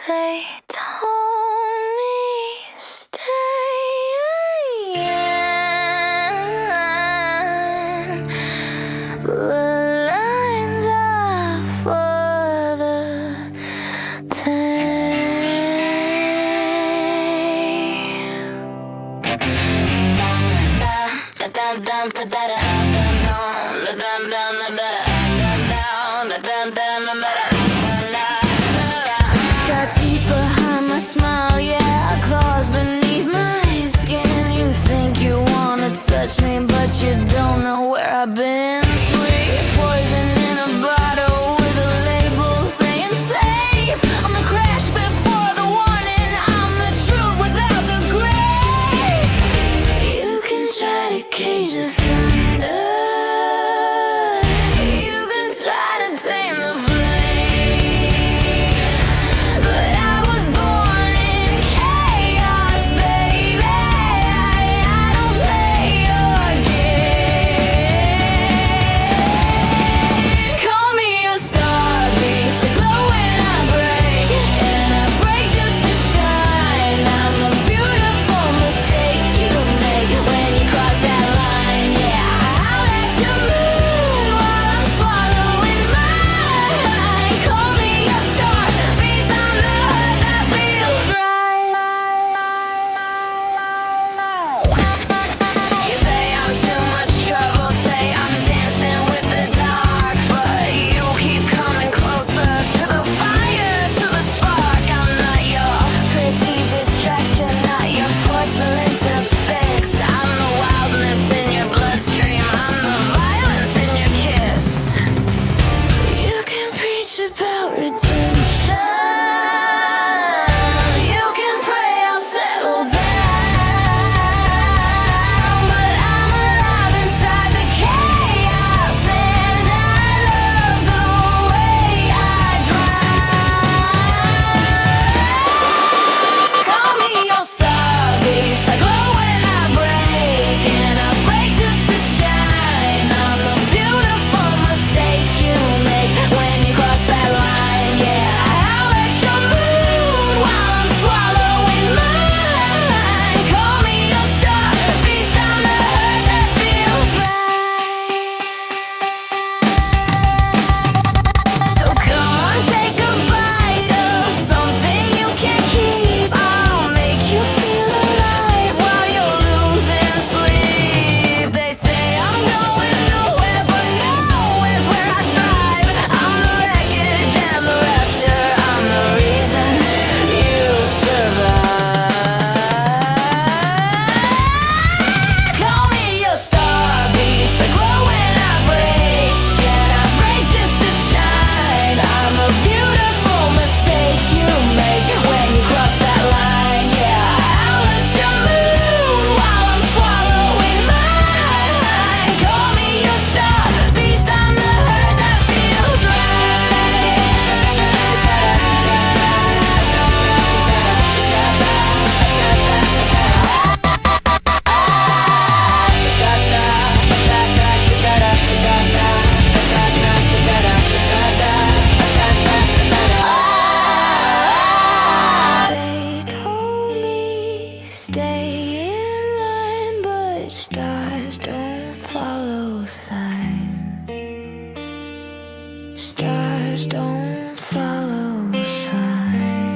They told me stay in. The lines are for the Got teeth behind my smile, yeah, claws beneath my skin. You think you wanna touch me, but you don't know where I've been. Sweet poison in a bottle with a label saying safe. I'm the crash before the warning, I'm the truth without the grace. You can try to cage the thunder, you can try to tame the flame, but I was born in chaos, baby. I don't play your game. Call me a star beast, the glow when I break, and I break just to shine. I'm the beautiful mistake you make when you cross that line. Yeah, I'll let you move while I'm swallowing mine. Call me a star beast, I'm the hurt that feels right. You say I'm too much trouble, say I'm dancing with the dark, but you keep coming closer to the fire, to the spark. I'm not your pretty distraction, not your porcelain to fix. I'm the wildness in your bloodstream, I'm the violence in your kiss. You can preach about redemption, you can pray I'll settle down, but I'm alive inside the chaos, and I love the way I drown. Call me your star beast, I glow when I break, and I break just to shine. I'm the beautiful mistake you make when you cross that line. Yeah, I'll let you move while I'm swallowing mine. Call me your star beast, I'm the hurt that feels right. So come on, take a bite of something you can't keep. I'll make you feel alive while you're losing sleep. They say I'm going nowhere, but nowhere's where I thrive. I'm the wreckage and the rapture, I'm the reason you survive. Call me your star beast, the glow when I break, and I break just to shine. I'm a beautiful mistake you make when you cross that line. Yeah, I'll let you move while I'm swallowing mine. Call me your star beast, I'm the hurt that feels They told me stay in line, but stars don't follow signs. Stars don't follow signs.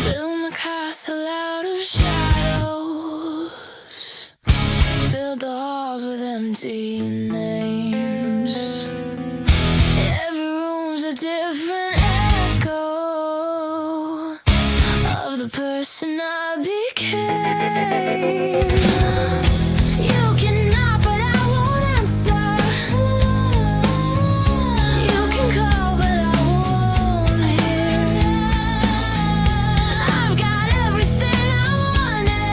Build my castle out of shadows, fill the halls with empty names. Every room's a different echo of the person I became. You can knock, but I won't answer. You can call, but I won't hear. I've got everything I wanted.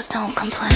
just don't complain.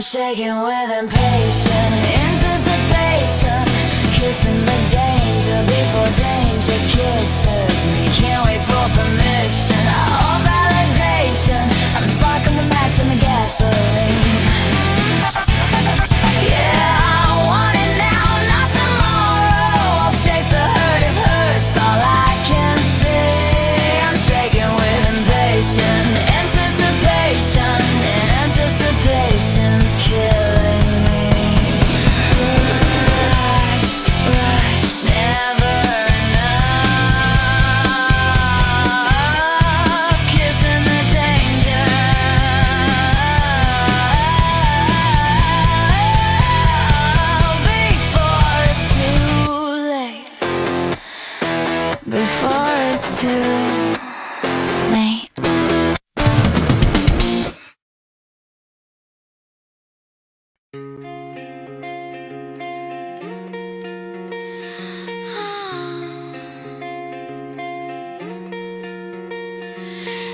Shaking with impatient anticipation, kissing the danger before danger kisses me. Can't wait for permission or validation. I'm sparking the match and the gasoline. Yeah, I want it now, not tomorrow. I'll chase the hurt if hurt's all I can see. I'm shaking with impatient anticipation, and anticipation's killing me. Rush, rush, never enough. Kissing the danger before it's too late. Before it's too late.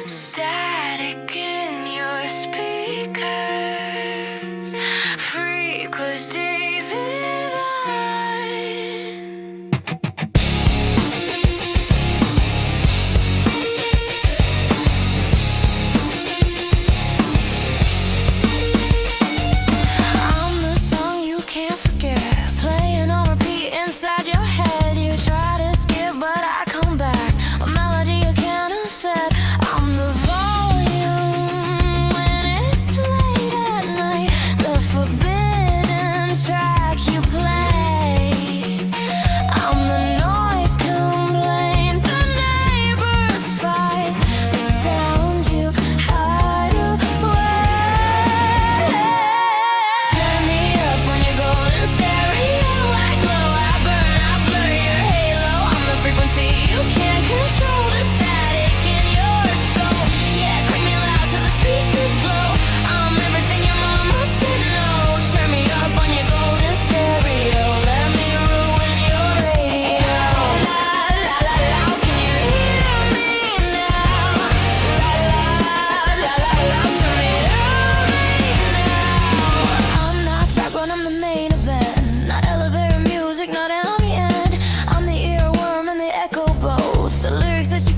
Static in your speakers, frequency divine.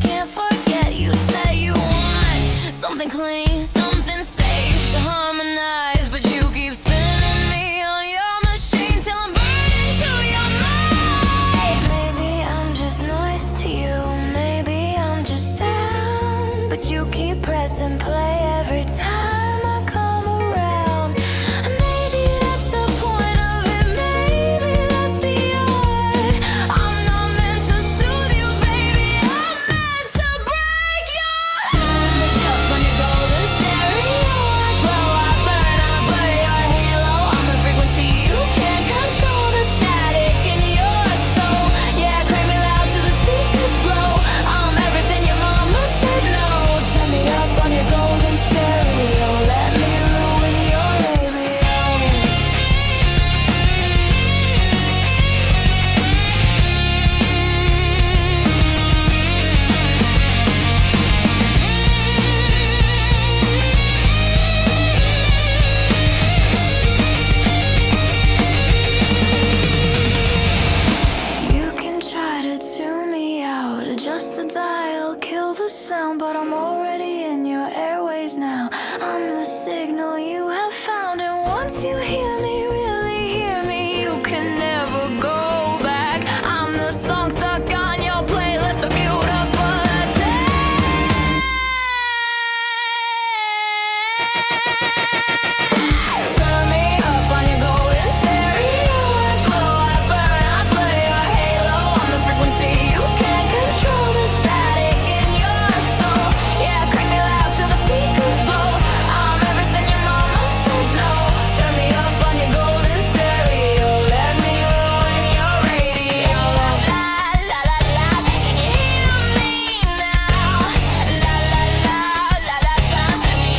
can't forget. You say you want something clean, something safe to harmonize, but you keep spinning me on your machine till I'm burning to your mind. Maybe I'm just noise to you, maybe I'm just sound, but you keep pressing play every time I come around. Maybe that's the point of it, maybe that's the art. I'm not meant to soothe you, baby, I'm meant to break your heart. Up on your golden stereo, I glow, I burn, I blur your halo. I'm the frequency, you can't control the static in your soul. Yeah, crank me loud till the speakers blow. I'm everything your mama said no. Turn me up on your golden stereo, let me ruin your radio. You can try to tune me out, adjust the dial, kill the sound, but I'm already in your airways now. I'm the signal you have found, and once you hear me, really hear me, you can never go back. I'm the song stuck on your playlist, the beautiful thing. Turn me up on your golden stereo, I glow, I burn, I play your halo. I'm the frequency, you can't control the static in your soul. Yeah, crank me loud till the speakers blow. I'm everything your mama said no. Turn me up on your golden stereo, let me ruin your radio. La la la la la, can you hear me now? La la la la la, turn me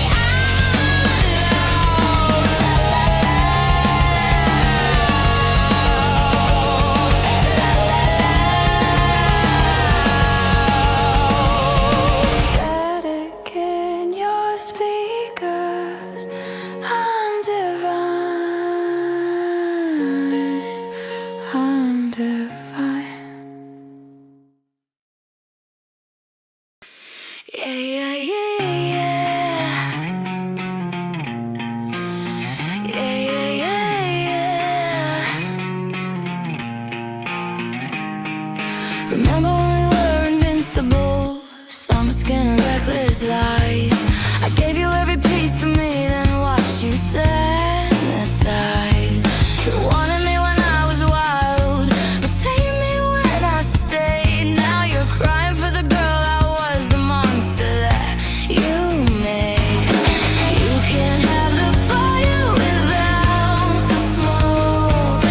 static in your speakers. I'm divine. I'm divine. Yeah, yeah, yeah, yeah. Yeah, yeah, yeah, yeah. Remember when we were invincible? Summer skin and reckless lies. I gave you every piece of me, then watched you sanitize. You wanted me when I was wild, but tamed me when I stayed. Now you're crying for the girl I was, the monster that you made. You can't have the fire without the smoke.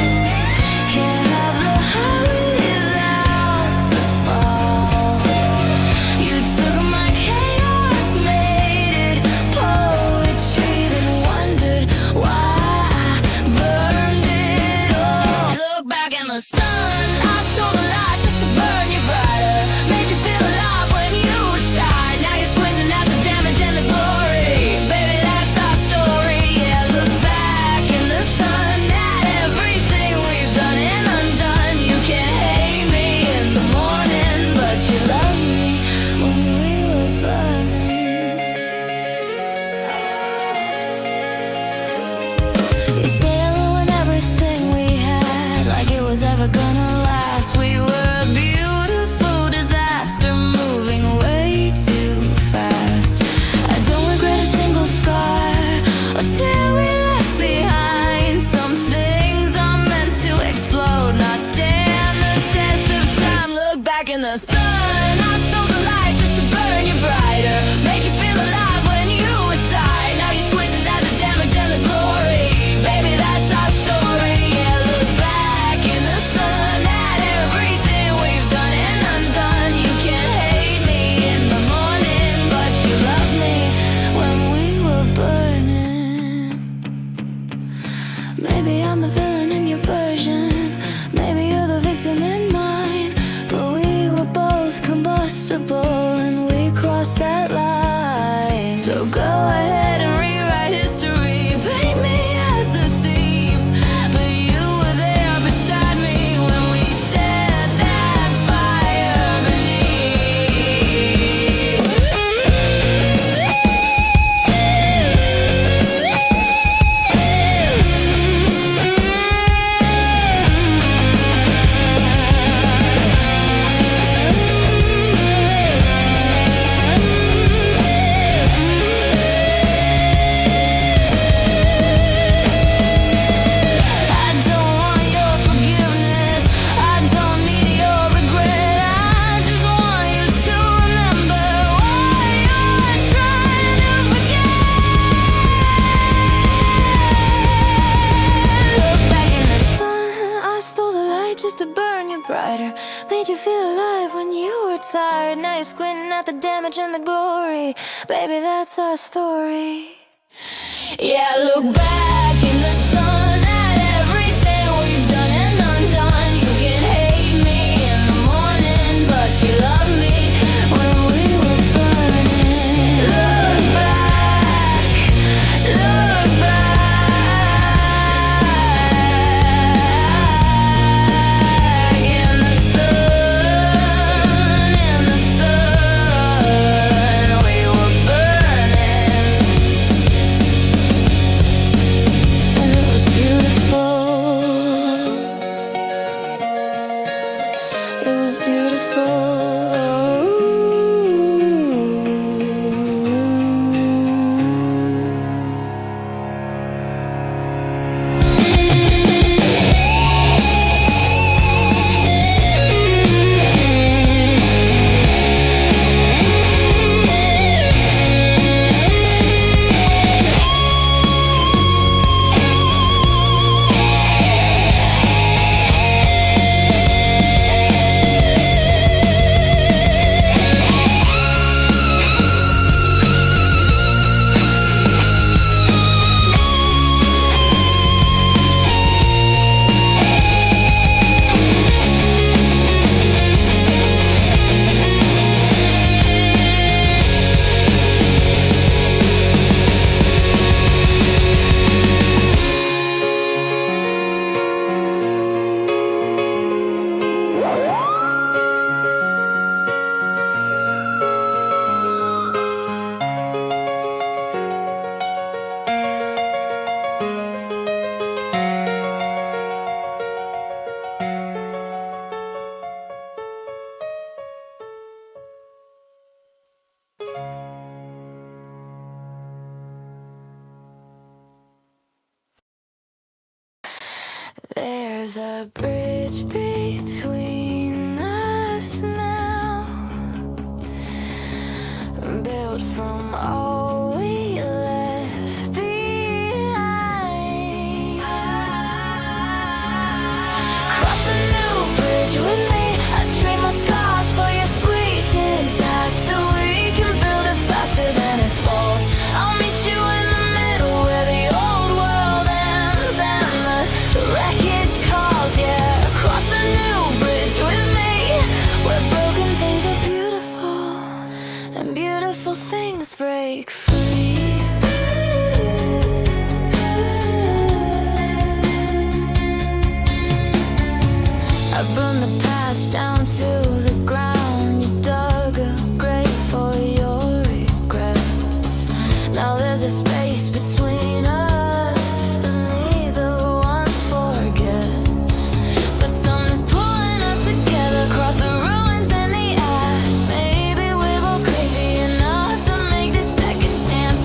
Can't have the high without the fall. You took my chaos, made it poetry, then wondered why I burned it all. Look back in the sun, I stole the light just to burn you brighter. Made you feel alive when you were tired. Now you're squinting at the damage and the glory. Baby, that's our story. Yeah, look back in the sun at everything we've done and undone. You can't hate me in the morning, but you love me when we were burning. You say I ruined everything we had, like it was ever gonna last. We were a beautiful disaster, moving way too fast. I don't regret a single scar or tear we left behind. Some things are meant to explode, not stand the test of time. Look back in the sun, I stole the light just to burn you brighter. Made you feel alive when you were tired. Now you're squinting at the damage and the glory. Baby, that's our story. Yeah, look back in the sun at everything we've done and undone. You can't hate me in the morning, but you love me when we were burning. Maybe I'm the villain in your version, maybe you're the victim in mine, but we were both combustible and we crossed that line. So go ahead and rewrite history, paint me as a thief, but you were there beside me when we set that fire beneath. made you feel alive when you were tired. Now you're squinting at the damage and the glory. Baby, that's our story. Yeah, look back in the sun at everything we've done and undone. You can hate me in the morning, but you love me when we were burning. Look back, look back. There's a bridge between us now, built from all we left behind. Cross the new bridge with me, I trade my scars for your sweet disaster. We can build it faster than it falls. I'll meet you in the middle where the old world ends and the wreckage calls. Yeah, cross the new bridge with me, where broken things are beautiful and beautiful things break free. I burned the past down to the ground. You dug a grave for your regrets. Now there's a space between us that neither one forgets. But something's pulling us together across the ruins and the ash. Maybe we're both crazy enough to make this second chance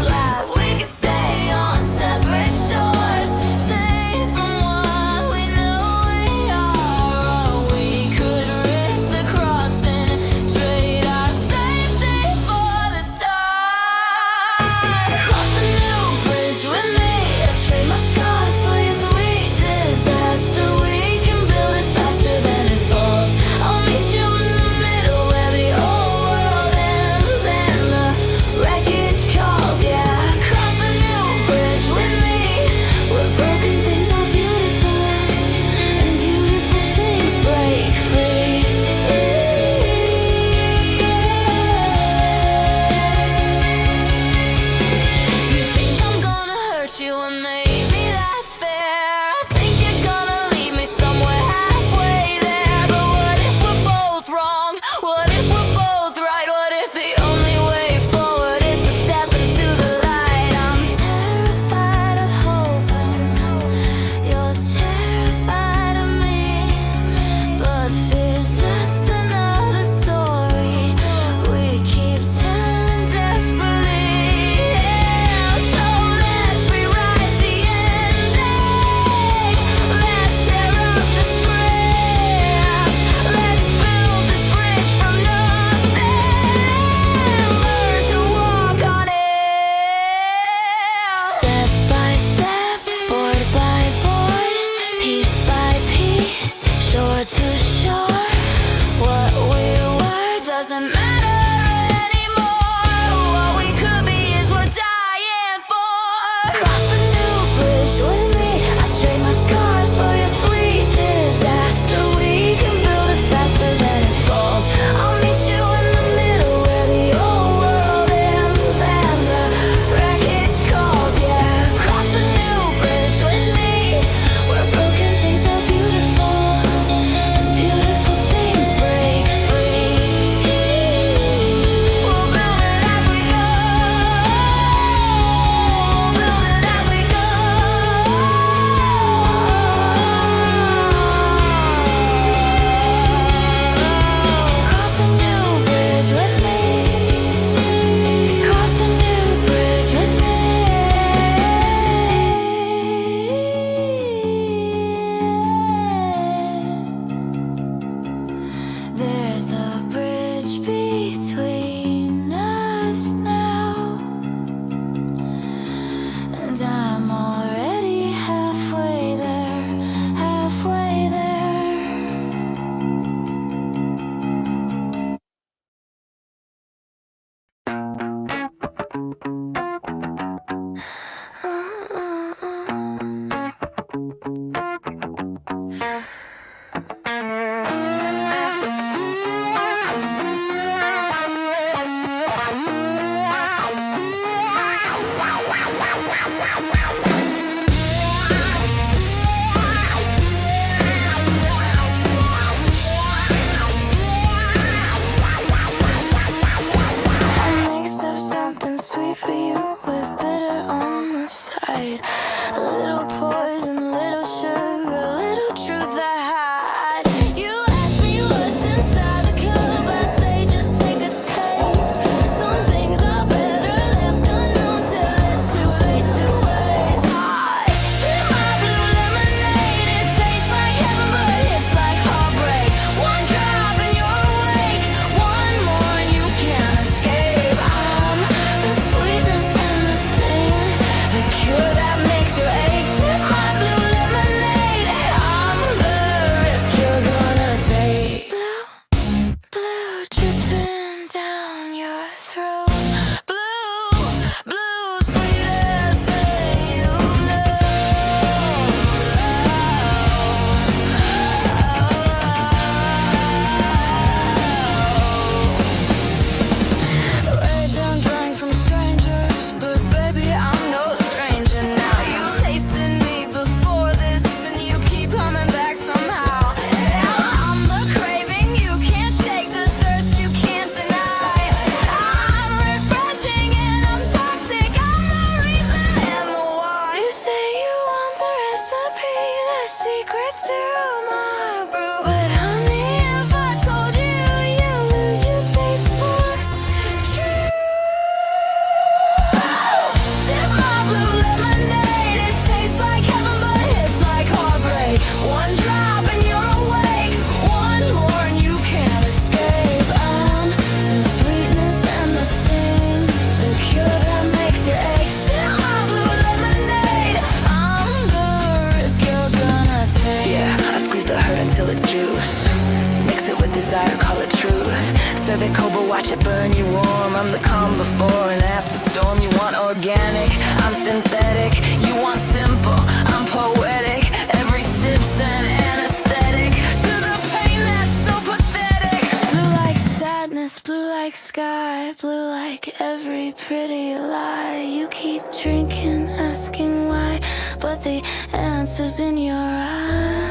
you warm. I'm the calm before and after storm. You want organic, I'm synthetic. You want simple, I'm poetic. Every sip's an anesthetic to the pain that's so pathetic. Blue like sadness, blue like sky, blue like every pretty lie. You keep drinking, asking why, but the answer's in your eyes.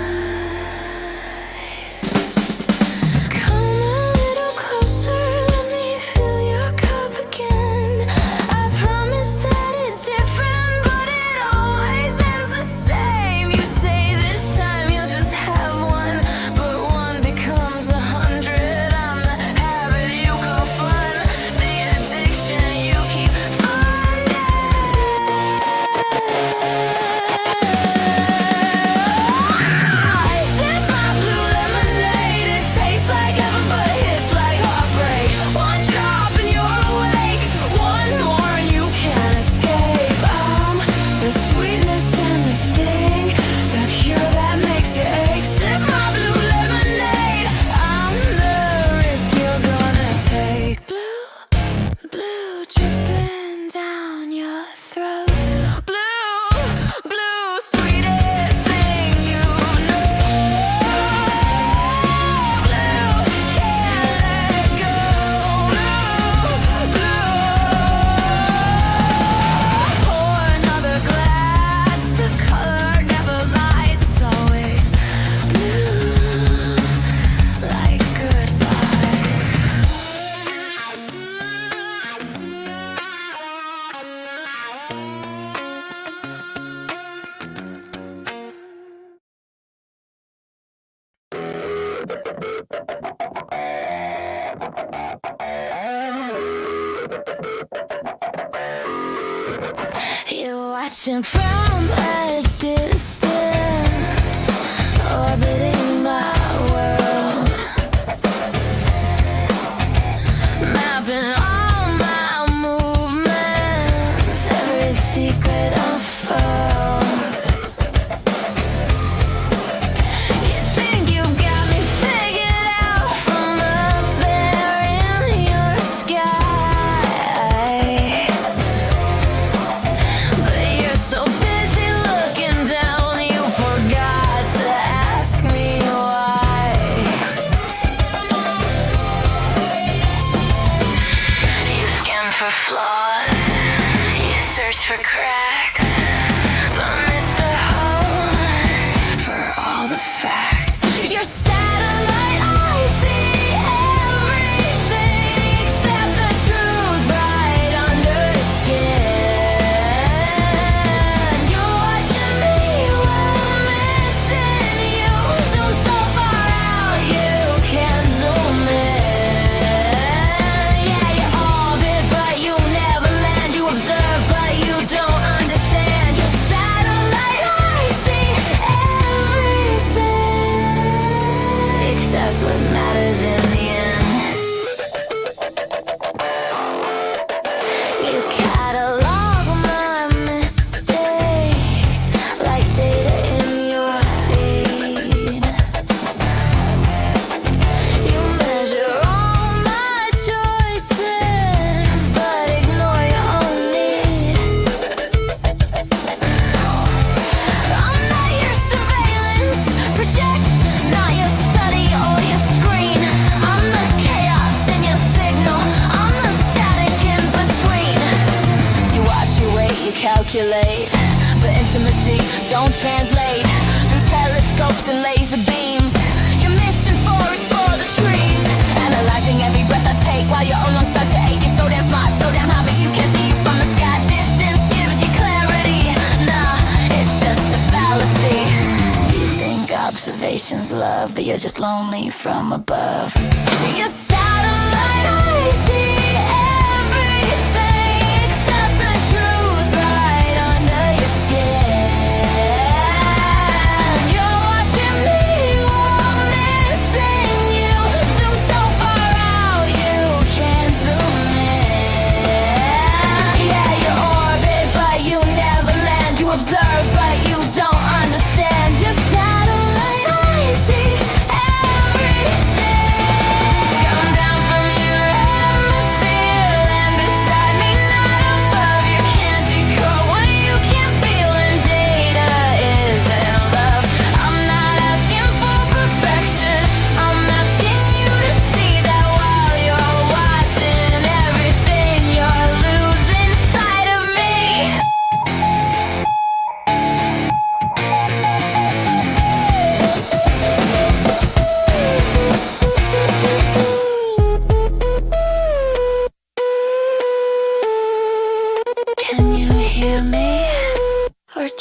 You're watching from a distance, orbiting my world, mapping all my movements, every secret unfold. You think you got me figured out from up there in your sky, but you're so busy looking down, you forgot to ask me why. You scan for flaws, you search for cracks, but miss the holes for all the facts. Your satellite, I see everything except the truth right under the skin. You're watching me while I'm missing you. Zoom so far out you can't zoom in. Yeah, you orbit but you never land. You observe but you don't understand. Your satellite, I see everything except what matters in the end. You catalog my mistakes like data in your feed. You measure all my choices but ignore your own need. I'm not your surveillance project, not your study or your screen. I'm the chaos in your signal, I'm the static in between. You watch, you wait, you calculate, but intimacy don't translate through telescopes and laser beams. You're missing forest for the trees, analyzing every breath I take while your own lungs start to ache. You're so damn smart, so damn high, but you can't see from the sky. Distance gives you clarity. Nah, it's just a fallacy. You think observation's love, but you're just lonely from above. Your satellite, I see everything except the truth right under your skin. You're watching me while I'm missing you. Zoom so far out you can't zoom in. Yeah, you orbit but you never land. You observe but you don't understand. Your satellite, I see everything. Come down from your atmosphere.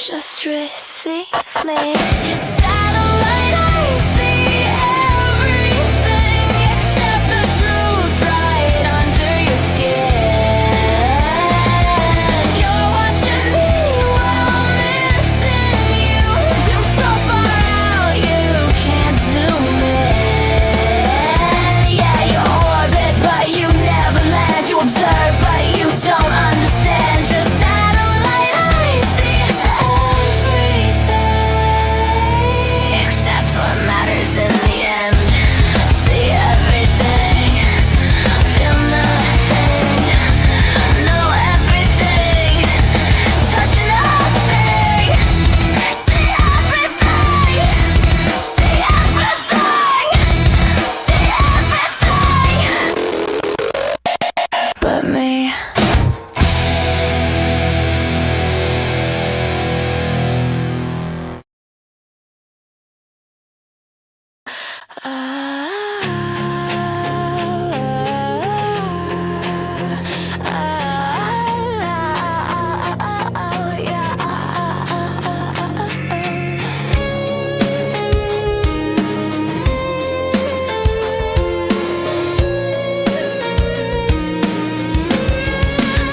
Just receive me. Your satellite, I see everything except the truth right under your skin. You're watching me while I'm missing you. Zoom so far out you can't zoom in. Yeah, you orbit but you never land. You observe but you don't understand. Just satellite, I see everything except what matters in the end. See everything, feel nothing, know everything, touch nothing. See everything, see everything, see everything but me.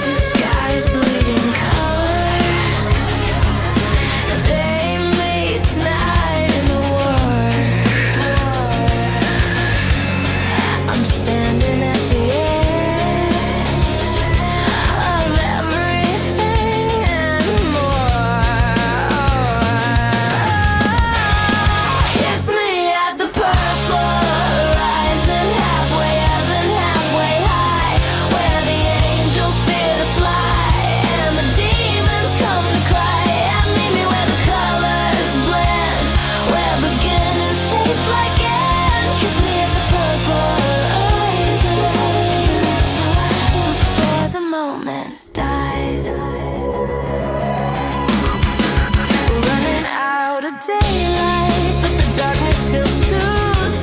The sky's bleeding colors. Day meets night in the war. I'm standing at the edge of everything and more. Kiss me at the purple horizon, halfway up and halfway high, where the angels fear to fly and the demons come to cry. And meet me where the colors blend, where beginnings taste like end. Kiss me at the purple horizon before the moment dies. Running out of daylight, but the darkness feels too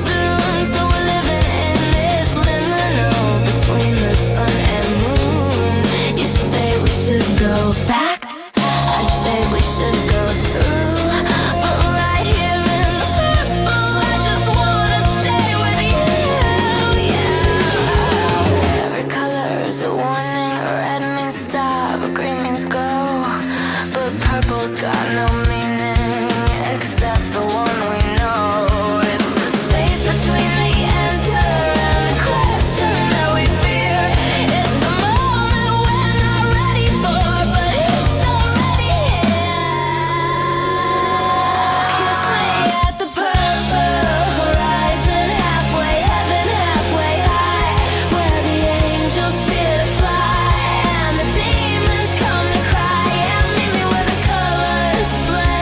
soon. So we're living in this liminal between the sun and moon. You say we should go back, I say we should go through. But right here in the purple, I just wanna stay with you. Yeah. Every color is a warning. Red means stop, green means go. But purple's got no meaning except the one we know. It's the space between the answer and the question that we fear. It's the moment we're not ready for, but it's already here. Kiss me at the purple horizon, halfway heaven, halfway high, where the angels fear to fly and the demons come to cry. And meet me where the colors blend,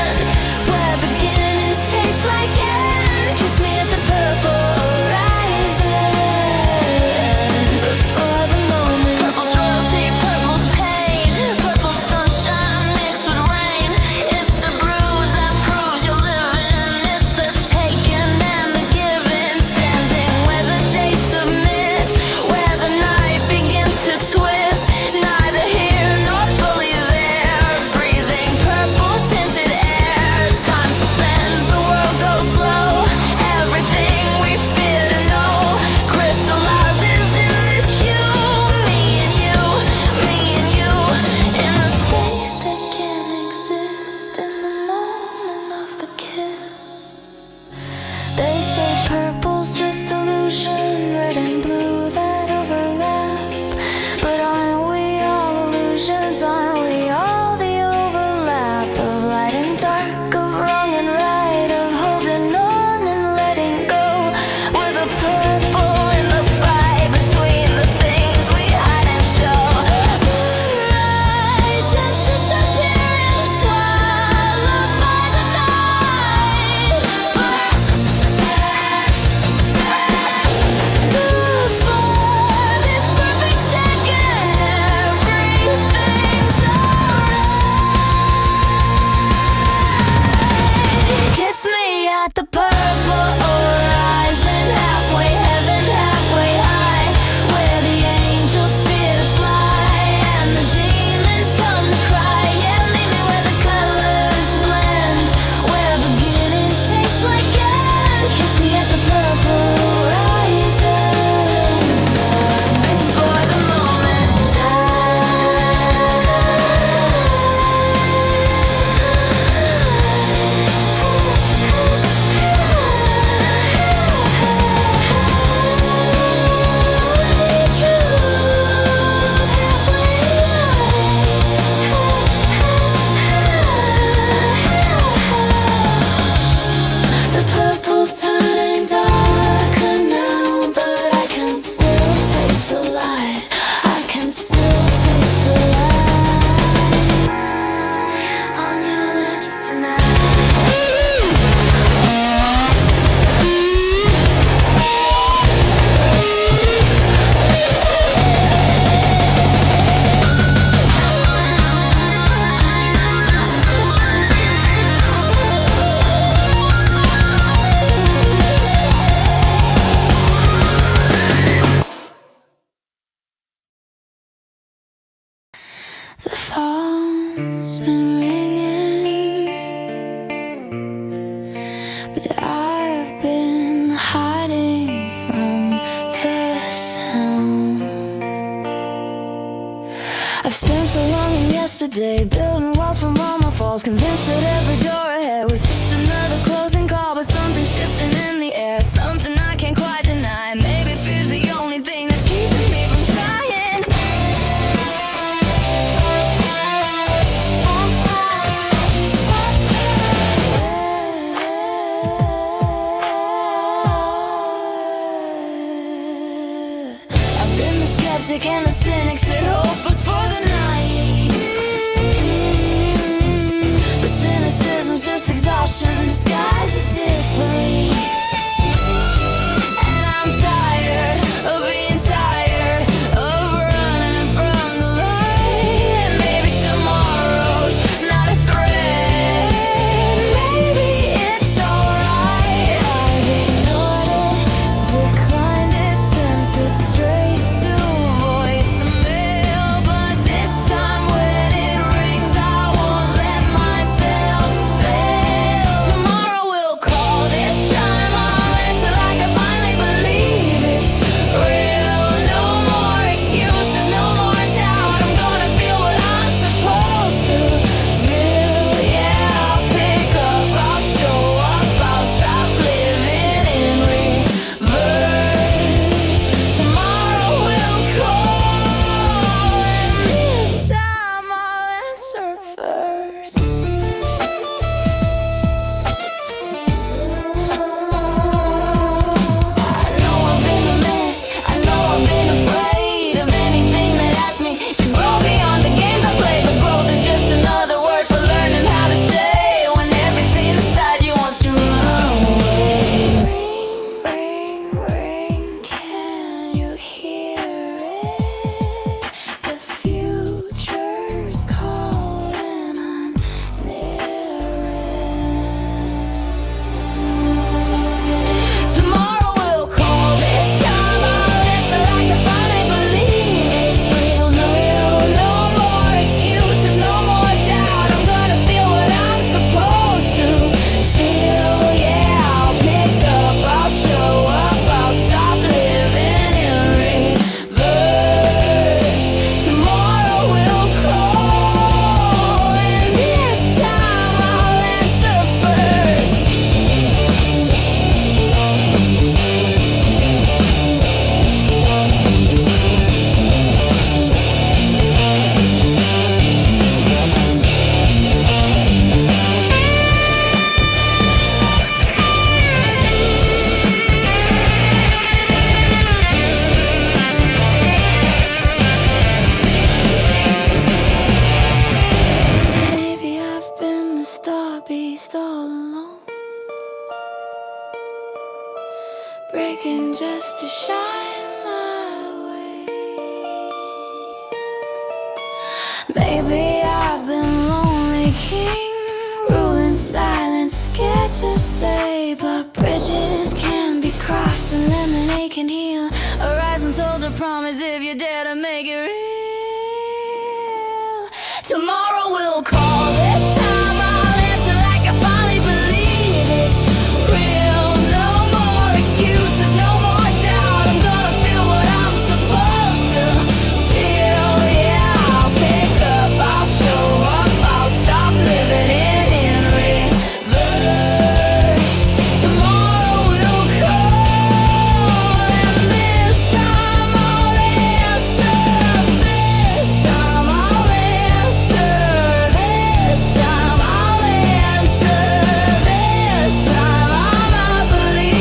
phone's been ringing, but I've been hiding from the sound. I've spent so long in yesterday, building walls from all my falls, convinced that every door ahead was just another closing call. But something's shifting in the air, something I can't quite deny. Maybe fear's the only thing that's keeping me from trying. I've been the skeptic and the cynic, said hope was for the night. But cynicism's just exhaustion disguised as disbelief. And I'm tired of being tired of running from the light. And maybe tomorrow's not a threat. Maybe it's alright. I've ignored it, declined it, sent it straight to voicemail. But this time when it rings, I won't let myself fail. Tomorrow will call, this time I'll answer like I finally believe it's real. No more excuses, no more doubt. I'm gonna feel what I'm supposed to feel. Yeah, I'll pick up, I'll show up, I'll stop living in reverse. Tomorrow will call, and this time I'll answer first. I know I've been a mess, I know I've been afraid of anything that asks me to grow beyond the games I play. But growth is just another word for learning how to stay when everything inside you wants to run away. Ring, ring, ring, can you hear it? The future's calling, I'm near it. Tomorrow will call, this time I'll answer like I finally believe it's real. No more excuses, no more doubt. I'm gonna feel what I'm supposed to feel. Yeah, I'll pick up, I'll show up, I'll stop living in reverse. Tomorrow will call, and this time I'll answer first. Maybe I've been the star beast all along, breaking just to shine my way. Maybe I've been lonely king, ruling silence, scared to stay. But bridges can be crossed and lemonade can heal. A rising soldier promise if you dare to make it real. Tomorrow will call, this time I'll answer like I finally believe it's real. No more excuses, no more doubt. I'm gonna feel what I'm supposed to feel. Yeah, I'll pick up, I'll show up, I'll stop living in reverse. Tomorrow will call, and this time I'll answer. This time I'll answer. This time I'll answer. This time I'ma believe.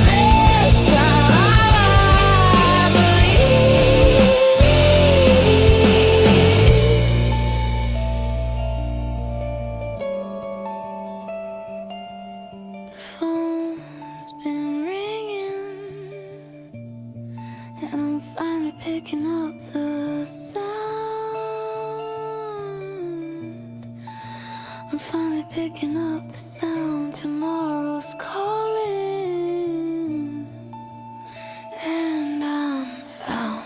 This time I'ma believe. The phone's been ringing, and I'm finally picking up the sound. I'm finally picking up the sound. Tomorrow's calling, 'and I'm found.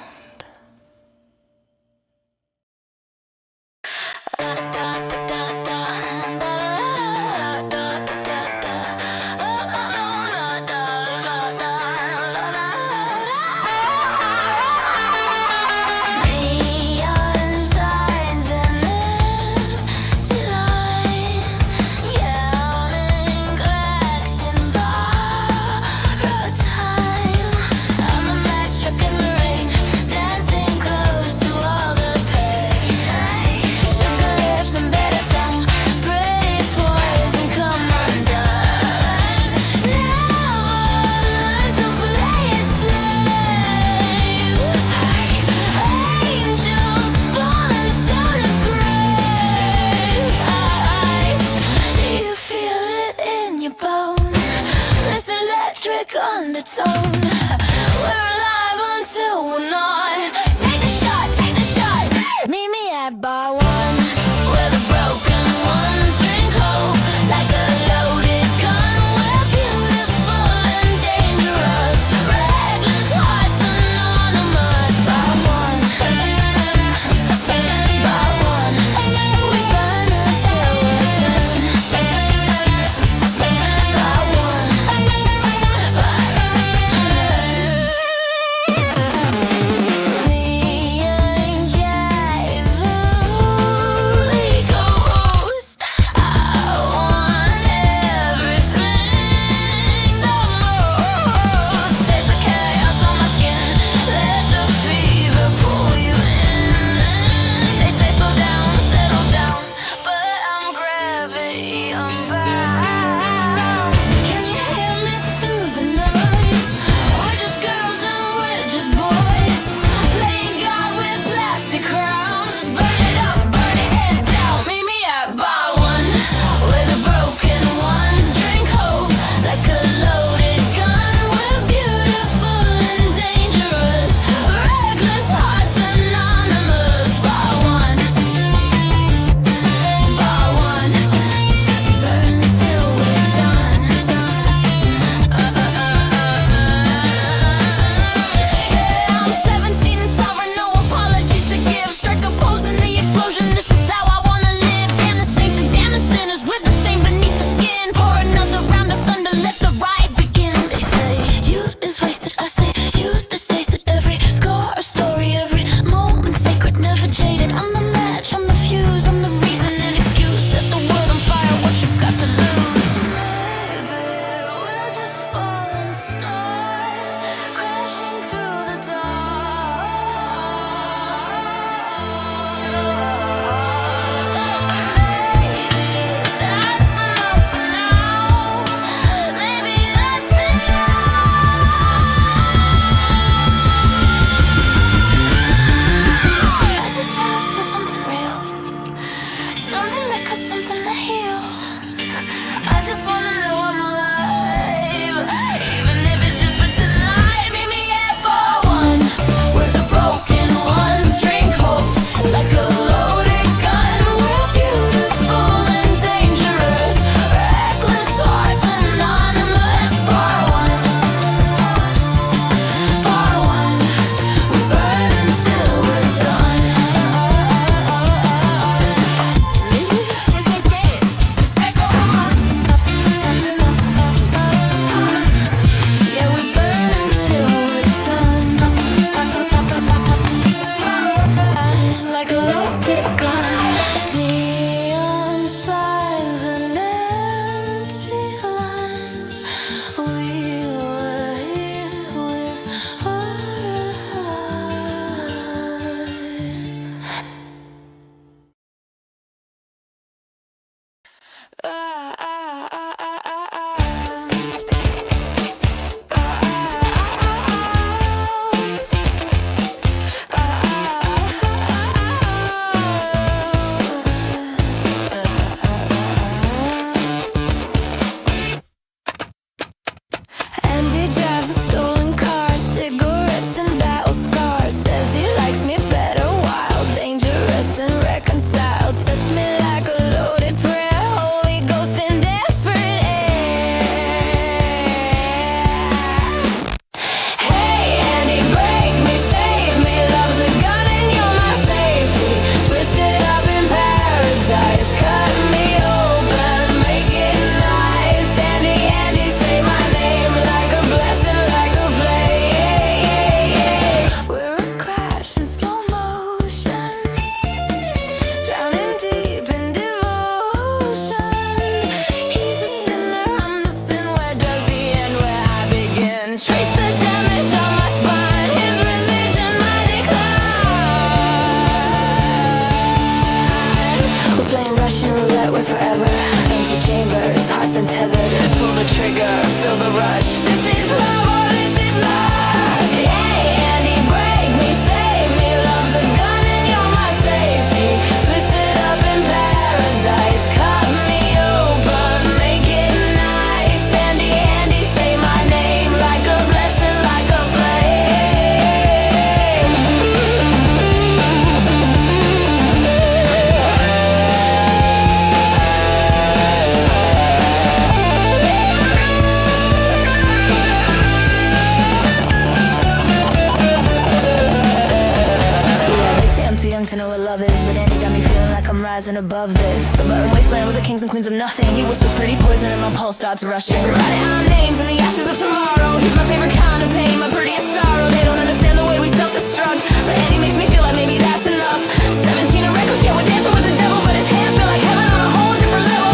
rising above this. A barren wasteland with the kings and queens of nothing. He whispers pretty poison and my pulse starts rushing. Writing our names in the ashes of tomorrow. He's my favorite kind of pain, my prettiest sorrow. They don't understand the way we self-destruct, but Andy makes me feel like maybe that's enough. 17 and reckless, yeah, we're dancing with the devil, but his hands feel like heaven on a whole different level.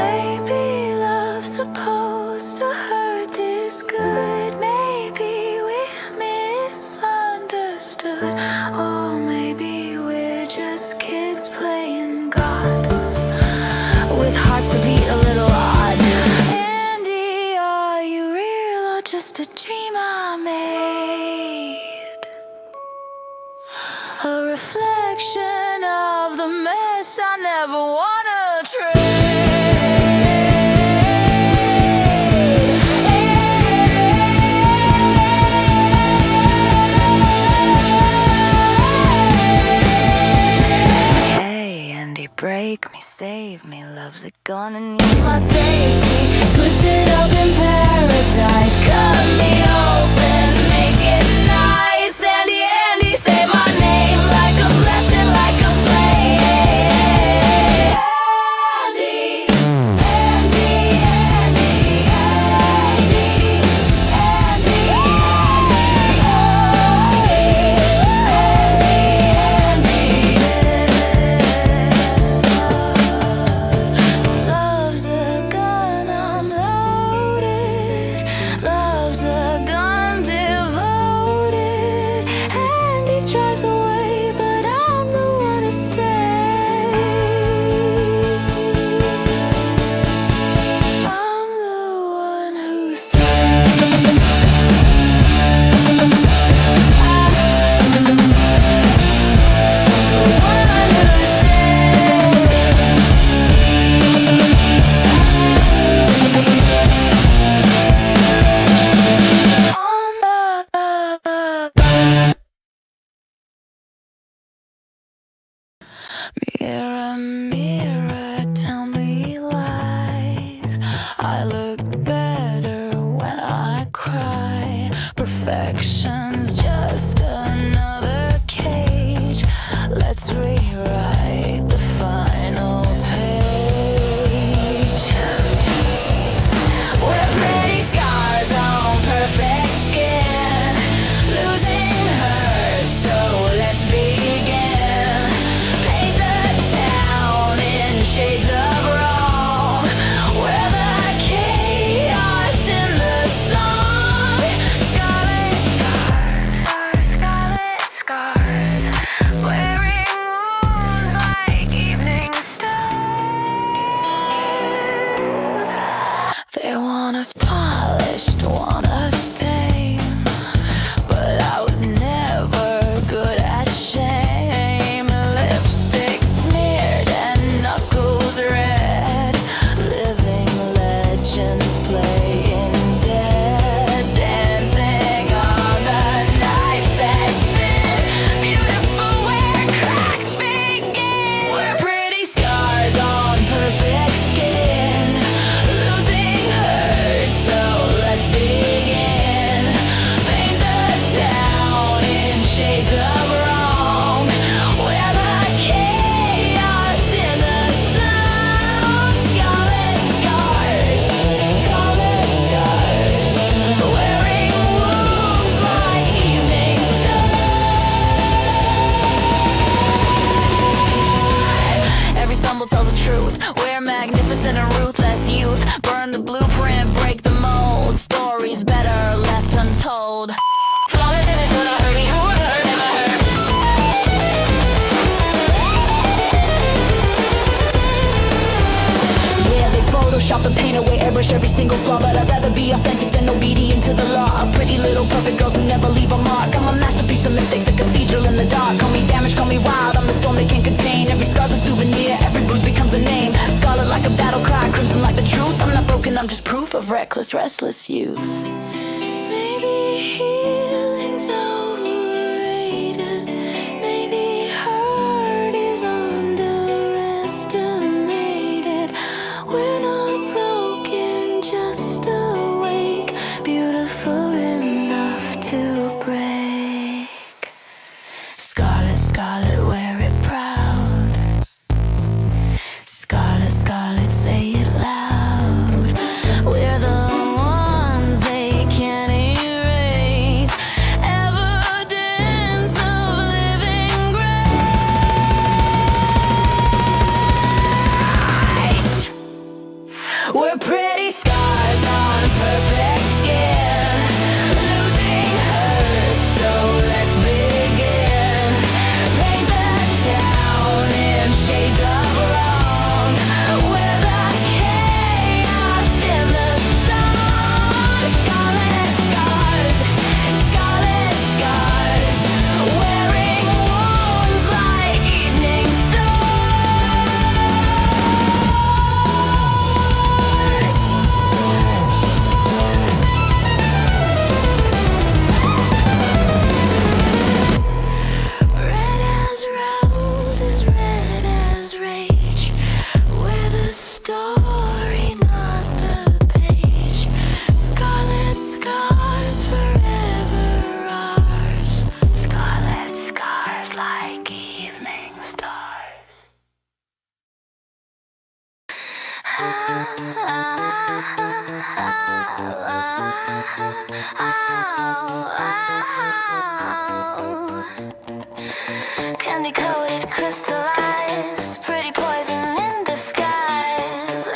Maybe love's supposed to hurt this good. Maybe we're misunderstood. Or maybe we're just kids playing God, With hearts that beat a little odd. Andy, are you real or just a dream I made? A reflection of the mess I never wanna trade. Hey, Andy, break me, save me. Love's a gun and you're my safety. Twisted up in paradise, cut me open, make it nice. Andy, Andy, say my name like a blessing, like a flame. Andy, Andy, Andy, Andy, Andy, Love's a gun, I'm loaded. Love's a gun devoted. And he drives away, but I'm the one who stays. I'm the one who stays. Mirror, mirror, tell me lies. I look better when I cry. Perfection's just another cage. Let's rewrite the final page. We're pretty scars on perfect skin. Losing hurts, so let's begin. Paint the town in shades of wrong. We're the chaos in the song. Scarlet scars, scarlet scars. Wearing wounds like evening stars. They want us polished, want us tame, but I was never good at shame. Lipstick smeared and knuckles red. Living legends playing dead. Dancing on the knife's edge thin. Beautiful where cracks begin. We're pretty scars on perfect skin. Losing hurts, so let's begin. Paint the town in shades of wrong. We're the chaos in the sound. Scarlet scars, scarlet scars. Wearing wounds like evening stars. Every stumble tells the truth. We're magnificent and ruthless youth. Burn the blueprint, break the mold. Stories better left untold. Flawless in it, do not hurt me. Who would hurt? Never hurt. Yeah, they Photoshop and paint away, airbrush every single flaw, but I'd rather be authentic than obedient to the law. Pretty little perfect girls who never leave a mark. I'm a masterpiece of mistakes, a cathedral in the dark. Call me damaged, call me wild, I'm the storm they can't contain. Every scar's a souvenir, every bruise becomes a name. Scarlet like a battle cry, crimson like the truth. I'm not broken, I'm just proof of reckless, restless youth. Maybe healing's overrated. Maybe hurt is underestimated. We're not broken, just awake. Beautiful enough to break. Scarlet, scarlet, wear it proud. Candy coated, crystallized, pretty poison in disguise.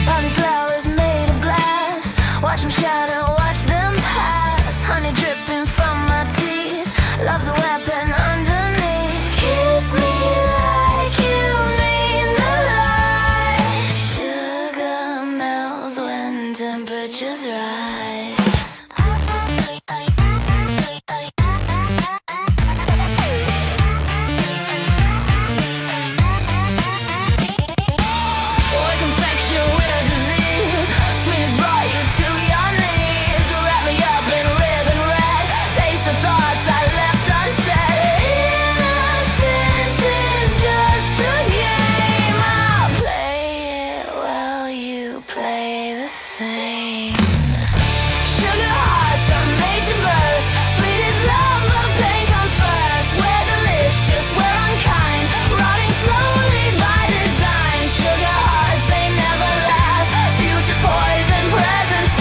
Body flowers made of glass. Watch them shadow, watch them pass. Honey dripping from my teeth. Love's a weapon underneath. Kiss me like you mean the light. Sugar melts when temperatures rise. Boy, confection with a disease. Sweet brought you to your knees. Wrap me up in ribbon red. Taste the thoughts I left unsaid. Innocence is just a game. I'll play it while you play the same. Sugar hearts are made to burst. Sweet is love, but pain comes first. We're delicious, we're unkind. Rotting slowly by design. Sugar hearts, they never last. Future poison, present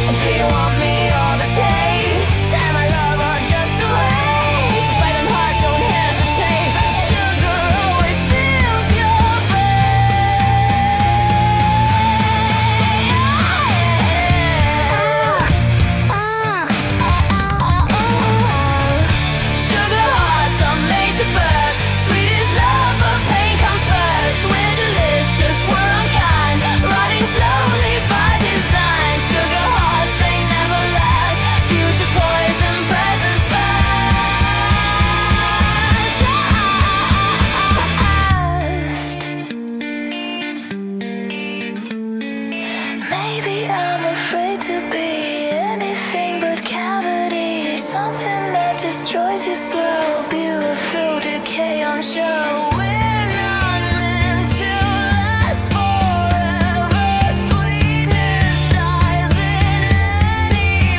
Do you want me or the taste? Am I love or just a waste? Fighting heart, don't hesitate. Sugar always fills your Sugar hearts are made to burst. Sweet is love, but pain comes first. We're delicious, we're unkind. Rotting slowly by design. Sugar hearts, they never last. Future poison, present fast. Maybe I'm afraid to be anything but cavity. Something that destroys you slow. Beautiful decay on show. We're not meant to last forever. Sweetness dies in any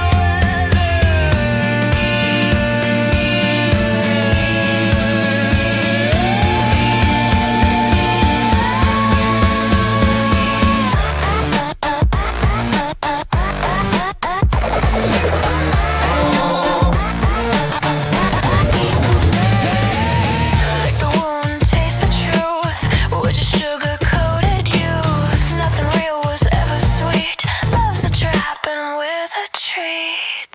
Lick the wound, taste the truth. We're just sugar-coated youth. Nothing real was ever sweet. Love's a trap and we're the treat.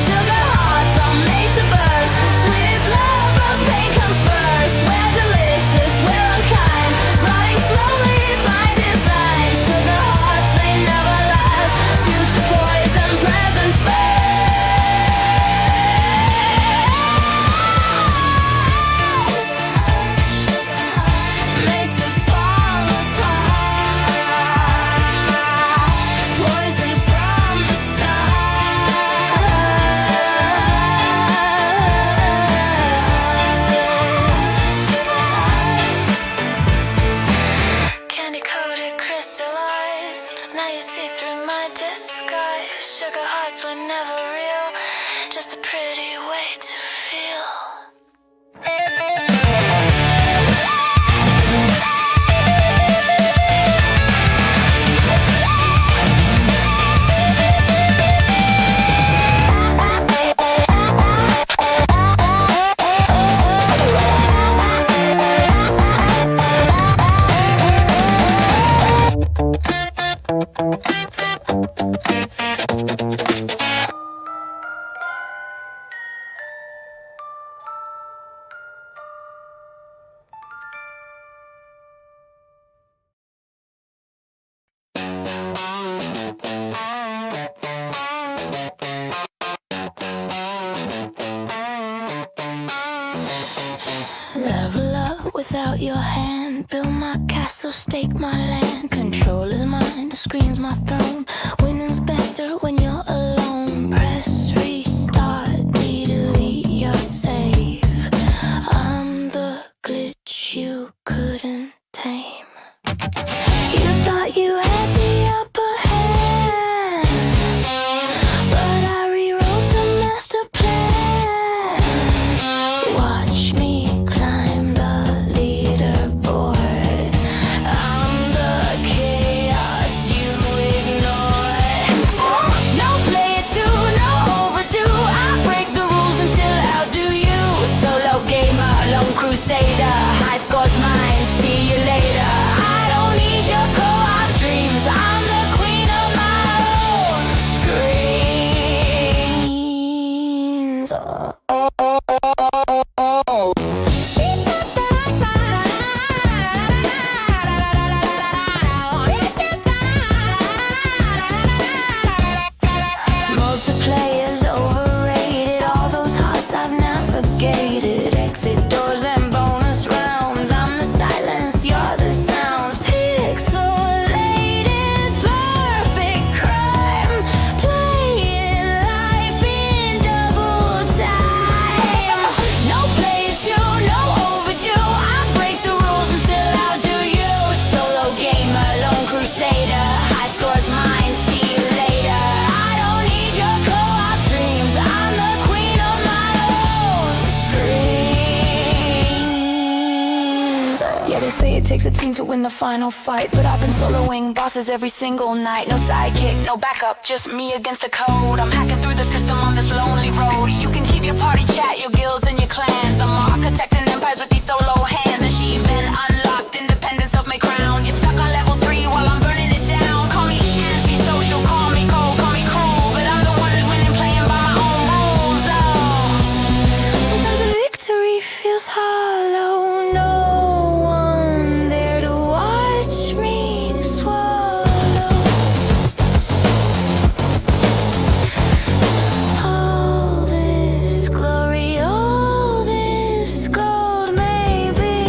Sugar hearts are made to burst. Sweet is love, but pain comes first. We're delicious, we're unkind. Rotting slowly by design. Sugar hearts, they never last. Future poison, present fast. Made to fall apart. Poison from the stars. Candy coated, crystallized. Now you see through my disguise. Sugar hearts were never real. Just a pretty way to feel. Level up without your hand. Build my castle, stake my land. Control is mine, the screen's my throne. Winning's better when you're alone. Press restart, delete your save. I'm the glitch you couldn't tame. You thought you had the upper hand, but I rewrote the master plan. Watch me climb the leaderboard. I'm the chaos you ignored. No play it too, no overdo. I break the rules and still outdo you. Solo gamer, lone crusader. High score's mine, see you later. I don't need your co-op dreams. I'm the queen of my own screens. Multiplayer's overrated. All those hearts I've navigated. Exit doors and bonus rounds. I'm the silence, you're the sounds. Pixelated, perfect crime. Playing life in double time. No play it too, no overdo. I break the rules and still outdo you. Solo gamer, lone crusader. High score's mine, see you later. I don't need your co-op dreams. I'm the queen of my own screens. Yeah, they say it takes a team to win the final fight, but I've been soloing bosses every single night. No sidekick, no backup, just me against the code. I'm hacking through the system on this lonely road. You can keep your party chat, your guilds and your clans. I'm architecting empires with these solo hands, and she even unlocked independence of my crown. You're stuck on level 3 while I'm burning it down. Call me anti-social, call me cold, call me cruel, but I'm the one who's winning, playing by my own rules. Oh, sometimes the victory feels hollow. No one there to watch me swallow. All this glory, all this gold, maybe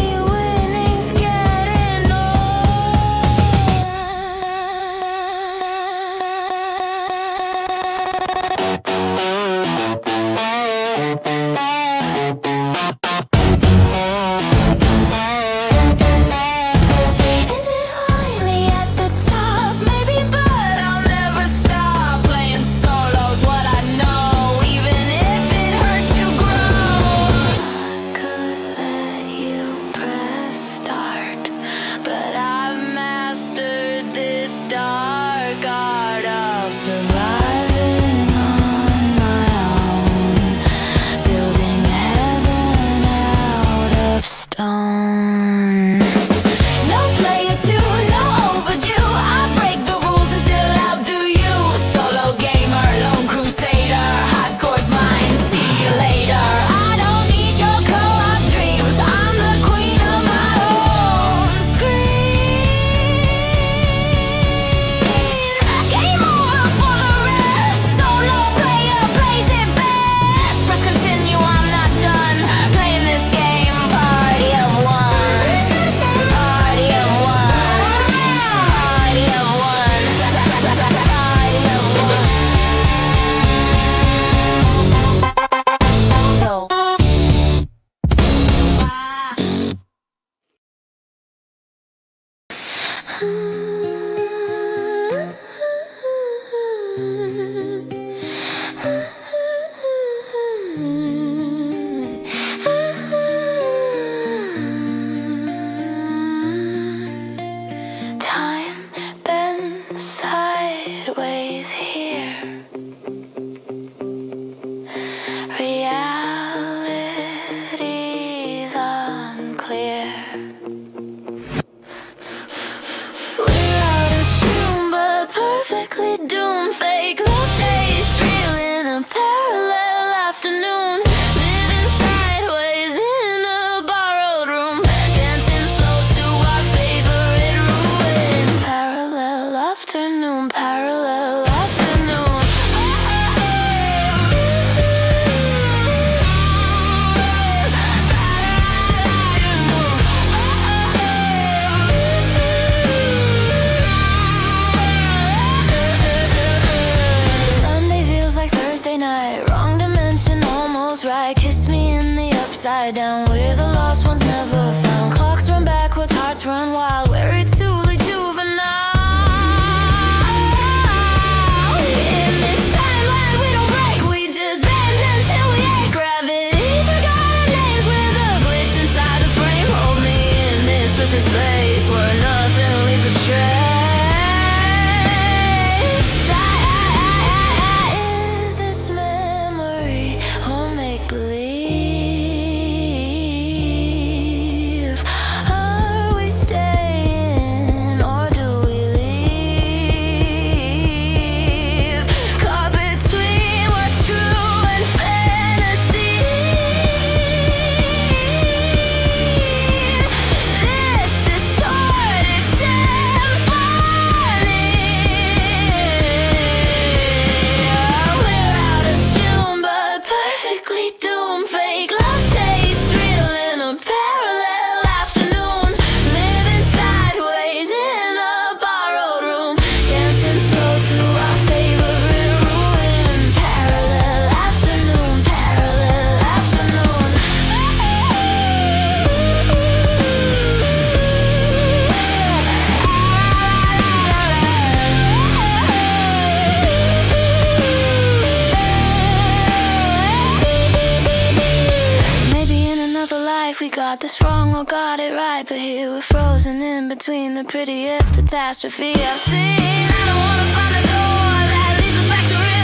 got this wrong or got it right, but here we're frozen in between the prettiest catastrophe I've seen. I don't wanna find a door that leads us back to real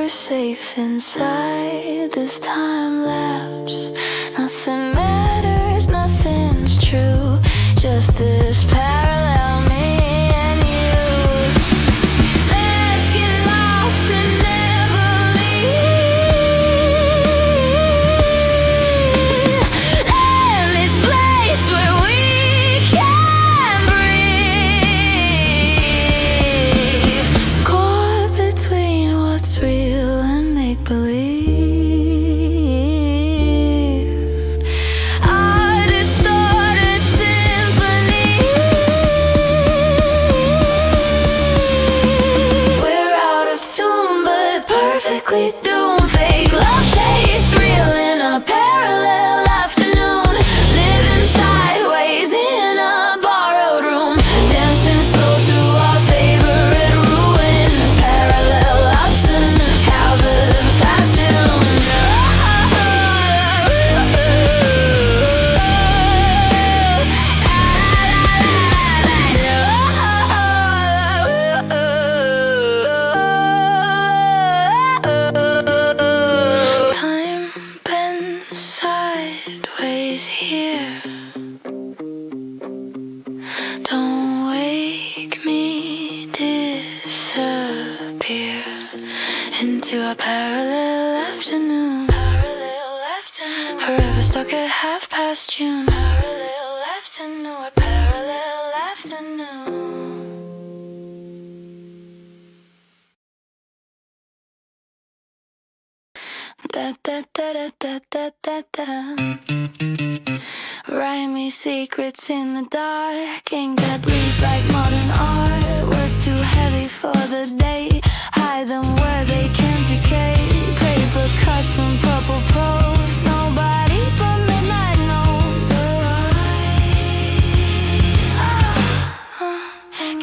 safe inside this time lapse. Nothing matters, nothing's true. Just this parallel me and you. Let's get lost and never leave. And this place where we can breathe. Caught between what's real believe. Our distorted symphony. We're out of tune but perfectly doomed. Fake love tastes real in a parallel afternoon. Living sideways in a borrowed room. Dancing slow to our favorite ruin. Parallel ups and how the past tuned. Time bends sideways here. Don't wake me, disappear into a parallel afternoon. Forever stuck at 1/2 June. Parallel afternoon, a parallel afternoon. Da da da da da da da da. Write me secrets in the dark. Ink that bleeds like modern art. Words too heavy for the day. Hide them where they can't decay. Paper cuts and purple prose. Nobody but midnight knows.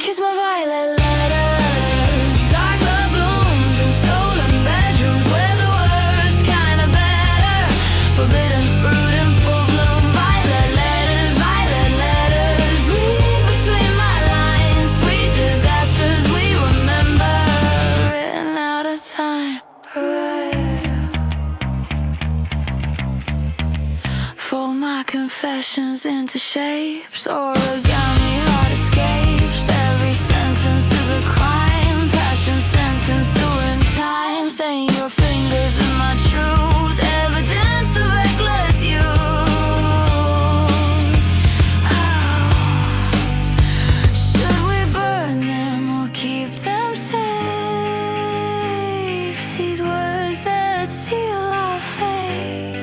Kiss my violet letters. Dark love blooms in stolen bedrooms where the worst kind of better. Forbidden fruit in full bloom. Violet letters, violet letters. Read between my lines. Sweet disasters we remember. Written out of time. Fold my confessions into shapes. Origami heart escapes. Every sentence is a crime. Passion sentence doing time. Stain your fingers in my truth. Evidence of reckless youth. Should we burn them or keep them safe? These words that seal our fate.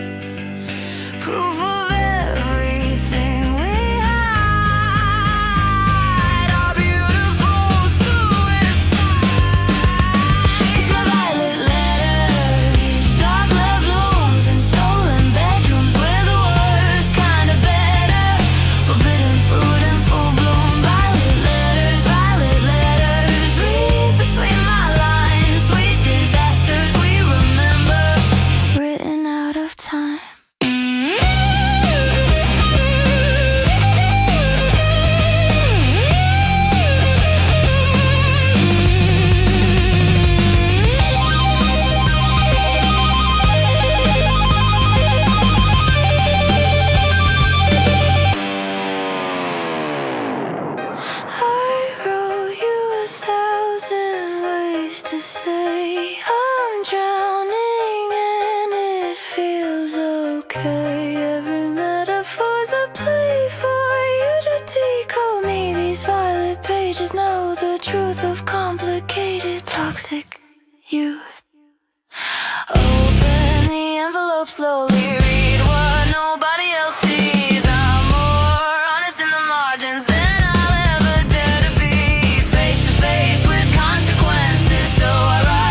Proof of everything we hide. Our beautiful suicide. It's my violet letters. Dark love blooms in stolen bedrooms where the worst kind of better. Forbidden fruit in full bloom. Violet letters, violet letters. Read between my lines. Sweet disasters we remember. Written out of time. I wrote you 1,000 ways to say I'm drowning and it feels okay. Every metaphor's a play for you to decode me. These violet pages know the truth of complicated, toxic youth. Open the envelope slowly. Read what nobody else sees. I'm more honest in the margins than I'll ever dare to be. Face to face with consequences, so I write.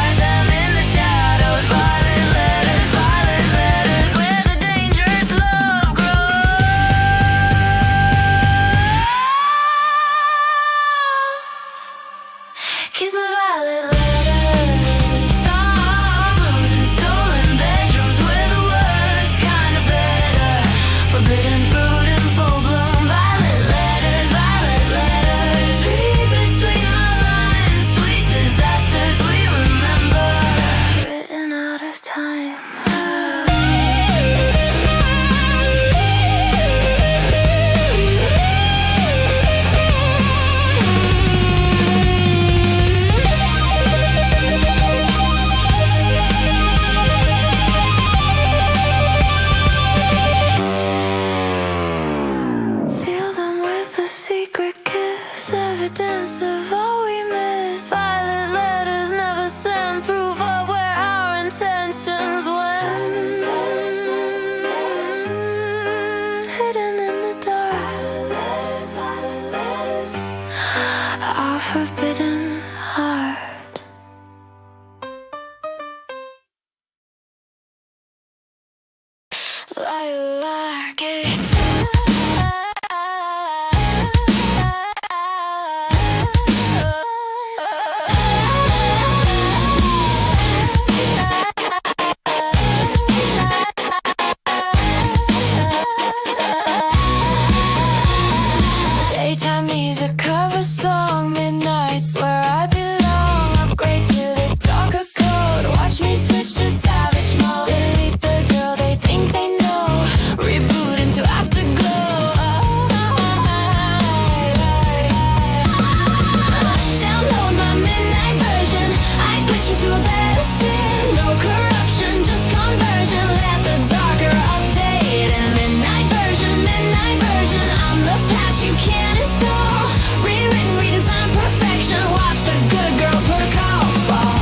like it. Daytime music, cover song, midnight's where I belong. Upgrade to the darker code, watch me switch to savage mode. Delete the girl they think they know, reboot into afterglow. Download my midnight version, I glitch into a better sin. No corruption, just conversion, let the darker update. And midnight version, I'm the patch you can't install. Rewritten, redesigned, perfection, watch the good girl protocol fall.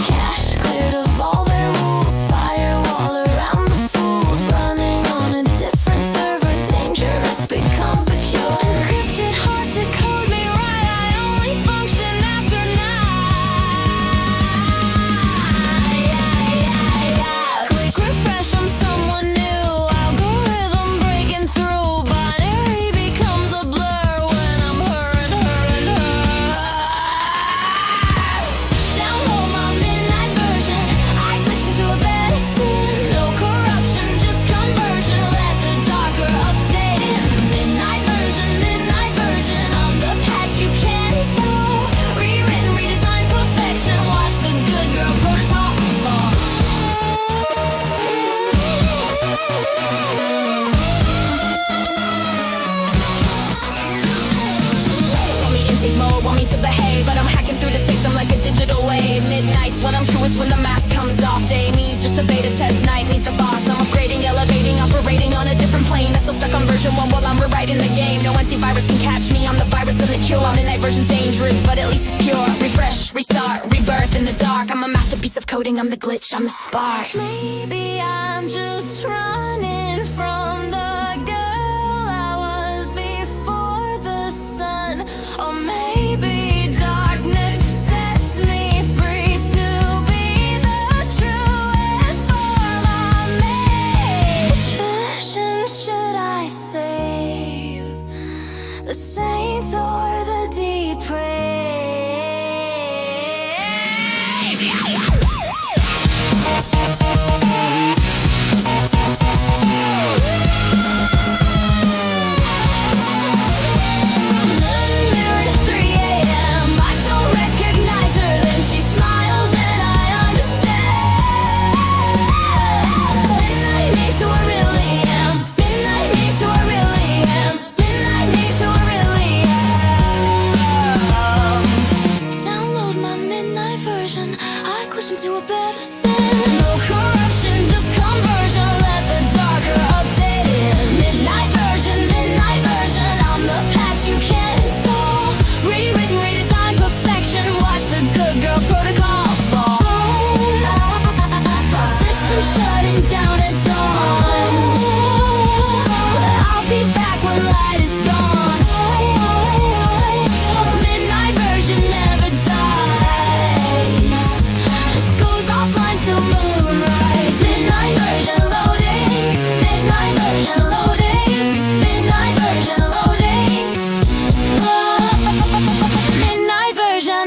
Cache cleared of all their rules, firewall around the fools. Running on a different server, dangerous becomes the cure. Encrypted, hard to code me right, I only function after night. Quick refresh, I'm someone new, algorithm breaking through. Binary becomes a blur when I'm her and her and her. Download my midnight version, I glitch into a better sin. No corruption, just conversion, let the darker update. Midnight version, I'm the patch you can't install. Rewritten, redesigned, perfection, watch the good girl protocol fall. Want me intake mode, want me to behave, but I'm hacking through the system like a digital wave. Midnight's when I'm truest, when the mask comes off. Day me's just a beta test, night me's the boss. I'm upgrading, elevating, operating on a different plane. I'm still stuck on version 1 while I'm rewriting the game. No antivirus can catch me, I'm the virus and the cure. Midnight version's dangerous, but at least it's pure. Refresh, restart, rebirth in the dark. I'm a masterpiece of coding, I'm the glitch, I'm the spark. Maybe I'm just running from the girl I was before the sun. Or maybe darkness sets me free to be the truest form of me. Which version should I save? The saints or the depraved? Mirror at 3 a.m. I don't recognize her, then she smiles and I understand. Midnight me's who I really am. Midnight me's who I really am. Midnight me's who I really am. Download my midnight version, I glitch into a better sin. No corruption, just conversion, let the darker update in. Midnight version, I'm the patch you can't install. Rewritten, redesigned, perfection, watch the good girl protocol fall. System shutting down at dawn, but I'll be back when light is gone. Midnight version never dies, just goes offline till moonrise. Midnight version loading, midnight version loading, midnight version loading. Midnight version.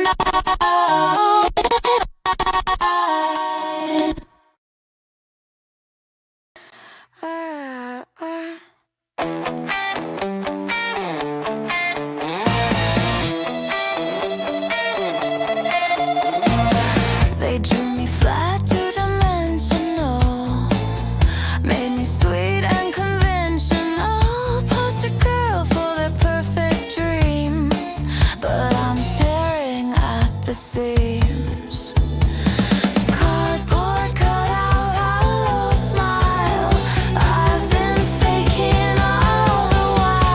They drew me flat, two-dimensional, made me sweet and conventional. Poster girl for their perfect dreams, but I'm tearing at the seams. Cardboard cutout, hollow smile, I've been faking all the while.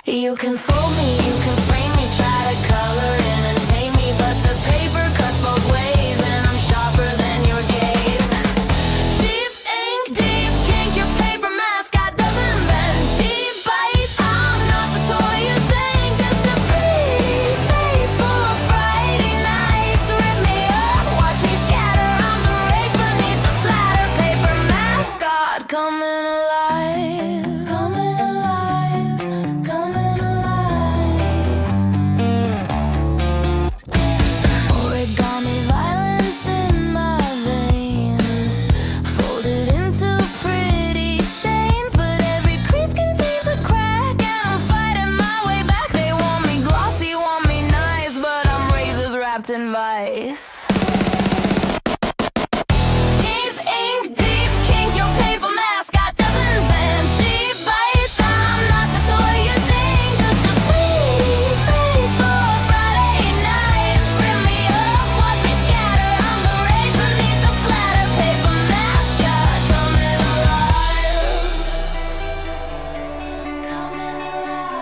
You can fold me, you can frame me, try to color in and tame me, but the paper cuts both ways, and I'm sharper than your gaze. Cheap ink, deep kink, your paper mascot doesn't bend. Cheap bites, I'm not the toy you think, just a mountain vice. Deep ink, deep kink, your paper mascot doesn't bend. She bites, I'm not the toy you think. Just a pretty face for a Friday night. Rip me up, watch me scatter. I'm the rage beneath the flatter. Paper mascot, coming alive. Coming alive.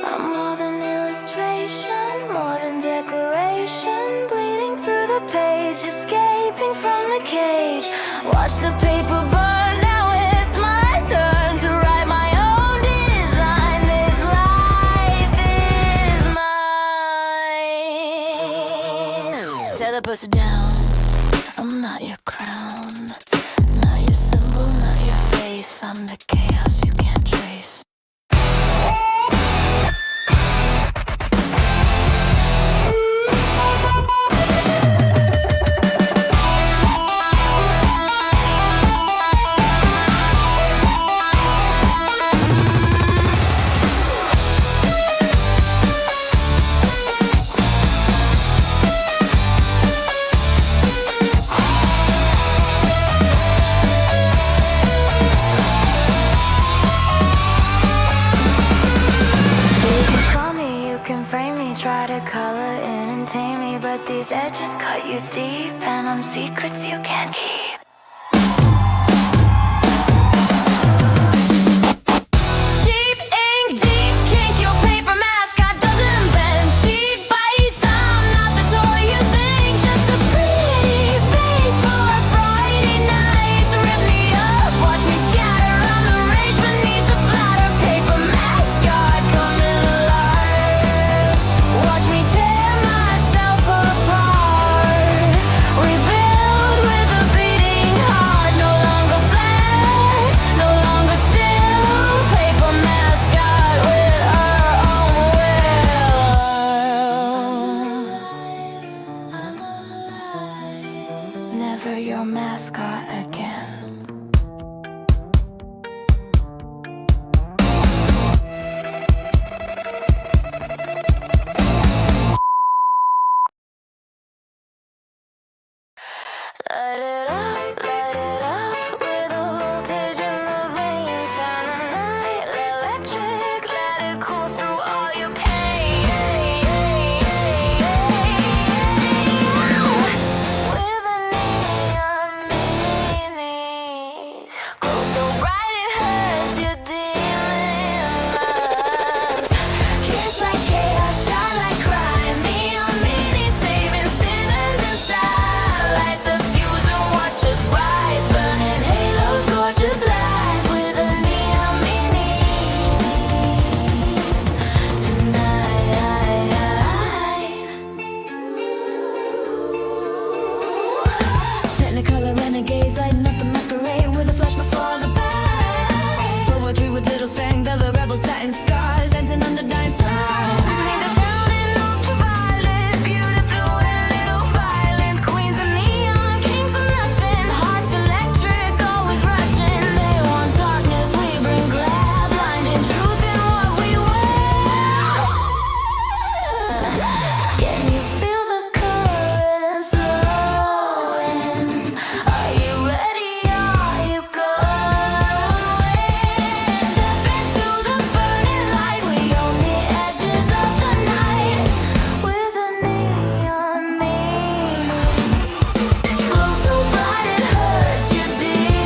I'm more than illustration, more than decoration. Bleeding through the page, escaping from the cage. Watch the paper burn, now it's my turn to write my own design. This life is mine. Tear the pussy down, I'm not your crown. Not your symbol, not your face. I'm the chaos you can't trace. Try to color in and tame me, but these edges cut you deep, and I'm secrets you can't keep. Cheap ink, deep kink, your paper mascot doesn't bend. She bites, I'm not the toy you think. Just a pretty face for a Friday night. Rip me up, watch me scatter. I'm the rage beneath the flatter. Paper mascot coming alive. Watch me tear myself apart. Rebuild with a beating heart. No longer flat, no longer still. Paper mascot with her own will. Never your mascot again. Light it up with a voltage in the veins. Turn the night electric, let it course through all your pain. With a neon minis, glow so bright it hurts your demons. Kiss like chaos, shine like crime. Neon minis saving sinners in style. Light the fuse and watch us rise. Burning halos, gorgeous light. With a neon minis tonight. Technicolor renegades lighting up the masquerade with a flash before the bite. Poetry with little fang, velvet rebels, satin scars, dancing under dying stars. Paint the town in ultraviolet, beautiful and little violent. Queens of neon, kings of nothing, hearts electric, always rushing. They want darkness, we bring glare, blinding truth in what we wear. Can you feel the current flowing? Are you ready? Are you going? Step into the burning light. We own the edges of the night with a neon meaning. Glow so bright it hurts your demons.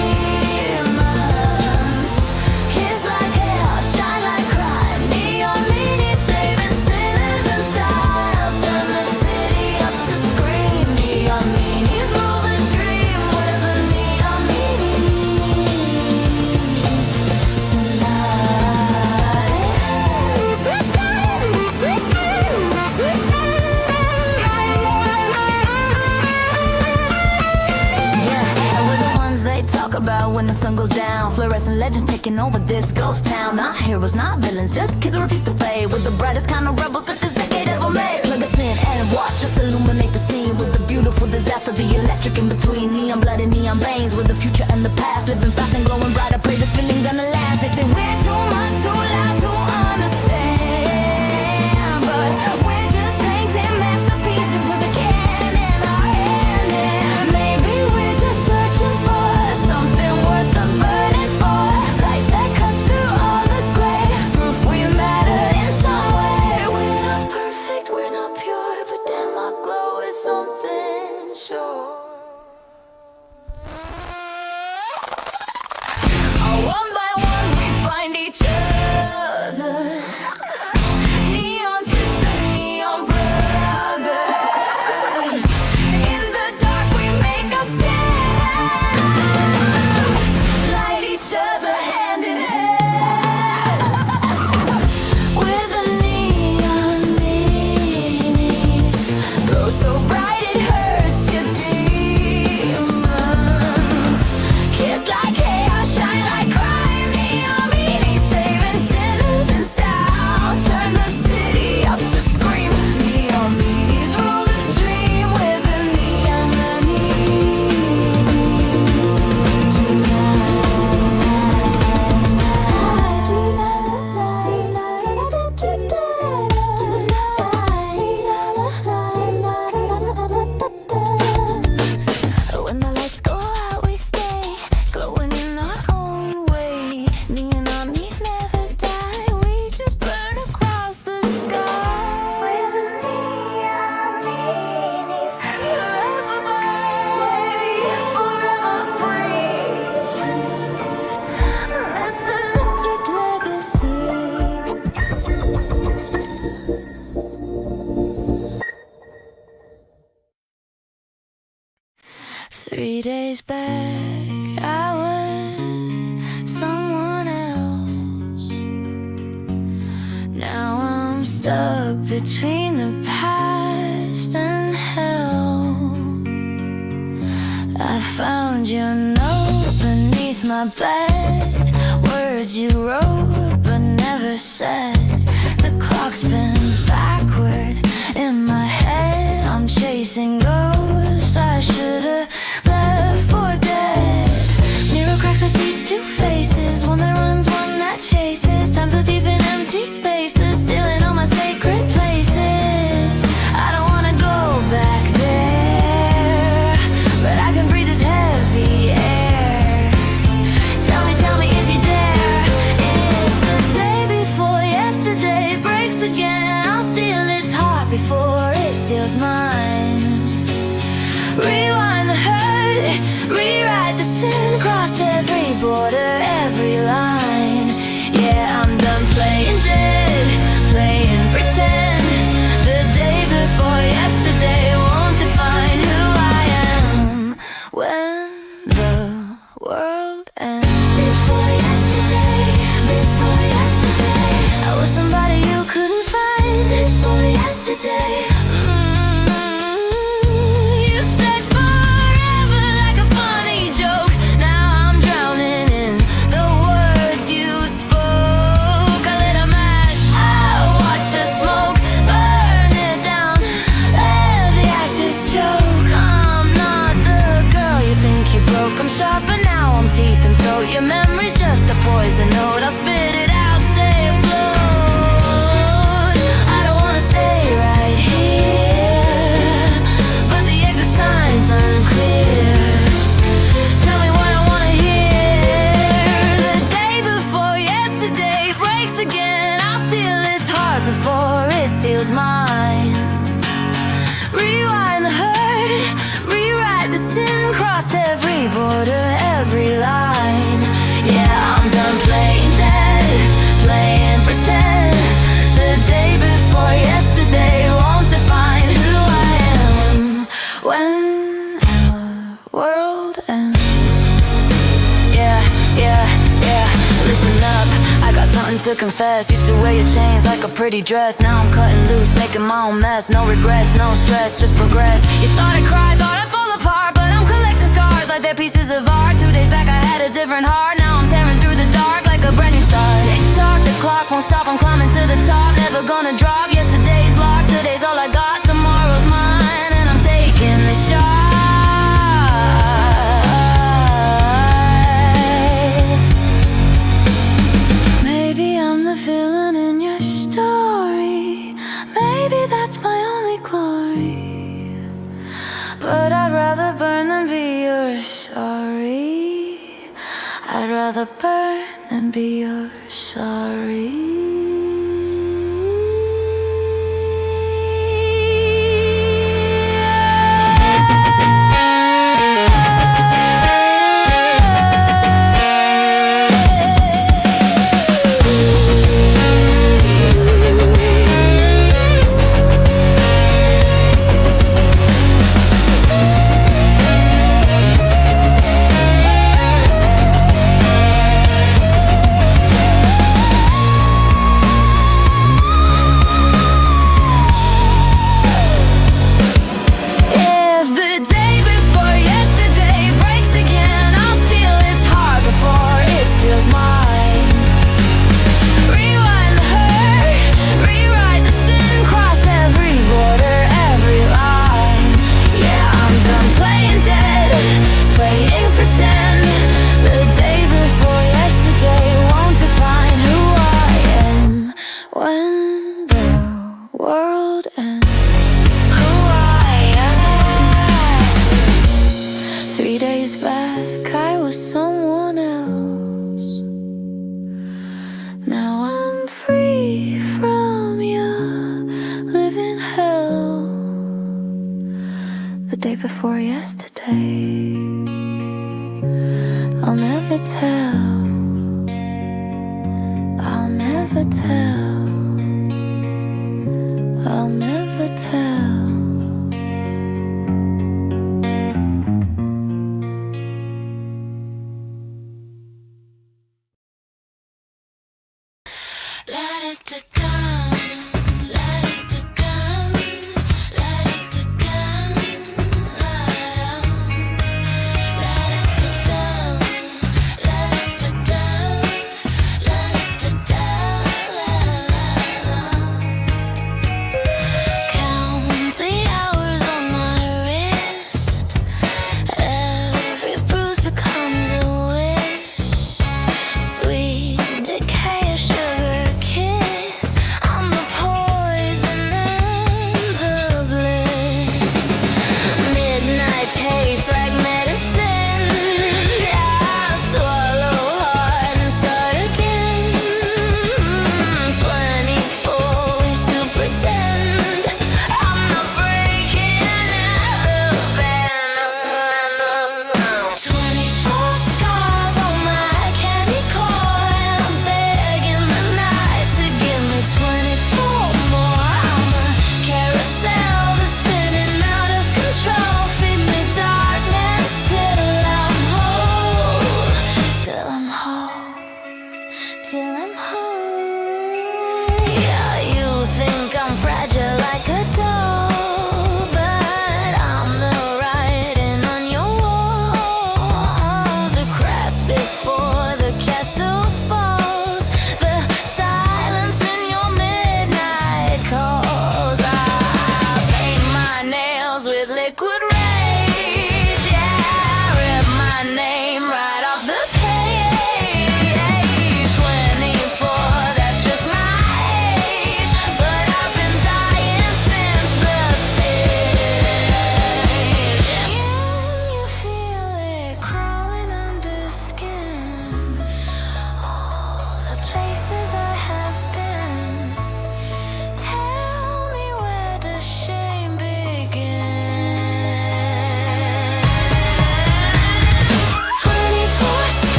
Kiss like chaos, shine like crime. Neon meaning saving sinners in style. Turn the city up to scream. Neon meanings rule the dream with a neon meaning Yeah, and we're the ones they talk about when the sun goes down. Fluorescent legends taking over this ghost town. Not heroes, not villains, just kids who refuse to fade. With the brightest kind of rebels that this decade ever made. Plug us in and watch us illuminate the scene with the beautiful disaster, the electric in between. Neon blood and neon veins with the future and the past. Living fast and glowing bright. I pray this feeling gonna last. They say we're too much, too loud to understand, but 3 days back, I was someone else. Now I'm stuck between the past and hell. I found your note beneath my bed, words you wrote but never said. The clock spins backward in my head. I'm chasing ghosts I should've left for dead. Mirror cracks, I see two faces, one that runs, one that chases. Time's so deep in empty spaces, stealing all my sacred places. I don't wanna go back there, but I can breathe this heavy air. Tell me if you dare. If the day before yesterday breaks again, I'll steal its heart before it steals mine. Rewind the hurt, rewrite the sin, cross every border, every line. Yeah, I'm done playing dead, playing pretend. The day before yesterday won't define who I am when the world ends. Before yesterday, I was somebody you couldn't find. Before yesterday, you said forever like a funny joke. Now I'm drowning in the words you spoke. I lit a match, I watched the smoke burn it down, let the ashes choke. I'm not the girl you think you broke. I'm sharp but now I'm teeth and throat. Your memory's just a poison note. I'll spit it out, stay afloat. I don't wanna stay right here, but the exit sign's unclear. Tell me what I wanna hear. The day before yesterday breaks again, I'll steal its heart before it steals mine. Rewind the hurt, rewrite the sin, cross every border, every line. Yeah, I'm done playing dead, playing pretend. The day before yesterday won't define who I am when our world ends. Yeah, listen up, I got something to confess. Used to wear your chains like a pretty dress. Now I'm cutting loose, making my own mess. No regrets, no stress, just progress. You thought I'd cry, thought I'd fall apart, but I'm collecting scars like they're pieces of art. 2 days back I had a different heart. Now I'm tearing through the dark like a brand new start. Tick-tock, the clock won't stop, I'm climbing to the top. Never gonna drop, yesterday's locked. Today's all I got, tomorrow's mine. And I'm taking the shot. Maybe I'm the villain in your story. Maybe that's my only glory. But I'd rather burn than be your sorry. I'd rather burn than be your sorry. Day before yesterday, I'll never tell, I'll never tell, I'll never tell.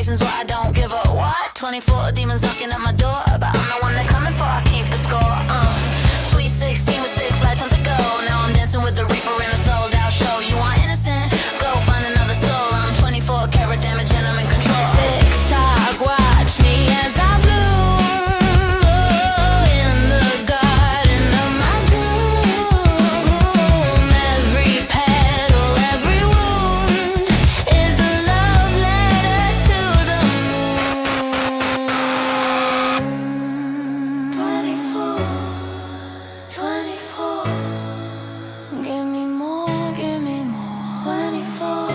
reasons why I don't give a what. 24 demons knocking at my door, but I'm the one they're coming for, I keep the score. Sweet 16 with 6 lifetimes ago. Now I'm dancing with the Reaper in a sold out show. You want innocent? Go find another soul. I'm 24 karat damage and I'm in control. Tick tock, watch me as I bloom in the garden of my doom. Every petal, every wound is a love letter to the moon. 24, 24. Give me more, give me more. 24,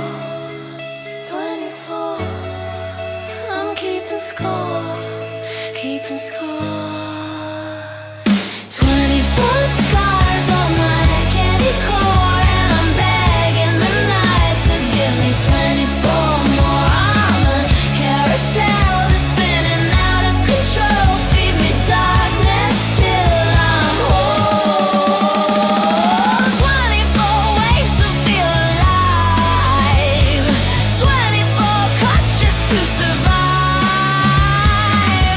24. I'm keeping score, keeping score. 24 scars on my candy core, and I'm begging the night to give me 24 more. I'm a carousel that's spinning out of control. Feed me darkness till I'm whole. 24 ways to feel alive. 24 cuts just to survive.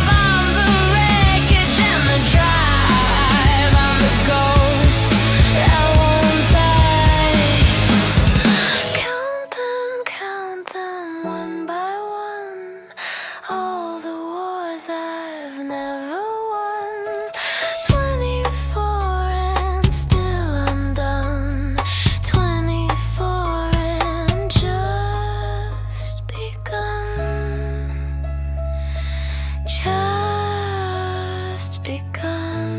I'm the wreckage and the drive. I'm the ghost that won't die. Count them one by one. All the wars I've never won. 24 and still undone. 24 and just begun. Just begun.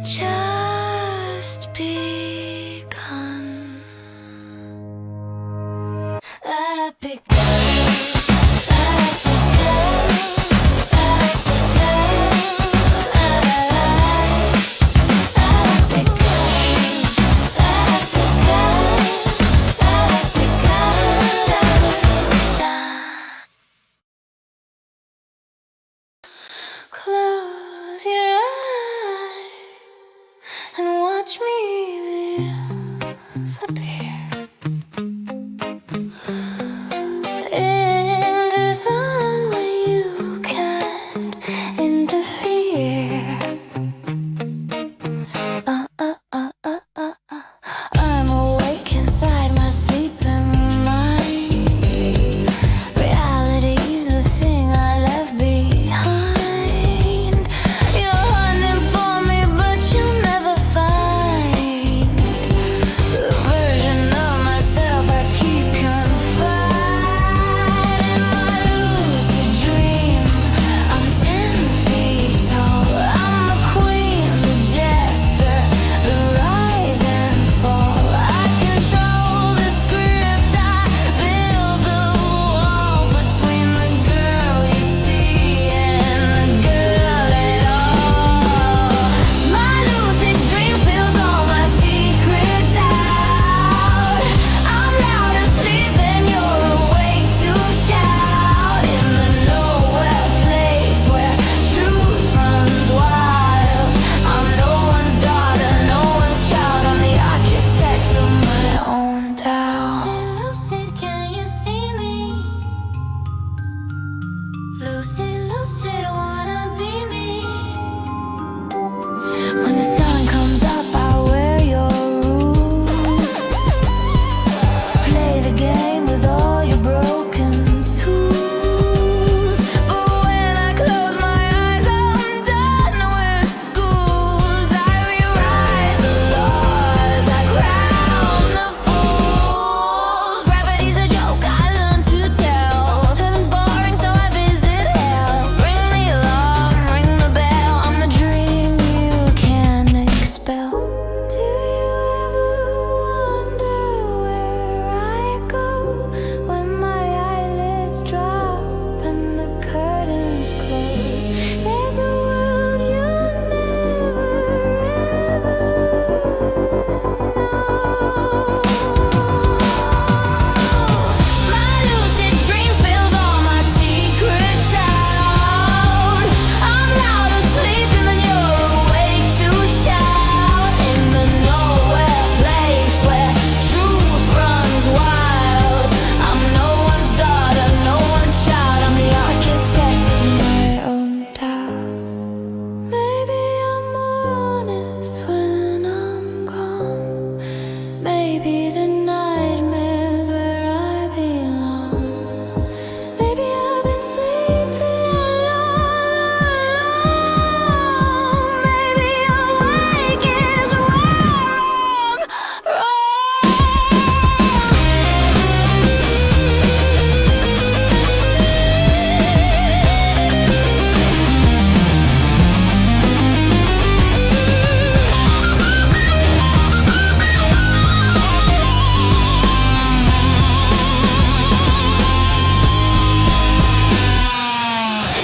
Just begun. Let it begin. Let it begin. Let it begin. Let it begin. Let it begin. Let it begin. Close your eyes and watch me disappear into somewhere you can't interfere. I'm awake inside my sleeping mind. Reality's the thing I left behind. You're hunting for me, but you'll never find the version of myself I keep confined. In my lucid dream, I'm 10 feet tall. I'm the queen, the jester, the rise and fall. I control the script, I build the wall between the girl you see and the girl at all. My lucid dream spills all my secrets out. I'm loud asleep and you're awake to shout. In the nowhere place where truth runs wild. I'm no one's daughter, no one's child. I'm the architect of my own doubt. Lucid, can you see me? Lucid, wanna be me? When the sun comes up, I wear your roof. Play the game with all your broken tools. But when I close my eyes, I'm done with schools. I rewrite the laws, I crown the fools. Gravity's a joke I learned to tell. Heaven's boring, so I visit hell.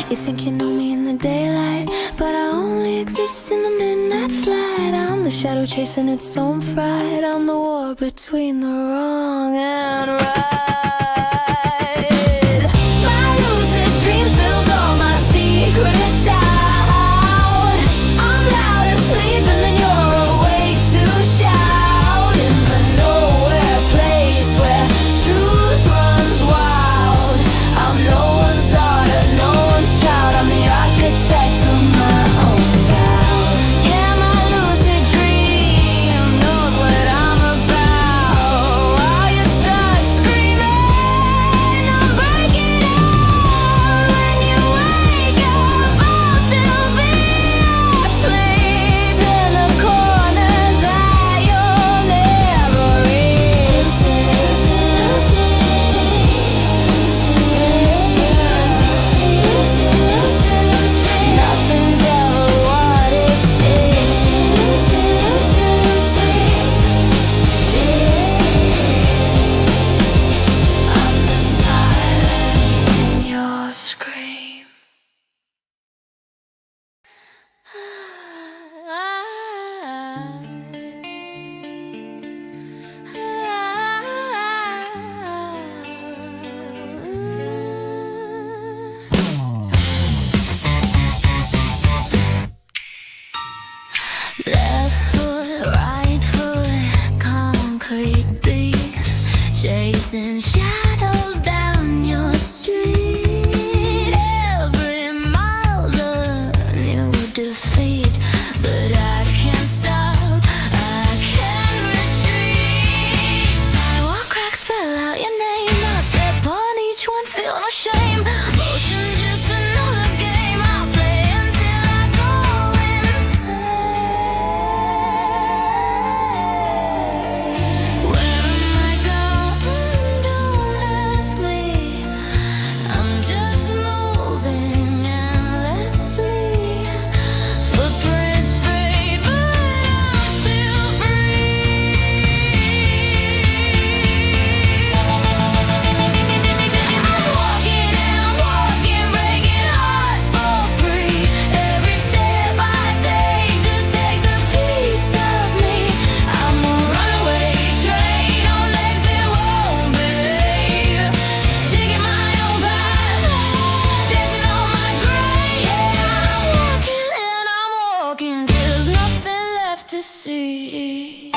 You think you know me in the daylight, but I only exist in the midnight flight. I'm the shadow chasing its own fright. I'm the war between the wrong and right. My lucid dreams build all my secrets out. I'm loud asleep and then you're awake to shout. In the nowhere place where truth runs wild, I'm no one's daughter, no one's child. I'm the architect of my own doubt. Yeah, my lucid dream knows what I'm about. While you're stuck screaming, I'm breaking out. When you wake up, I'll still be asleep in the corner that you'll never reach. Nothing's ever what it seems. I'm the silence in your scream. Left foot, right foot, concrete beat, chasing shadows down your street. Every mile's a new defeat, but I can't stop, I can't retreat. Sidewalk cracks spell out your name, I step on each one, feel no shame. Motion's just another game, I'll play until I go insane. Where am I going? Don't ask me. I'm just moving endlessly. Footprints fade, but I'm still free. I'm walking and I'm walking, breaking hearts for free. Every step I take just takes a piece of me. I'm a runaway train on legs that won't behave. Digging my own path, dancing on my grave. Yeah, I'm walking and I'm walking, there's nothing left to see.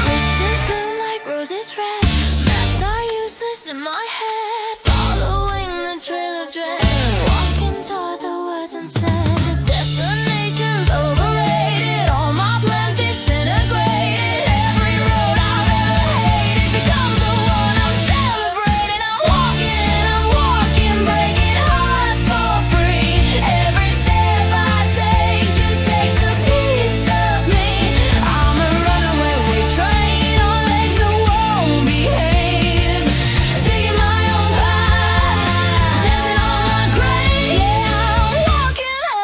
Crystals bloom like roses red. Maps are useless in my head. Following the trail of dread, walking toward the words unsaid. Destination's overrated. All my plans disintegrated. Every road I've ever hated becomes the one I'm celebrating. I'm walking, breaking hearts for free. Every step I take just takes a piece of me. I'm a runaway train on legs that won't behave. Digging my own path, dancing on my grave. Yeah, I'm walking and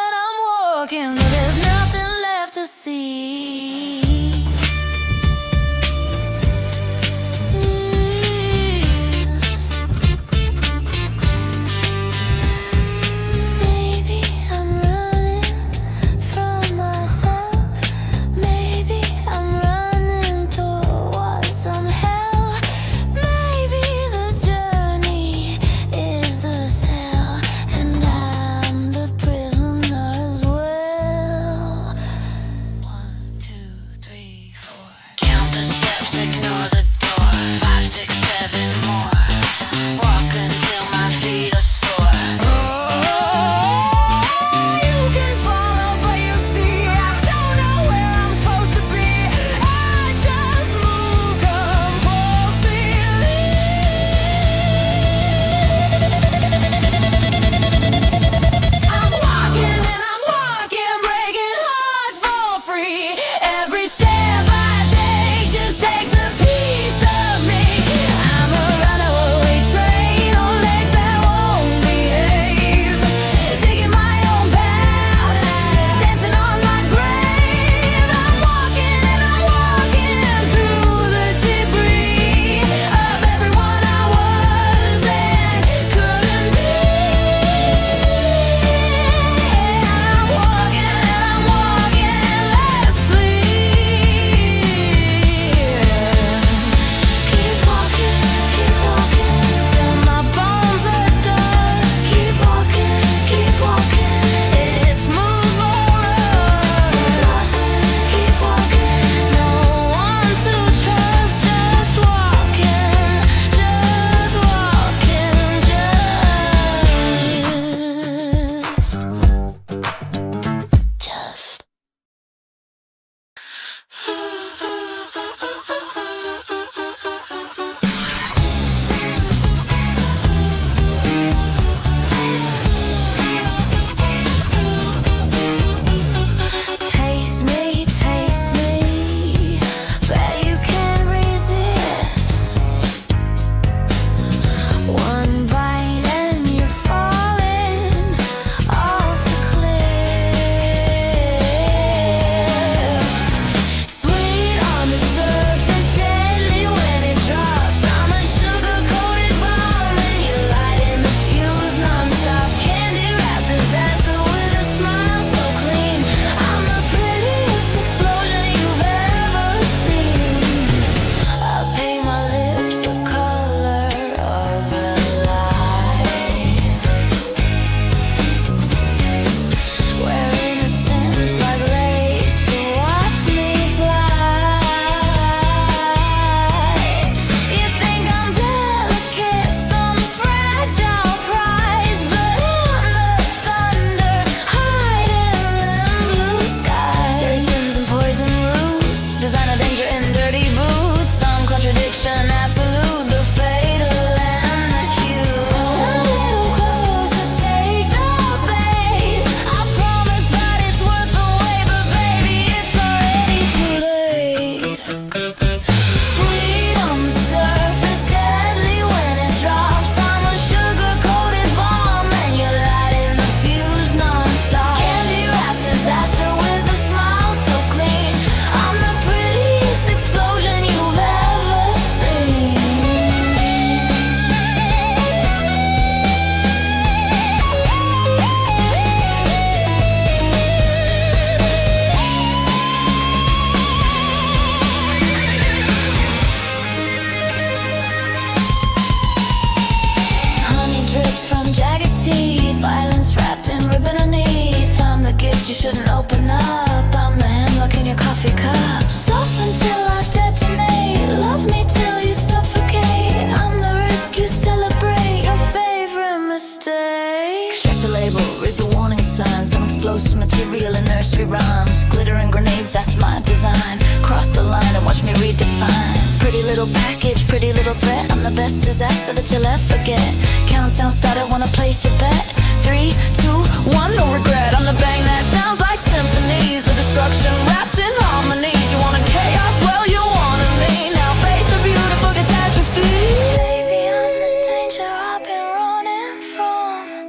shouldn't open up. I'm the hemlock in your coffee cup. Soften till I detonate. Love me till you suffocate. I'm the risk you celebrate. Your favorite mistake. Check the label, read the warning signs. Some explosive material in nursery rhymes. Glitter and grenades, that's my design. Cross the line and watch me redefine. Pretty little package, pretty little threat. I'm the best disaster that you'll ever get. Countdown started, wanna place your bet. 3, 2, 1, no regret. I'm the bang that sounds like symphonies. The destruction wrapped in harmonies. You want a chaos? Well, you wanna me. Now face the beautiful catastrophe. Maybe I'm the danger I've been running from.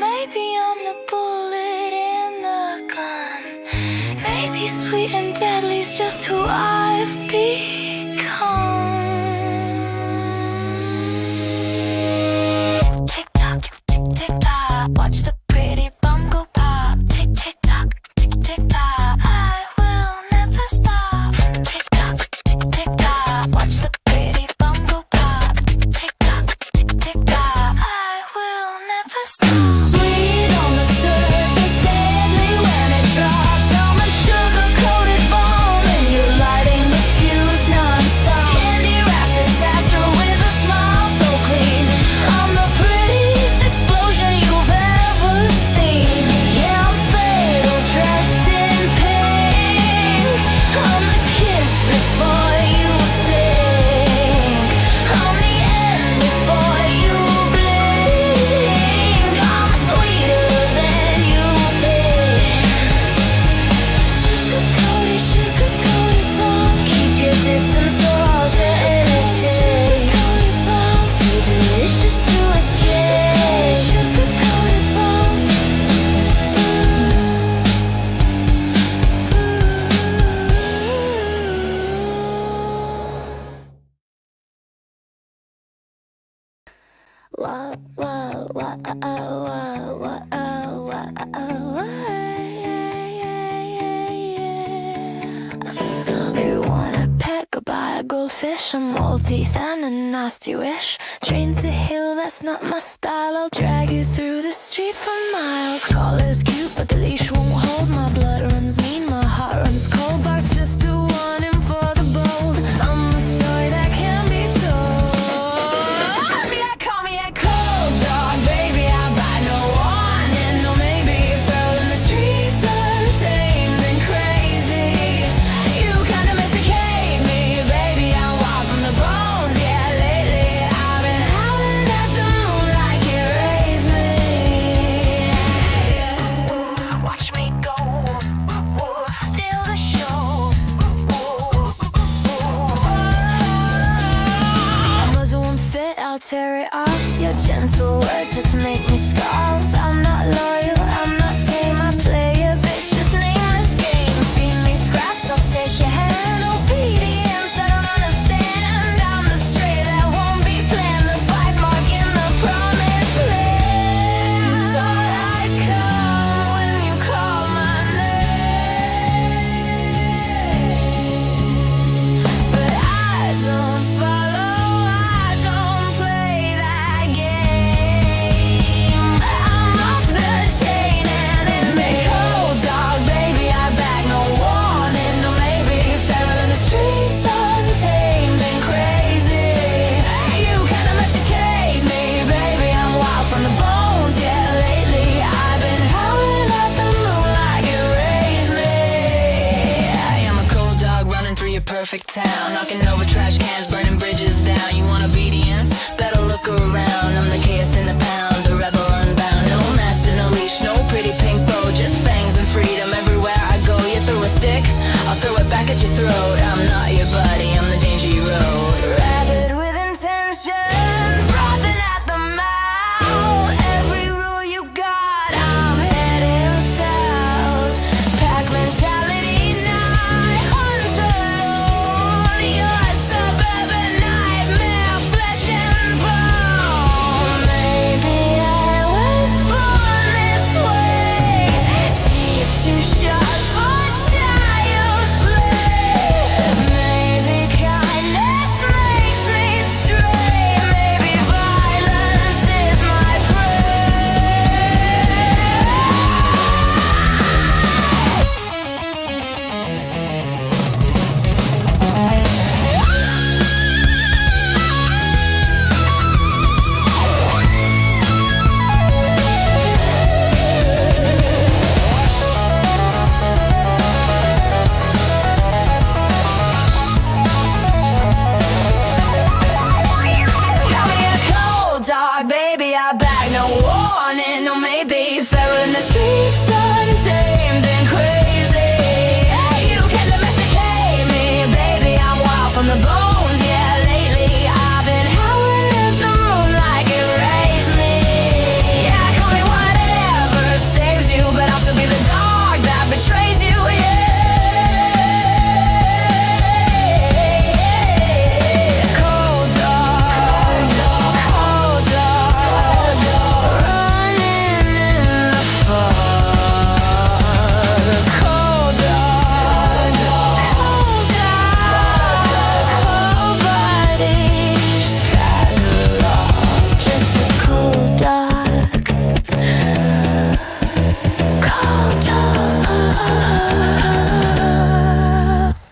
Maybe I'm the bullet in the gun. Maybe sweet and deadly's just who I've become. Tick tock, tick tick tock. Watch the pretty bum go pop. Tick tick tock, tick tick tock. I will never stop. Tick tock, tick tick tock. Watch the pretty bum go pop. Tick tock, tick tick tock. I will never stop. Sweet on the surface, deadly when it drops. I'm a sugar-coated bomb and you're lighting the fuse non-stop. Candy wrapped disaster with a smile so clean. I'm the prettiest explosion you've ever seen. Yeah, I'm fatal, dressed in pink. I'm the kiss before you sing. I'm the end before you blink. I'm sweeter than you think. Sugar-coated bomb. Keep your distance or I'll irritate. Too delicious to escape. Sugar-coated bomb. Whoa, whoa, whoa, whoa, whoa, You want a pet, go buy a goldfish, a mole teeth and a nasty wish. Train to hill, that's not my style. I'll drag you through the street for miles. Collar's cute, but the leash won't hold. My blood runs mean, my heart runs cold. Bark's just a warning for the bold. I'm a story that can be told. Call me a cold dog, baby. I bite no warning. No, maybe you fell in the streets untamed and crazy. You kind of domesticate me, baby. I'm wild from the bones. Yeah, lately I've been howling at the moon like it raised me. Watch me go, steal the show. My muzzle won't fit, I'll tear it off. Your gentle words just make me scoff. I'm not loyal, I'm not tame. I play a vicious nameless game. Feed me scraps, I'll take your hand. Obedience, I don't understand. I'm the stray that won't be planned. The bite mark in the promised land. Thought I'd come when you called my name, but I don't follow, I don't play that game. I'm off the chain and it's a cold dog, baby. I back no warning. No, maybe feral in the streets, untamed and crazy. You can domesticate me, baby. I'm wild from the bones. Yeah, lately I've been howling at the moon like it raised me. I am a cold dog running through your perfect town, knocking over trash cans, burning bridges down. You want obedience? Better look around. I'm the chaos in the pound, the rebel unbound. No master, no leash, no pretty pink bow, just fangs and freedom everywhere I go. You throw a stick, I'll throw it back at your throat. I'm not your buddy, I'm the danger you rode. Rabid with intention, frothing at the mouth. Every rule you got, I'm heading south. Pack mentality, night hunter alone. You're a suburban nightmare, flesh and bone. Maybe I was born this way.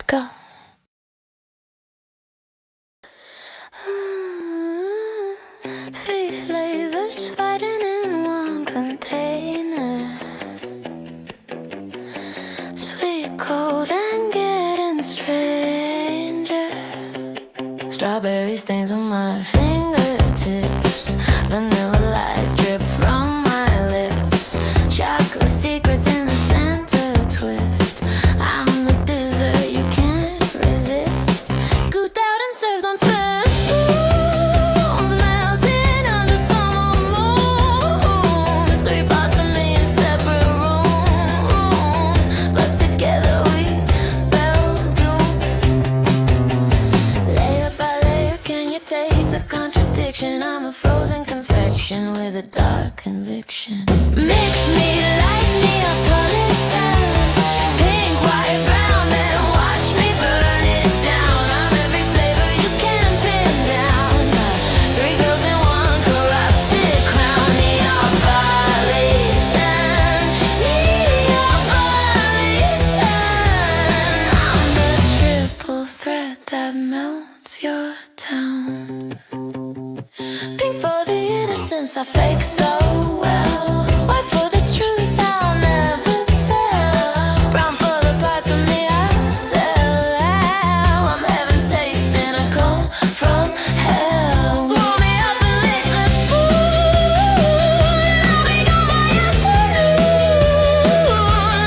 Go. Three flavors fighting in one container. Sweet, cold, and getting stranger. Strawberry stains on my fingertips. Vanilla lights drip from my lips. Chocolate secrets in the center twist. I'm the dessert you can't resist. Scooped out and served on first spoons. Melting under summer moons. 3 parts of me in separate rooms, but together we build bloom. Layer by layer, can you taste the contradiction? I'm a frozen confection with a dark conviction. Mix me like Neapolitan, pink, white, brown, then watch me burn it down. I'm every flavor you can pin down. 3 girls in 1 corrupted crown. Neapolitan, Neapolitan. I'm the triple threat that melts your town. Pink for the innocence I fake so well. White for the truth I'll never tell. Brown for the parts of me I sell out. I'm heaven's taste and I come from hell. Throw me up and lick the spoon. I'll become my afternoon.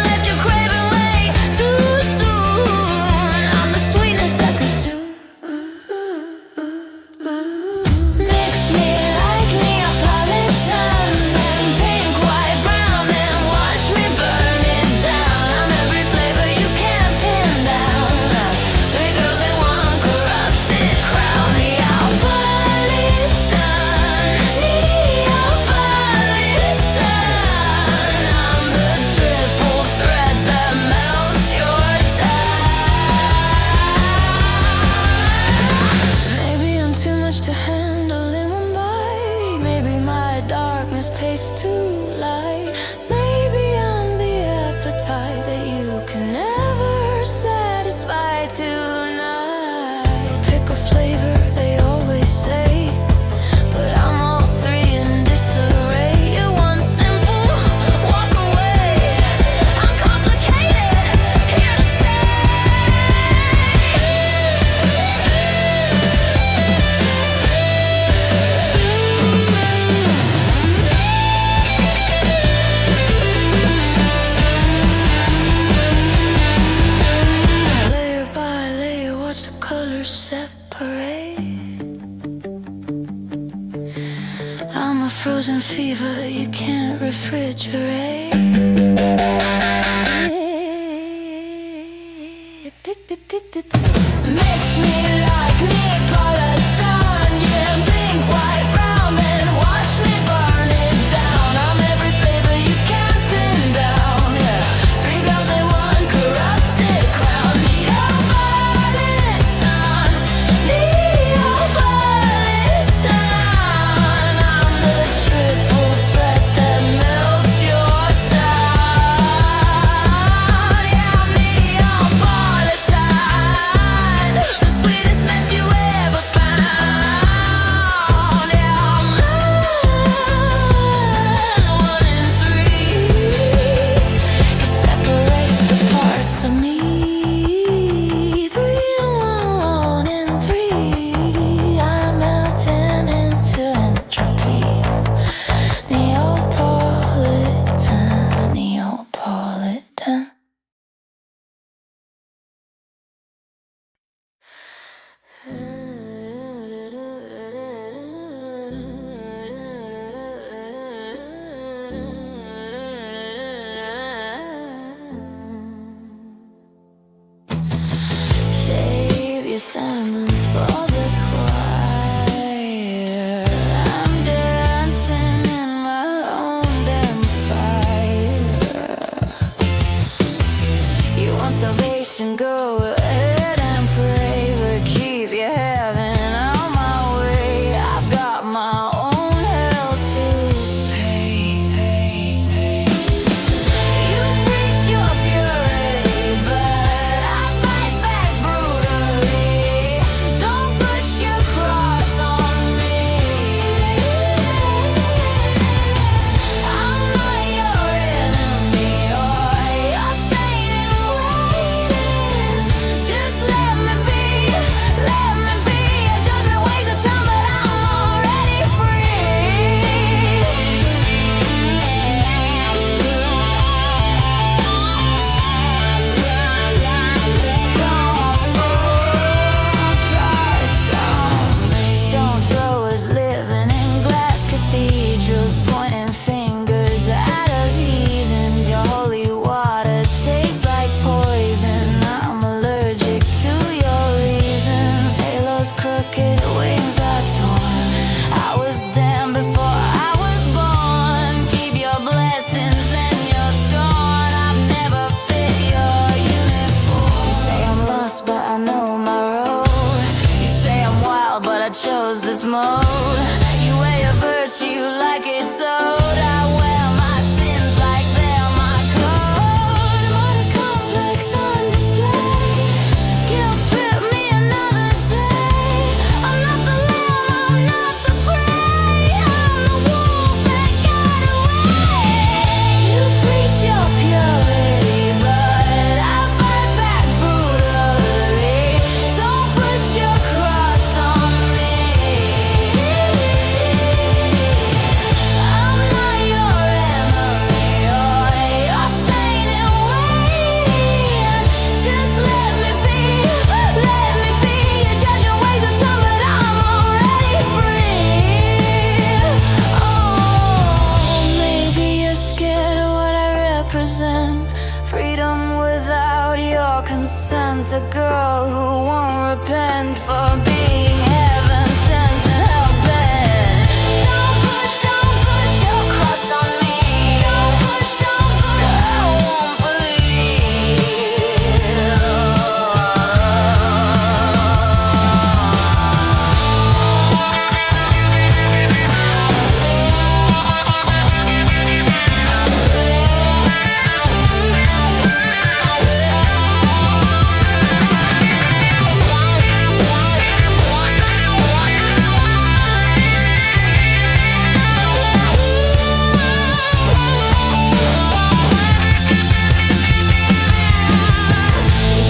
Let your craving wait too soon. I'm the sweetness that consumes. Mix me like Neapolitan, then pink, white, brown, then watch me burn it down. I'm every flavor you can't pin down. 3 girls in 1 corrupted crown. Neapolitan, Neapolitan. I'm the triple threat that melts your town. Maybe I'm too much to handle in one bite. Maybe my darkness tastes too light. Maybe I'm the appetite that you can never satisfy tonight. Pick a flavor, they always say, but I'm all 3 in disarray. You're one simple walk away. I'm complicated, here to stay. Layer by layer, watch the colors separate. I'm a frozen fever you can't refrigerate. Mix me like Neapolitan, yeah, pink, white, brown, then watch me burn it down. I'm every flavor you can't pin down, yeah. 3 girls in 1 corrupted crown. Neapolitan, Neapolitan. I'm the triple threat that melts your town. Yeah, I'm Neapolitan, the sweetest mess you ever found. Yeah, I'm one in 3. You separate the parts of me. 3 in 1 in 3. I'm melting into entropy. Neapolitan, Neapolitan. Save your sermons for the choir. I'm dancing in my own damn fire. You want salvation, go ahead and pray, but keep your heaven out my way. I've got my own hell to pay. You Freedom without your consent. A girl who won't repent for being heaven sent and hell-bent. Don't push your cross on me. Don't push, I won't believe.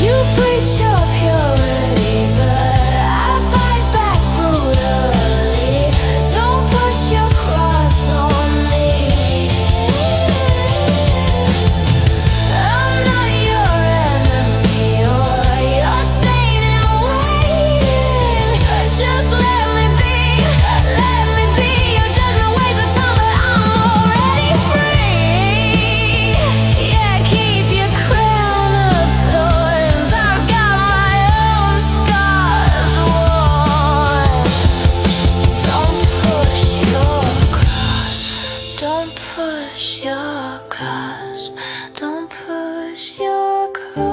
You preach your purity, but I fight back brutally. Don't push your cross on me. I'm not your enemy or your saint in waiting. Just let me be your judgment waits the time, but I'm already free. Yeah, keep your crown of thorns. I've got my own scars worn. Don't push your cross. Don't push your cross. Don't push your cross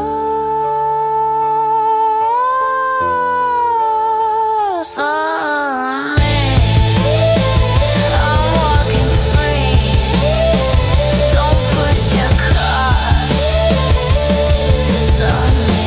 on me. I'm walking free. Don't push your cross on me.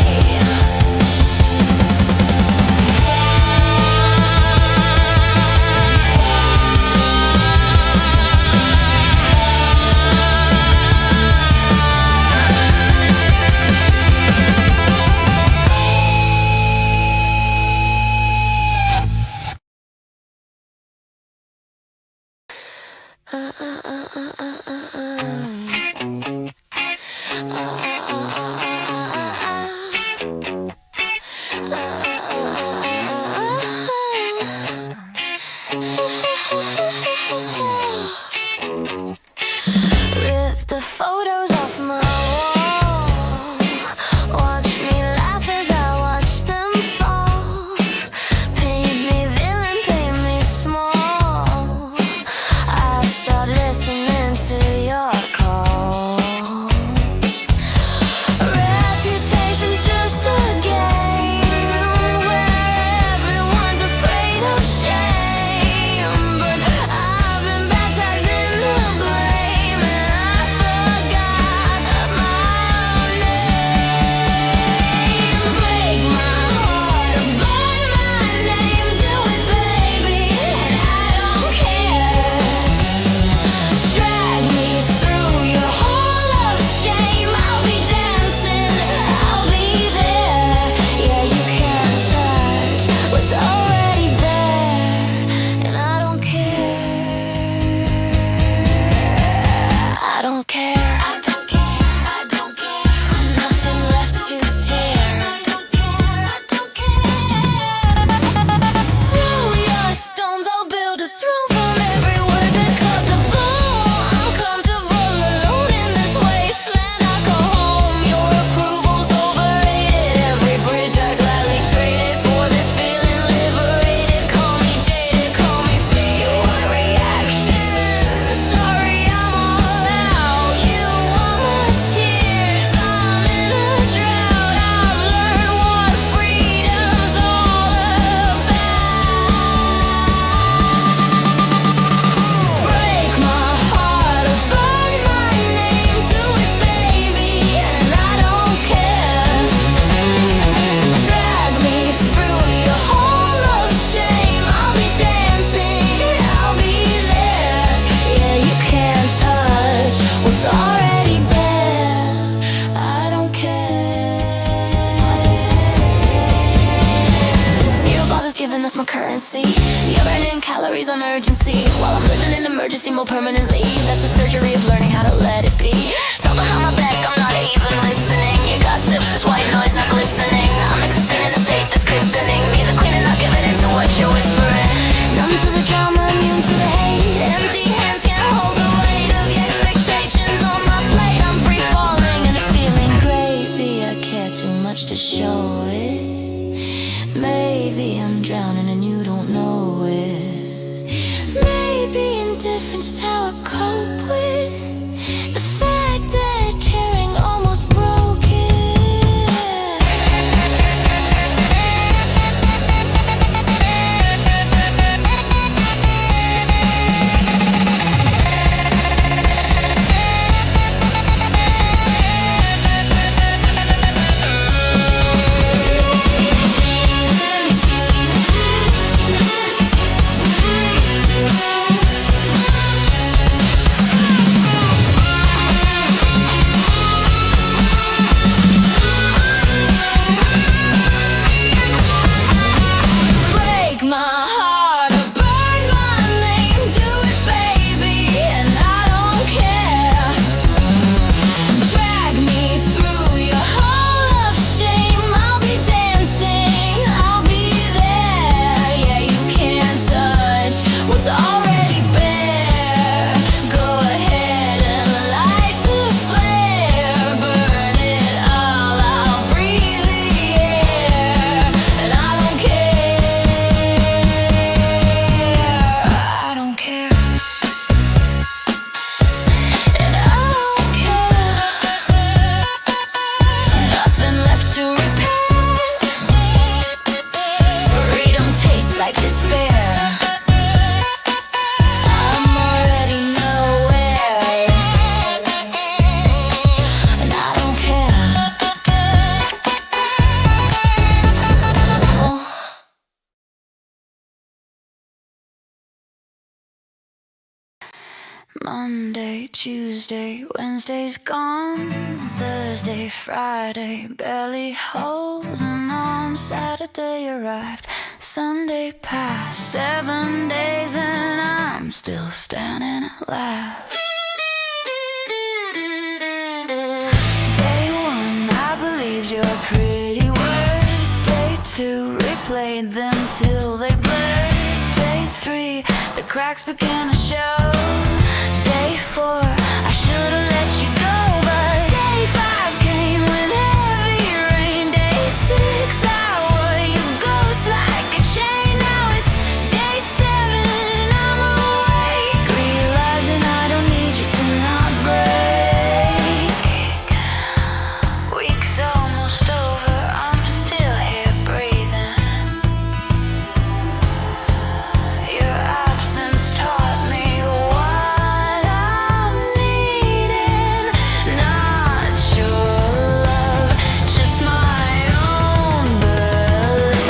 Rip the photos off my wall. Watch me laugh as I watch them fall. Paint me villain, paint me small. I start listening to your call. Reputation's just a game where everyone's afraid of shame. But I've been baptized in the blame, and I forgot my own name. Break my heart, burn my name, do it, baby, and I don't care. Drag me through your hall of shame. I'll be dancing, I'll be there. Yeah, you can't touch what's already there, and I don't care. I don't care. I don't care. I don't care. Nothing left to tear. I don't care. I don't care. Throw your stones, I'll build a throne from every word that cut the bone. I'm comfortable alone in this wasteland. I go home. Your approval's overrated. Every bridge I gladly traded for this feeling liberated. Call me jaded, call me feel my reaction. Sorry, I'm all out. You want my tears? I'm in a drought. I've learned what freedom's all about. Break my heart, burn my name, do it, baby, and I don't care. Drag me through your hall of shame. I'll be dancing, I'll be there. Yeah, you can't touch what's already there. I don't care. Zero bothers giving us my currency. You're burning calories on urgency while I'm living in emergency more permanently. That's the surgery of learning how to let it be. Talk behind my back, I'm not even listening. You gossip, just white noise, not glistening. I'm existing in a state that's christening me the queen and not giving in to what you're whispering. Numb to the drama, immune to the hate. Empty hands can't hold the weight of your expectations on my plate. I'm free falling in a Maybe I'm drowning and you don't know it. Maybe indifference is how I cope with the fact that caring almost broke it. Monday, Tuesday, Wednesday's gone. Thursday, Friday, barely holding on. Saturday arrived, Sunday passed. 7 days and I'm still standing last. Day one, I believed your pretty words. Day two, replayed them till they blurred. Day three, the cracks began to show. Day four, I should've let you go, but day five came with heavy rain. Day six, I wore you ghost like a chain. Now it's day seven and I'm awake, realizing I don't need you to not break. Week's almost over, I'm still here breathing. Your absence taught me what I'm needing. Not your love, just my own believing.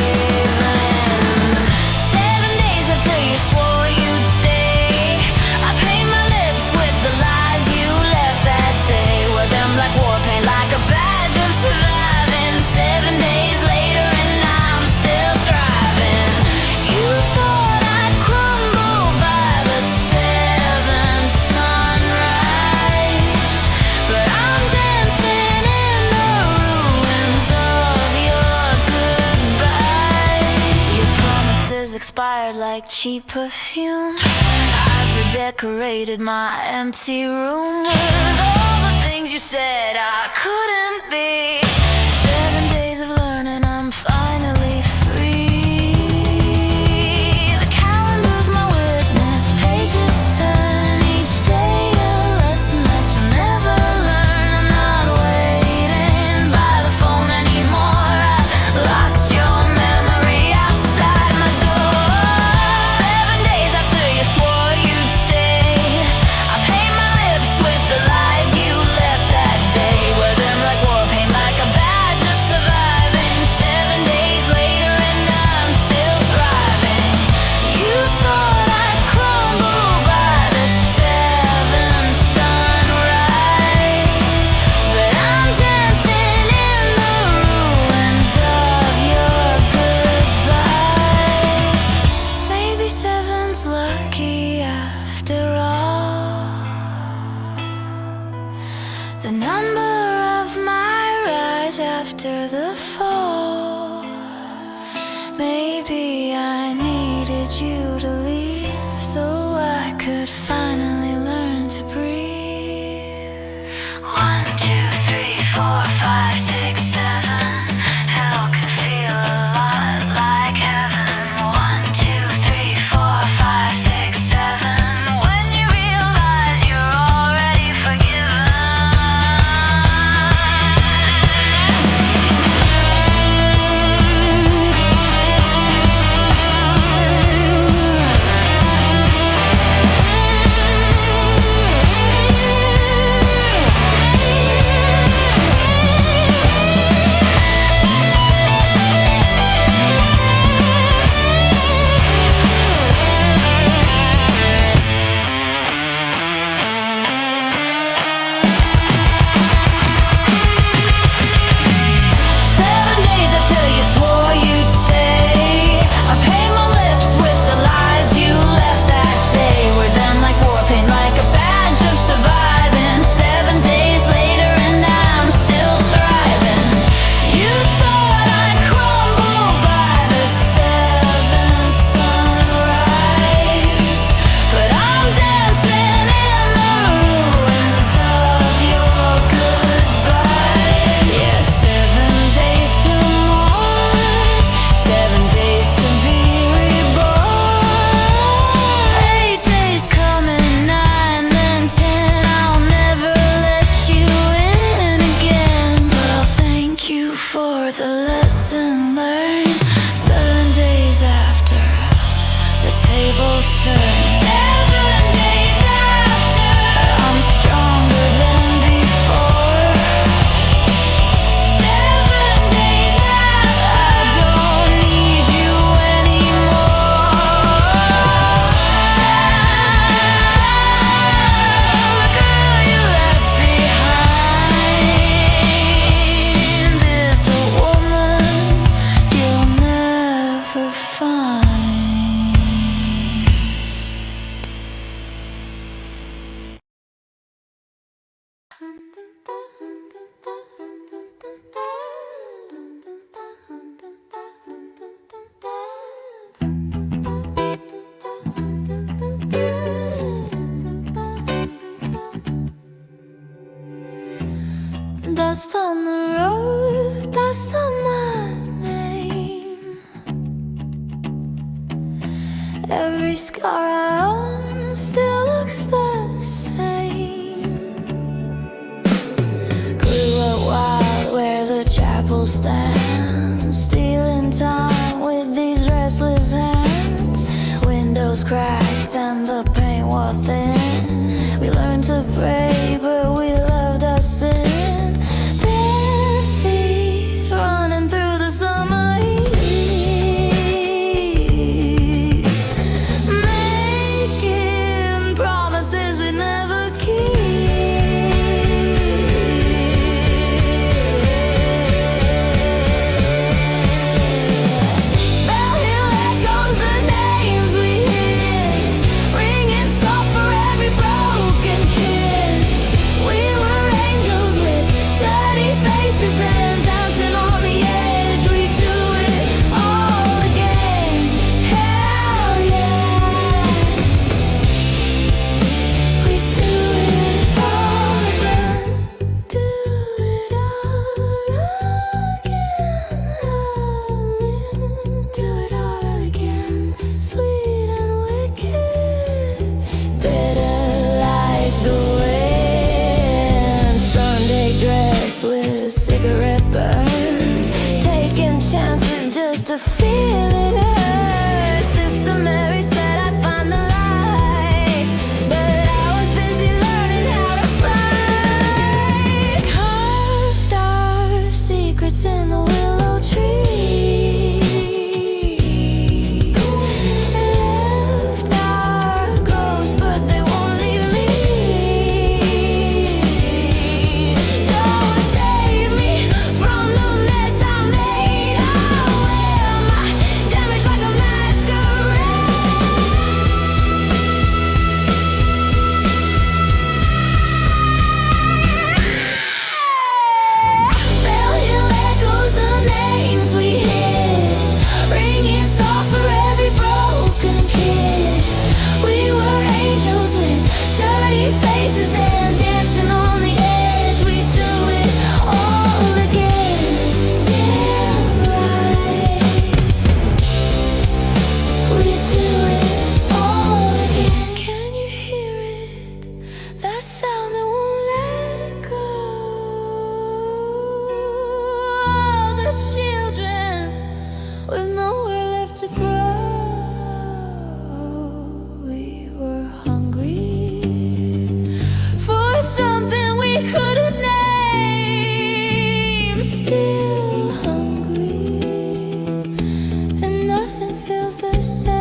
7 days after you swore you'd stay, I paint my lips with the lies you left that day. Wear them like war paint, like a badge of surviving. 7 days later and I'm still thriving. You thought I'd crumble by the seventh sunrise, but I'm dancing in the ruins of your goodbye. Your promises expired like cheap perfume. I've redecorated my empty room with all the things you said I couldn't be. 7 days of learning, I'm finally free. The calendar's my witness, pages turn. Each day a lesson that you'll never learn. I'm not waiting by the phone anymore. I locked your memory outside my door. 7 days after you swore you'd stay, I paint my lips with the lies you left that day. Wear them like war paint, like a badge of surviving. 7 days later and I'm still thriving. You thought I'd crumble by the seventh sunrise, but I'm dancing in the ruins of your goodbyes. Maybe seven's lucky after all. The number of my rise after the fall. Maybe I needed you to leave so I could finally learn to breathe. 1, 2, 3, 4, 5, 6, 7. Hell can feel a lot like heaven. worth a lesson learned. 7 days after the tables turn. 7 days after I'm stronger than before. 7 days after I don't need you anymore. The girl you left behind is the woman you'll never find. Dust on the road, dust on my name. Every scar I own still looks the same. Grew up wild where the chapel stands, stealing time with these restless hands. Windows cracked and the paint wore thin. We learned to pray, but we loved our sin. Bare feet running through the summer heat, making promises we never keep. Bell Hill echoes the names we hear, ringing soft for every broken kid. We were angels with dirty faces and dancing on the edge. We do it all again. Hell yeah. We do it all again. Do it all again. Do it all again. Sweet and wicked, bitter like the wind. Sunday dress with cigarette burns, taking chances just to feel it hurt. Sister Mary said I'd find the light, but I was busy learning how to fly. Carved our secrets in the willow tree, left our ghosts, but they won't leave me. Don't save me from the mess I made. I'll wear my damage like a masquerade. Bell Hill echoes the names we hear, ringing soft for every broken kid. We were angels with dirty faces and dancing on the edge. We do it all again. Damn right. We do it all again. Can you hear it? That sound that won't let go. All the children with nowhere left to grow. We were hungry for something we couldn't name. Still hungry, and nothing feels the same.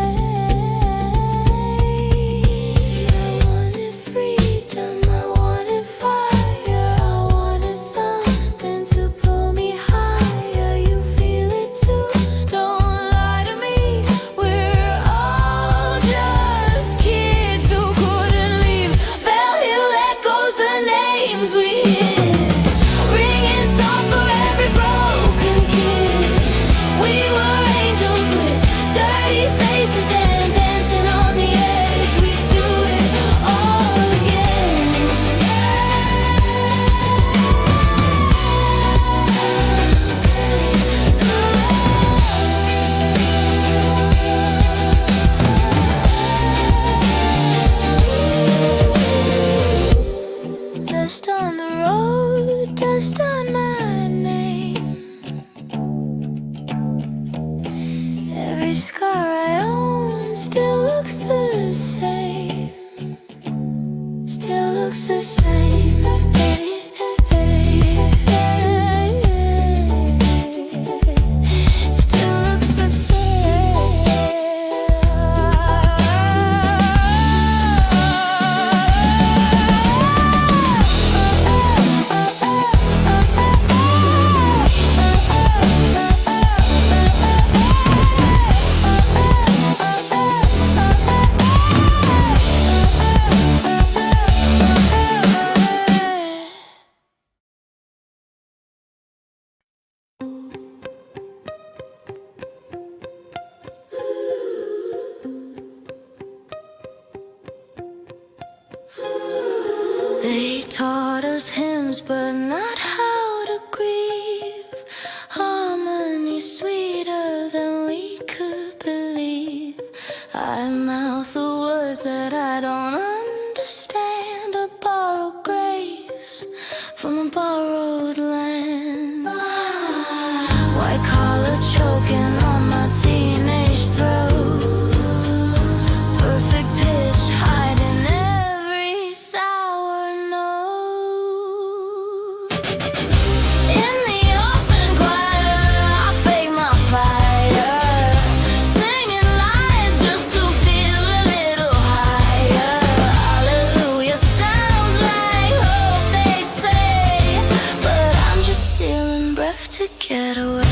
I wanted freedom, I wanted fire, I wanted something to pull me higher. You feel it too? Don't lie to me. We're all just kids who couldn't leave. Bell Hill echoes the names we hear, ringing soft for every broken kid. We were angels with dirty faces and dancing on the edge. We do it all again. Dust on the road, dust on my name. taught us hymns, but not how to grieve. Harmony sweeter than we could believe. I mouth the words that I don't understand. I borrow grace from a borrowed land. White collar choking on my teenage throat. Perfect pitch hiding every sour note. In the open choir, I fake my fire, singing lies just to feel a little higher. Hallelujah sounds like hope, they say, but I'm just stealing breath to get away.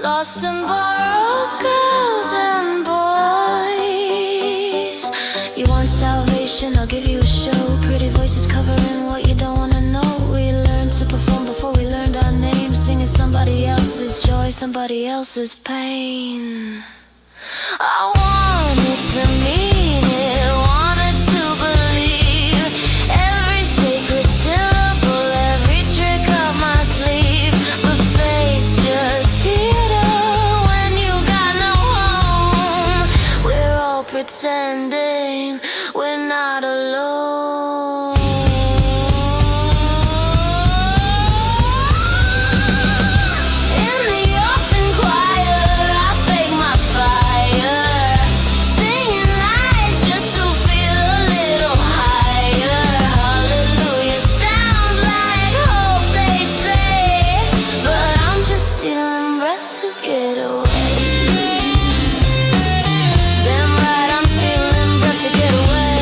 Lost and borrowed girls and boys. You want salvation? I'll give you a show. Pretty voices covering what you don't wanna know. We learned to perform before we learned our names, singing somebody else's joy, somebody else's pain. I wanted to mean it, wanted to believe every sacred syllable, every trick up my sleeve, but faith just theater when you got no home. We're all pretending we're not alone. In the open choir, I fake my fire, singing lies just to feel a little higher. Hallelujah sounds like hope, they say, but I'm just stealing breath to get away. Damn right, I'm stealing breath to get away.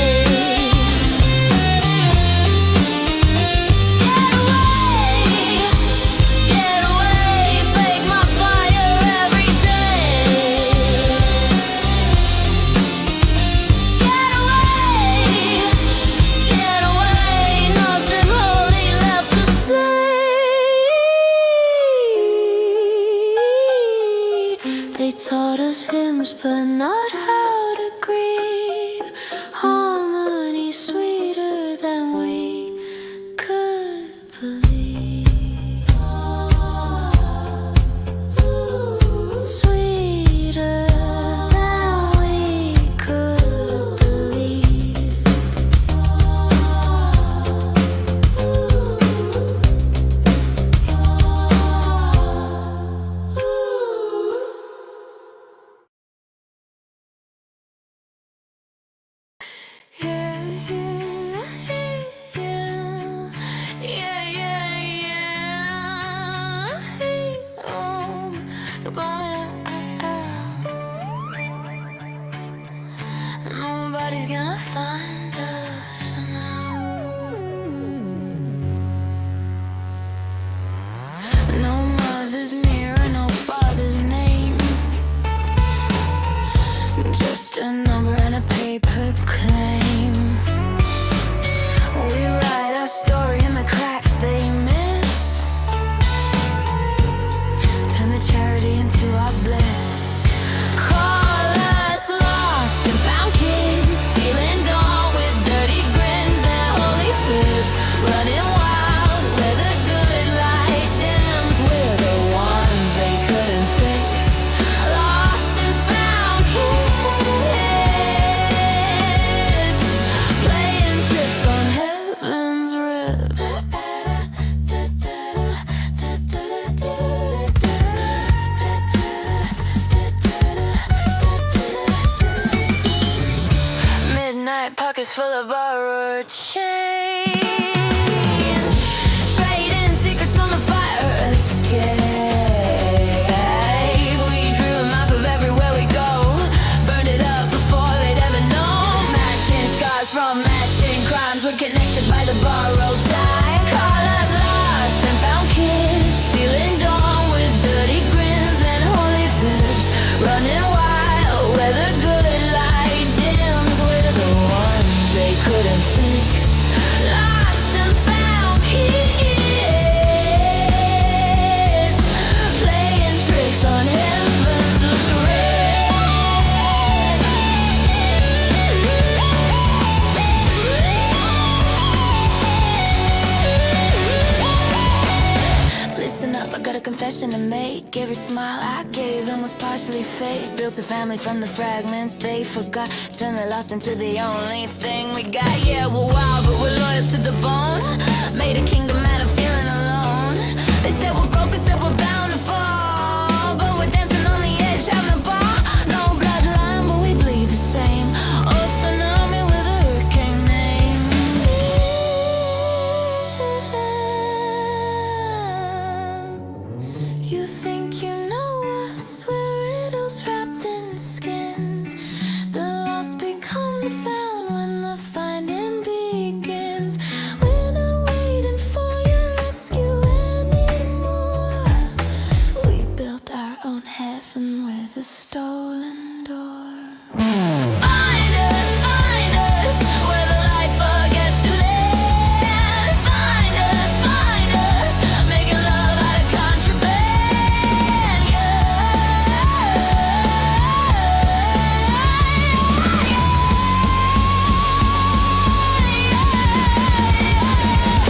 Get away, fake my fire every day. Get away, nothing holy left to say. They taught us hymns, but not how to grieve. Harmony sweeter than we could believe. Sweeter than we could believe. Nobody's gonna find us now. No mother's mirror, no father's name, just a number and a paper claim. We write our story in the cracks they miss. pockets full of borrowed change. Trading secrets on the fire escape. We drew a map of everywhere we go. Burned it up before they'd ever know. Matching scars from matching crimes. We're connected by the borrowed time. Colors lost and found kids. Stealing dawn with dirty grins and holy fibs. Running wild where the good light dims. We're the ones they couldn't fix. Lost and found kids. Playing tricks on heaven's wrist. Listen up, I got a confession to make. Every smile I gave them was partially fake. Built a family from the fragments they forgot. Turned the lost into the only thing we got. Yeah, we're wild, but we're loyal to the bone. Made a kingdom out of feeling alone. They said we're broke, said we're bound to fall. But we're dancing on the edge, having a ball. No bloodline, but we bleed the same. Oh, tsunami with a hurricane name. You think you know us, we're riddles wrapped in skin. The lost become the found when the finding begins. We're not waiting for your rescue anymore. We built our own heaven with a stolen door. Find us, where the light forgets to land. Find us, making love out of contraband.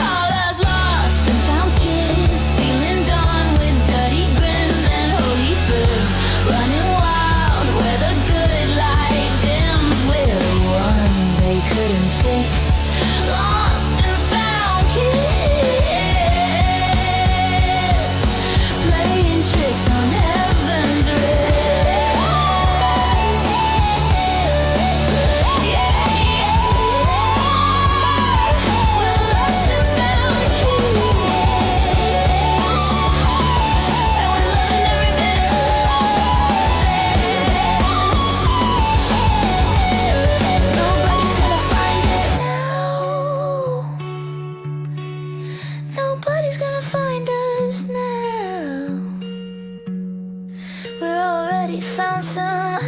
Call us lost and found kids, stealing dawn with dirty grins and holy fibs. Running wild where the good light dims. We're the ones they couldn't fix. Lost and found kids, playing tricks on heaven's wrist. We're lost and found kids, and we're loving every bit of this. Nobody's gonna find us now. Nobody's gonna find us now. We're already found somehow.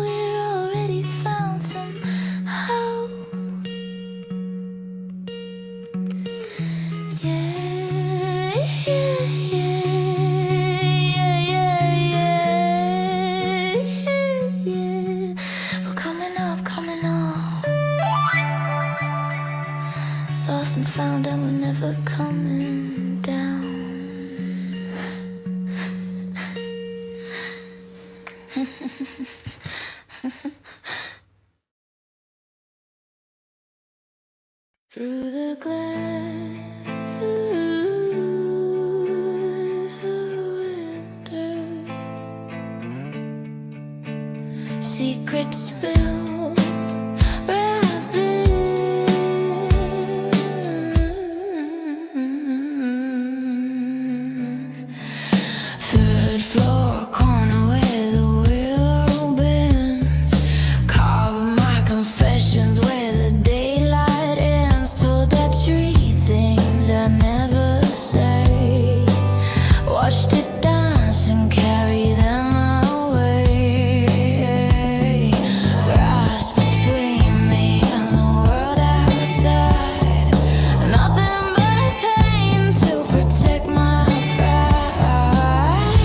We're already found somehow. Yeah, yeah, yeah. We're coming up, coming up. Lost and found, and we're never coming down. Through the glass of winter, secrets spill, wrapped in. Third floor corner where the willow bends. Carve my confessions where the daylight ends. Told that tree things I never say. Watched it dance and carry them away. Grass between me and the world outside. Nothing but a pain to protect my pride.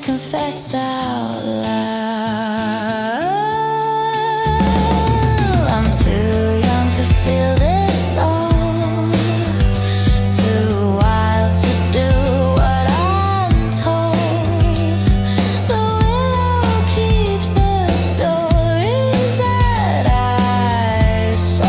confess out loud. I'm too young to feel this all, too wild to do what I'm told. The willow keeps the stories that I sold.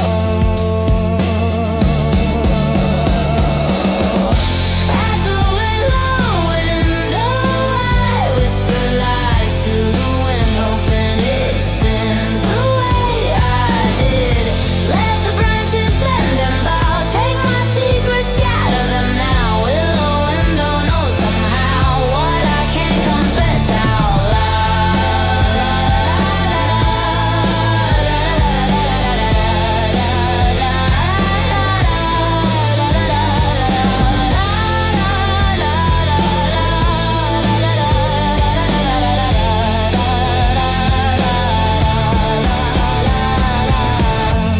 At the willow window I whisper lies to the wind, hoping it sends the way I did. Let the branches bend and bow, take my secrets, scatter them now. Willow window knows somehow what I can't confess out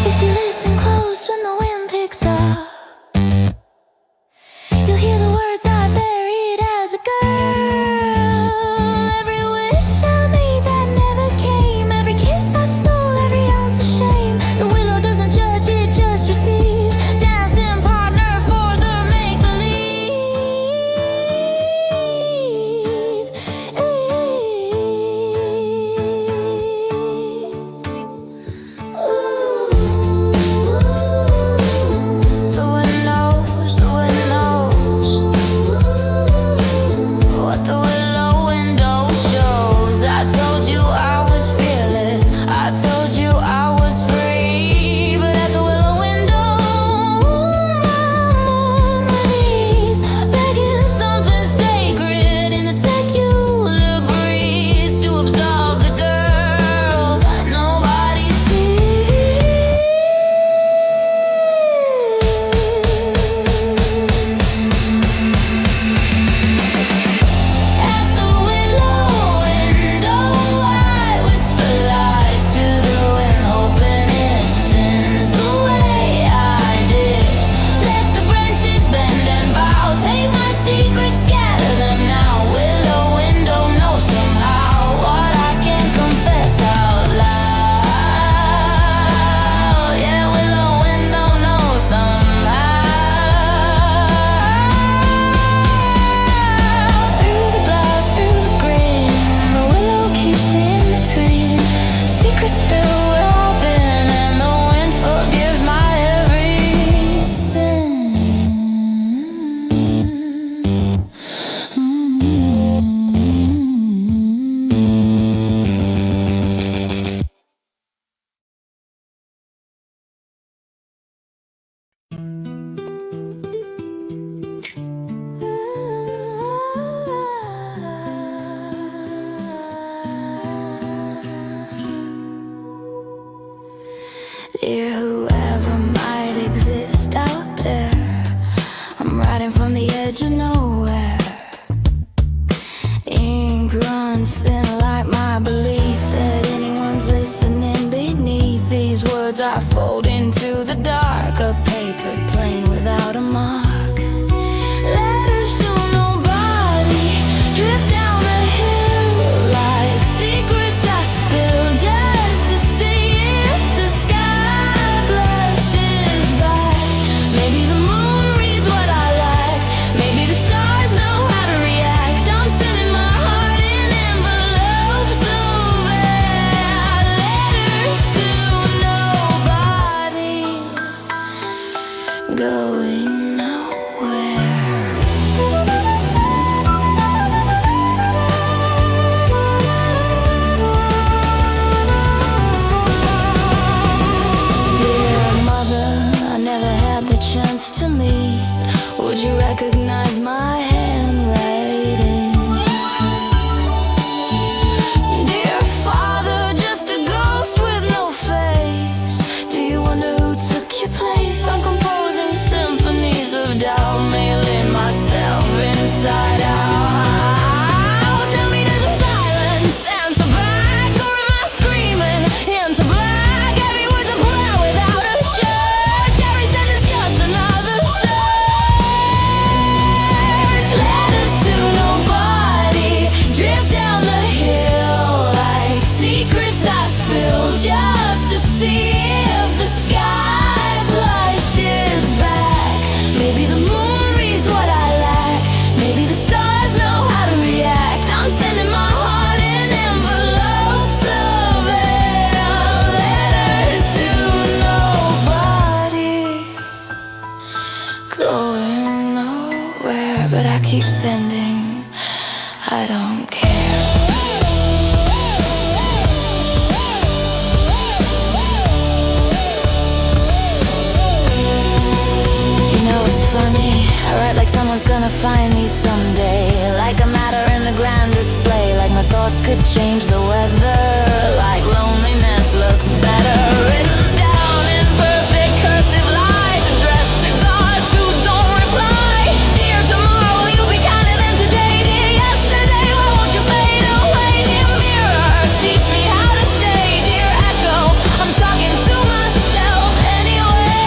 If you listen close when the wind picks up, you'll hear the words I buried as a girl. Every wish I made that never came, every kiss I stole, every ounce of shame. The willow doesn't judge, it just receives. Dancing partner for the make-believe. The wind knows what the willow window shows. I told you I was fearless, I told you I was free, but at the willow window I'm on my knees, begging something sacred in a secular breeze to absolve the girl nobody sees. At the willow window I whisper lies to the wind, hoping it sends the way I did. Let the branches bend and bow, take my secrets, scatter them now. Willow window knows somehow what I can't confess out loud. Yeah, willow window knows somehow. Through the glass, through the green, the willow keeps me in between. Secrets still were open and the wind forgives my every sin. Dear whoever might exist out there, I'm riding from the edge of nowhere. Ink runs thin like my belief that anyone's listening beneath these words I fold into the dark, a paper plane without a mark. Letters to nobody drift down the hill like secrets I spill just to see if the sky blushes back. Maybe the moon reads what I like, maybe the stars know how to react. I'm sending my heart in envelopes of air. Letters to nobody, going nowhere. Dear mother, I never had the chance to meet. Would you recognize my handwriting? Dear father, just a ghost with no face. Do you wonder who took your place? I'm composing symphonies of doubt, mailing myself inside out. Tell me, does the silence answer back, or am I screaming into black? Every word's a plan without a church, every sentence just another search. but I keep sending. I don't care. You know it's funny, I write like someone's gonna find me someday, like a matter in the grand display, like my thoughts could change the weather, like loneliness looks better written down in perfect cursive lines, addressed to gods who don't reply. Dear tomorrow, will you be kinder than today? Dear yesterday, why won't you fade away? Dear mirror, teach me how to stay. Dear echo, I'm talking to myself anyway.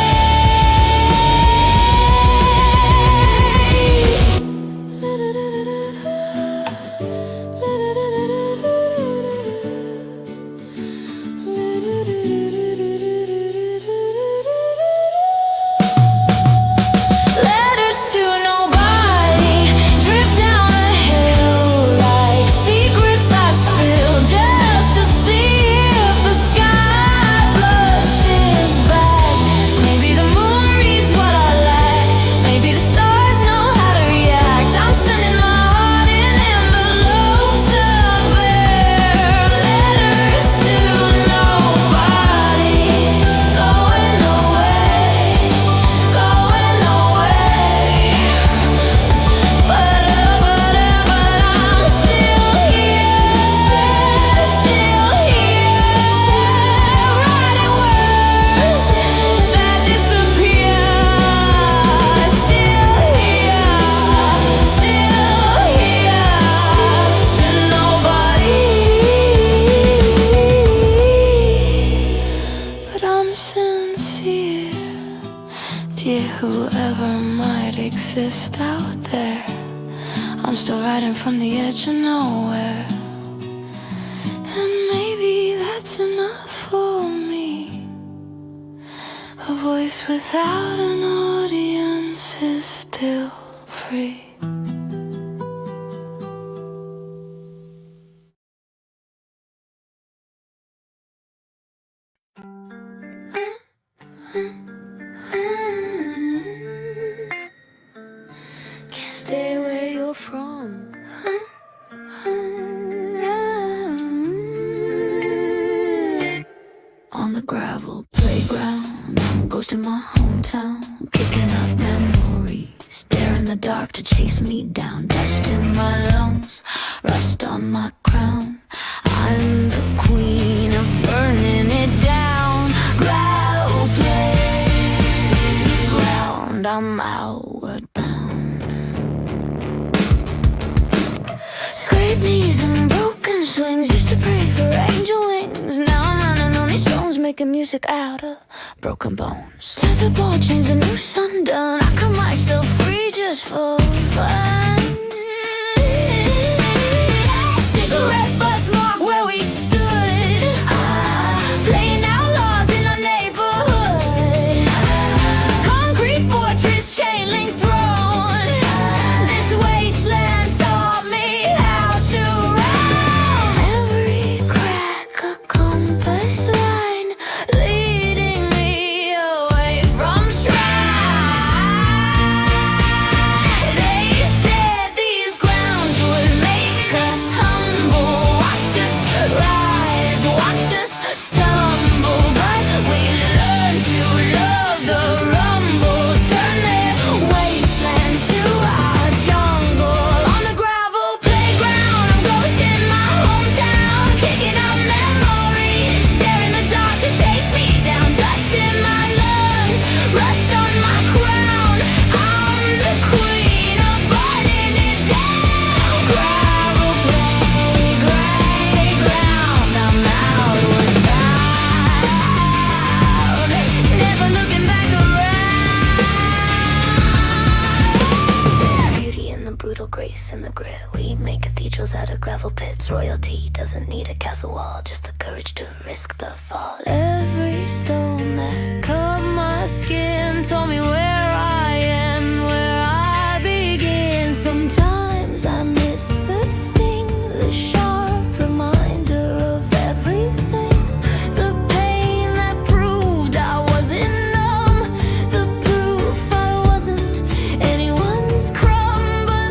Letters to nobody, drift down the hill like secrets I spill just to see if the sky blushes back. Maybe the moon reads what I lack, maybe the stars know how to react. I'm sending my heart in envelopes of air. Letters to nobody, going away, going away. But I'm still here, writing words that disappear. Still here to nobody. But I'm sincere, dear whoever might exist out there. I'm still writing from the edge of nowhere, and maybe that's enough for me. A voice without an audience is still free. Can't stay where you're from. On the gravel playground, I'm ghosting my hometown, kicking up memories, stare in the dark to chase me down, dust in my lungs, rust on my crown. I'm the queen of burning it down. Gravel playground, I'm outward bound. Scraped knees and broken swings, used to pray for angel wings. Now I'm running on these stones, making music out of broken bones. Tempered ball chains, a new sundone. I cut myself free just for fun. Cigarette butts mark where we stood, playing outlaws in our neighborhood. Concrete fortress, chain link throne. This wasteland taught me how to run. Every crack a compass line, leading me away from shrine. They said these grounds would make us humble. Watch us rise, watch us stumble, but we learn to love the rumble. Turn their wasteland to our jungle. On the gravel playground, I'm ghosting my hometown, kicking up memories, stare in the dark to chase me down, dust in my lungs, rust on my crown. I'm the queen of burning it down. Gravel playground, I'm outward bound, never looking back around. There's beauty in the brutal grace and the grit. We make cathedrals out of gravel pits. Royalty doesn't need a castle wall, just the courage to risk the fall. Every stone that cut my skin told me where I am, where I begin. Sometimes I miss the sting, the sharp reminder of everything. The pain that proved I wasn't numb, the proof I wasn't anyone's crumb. But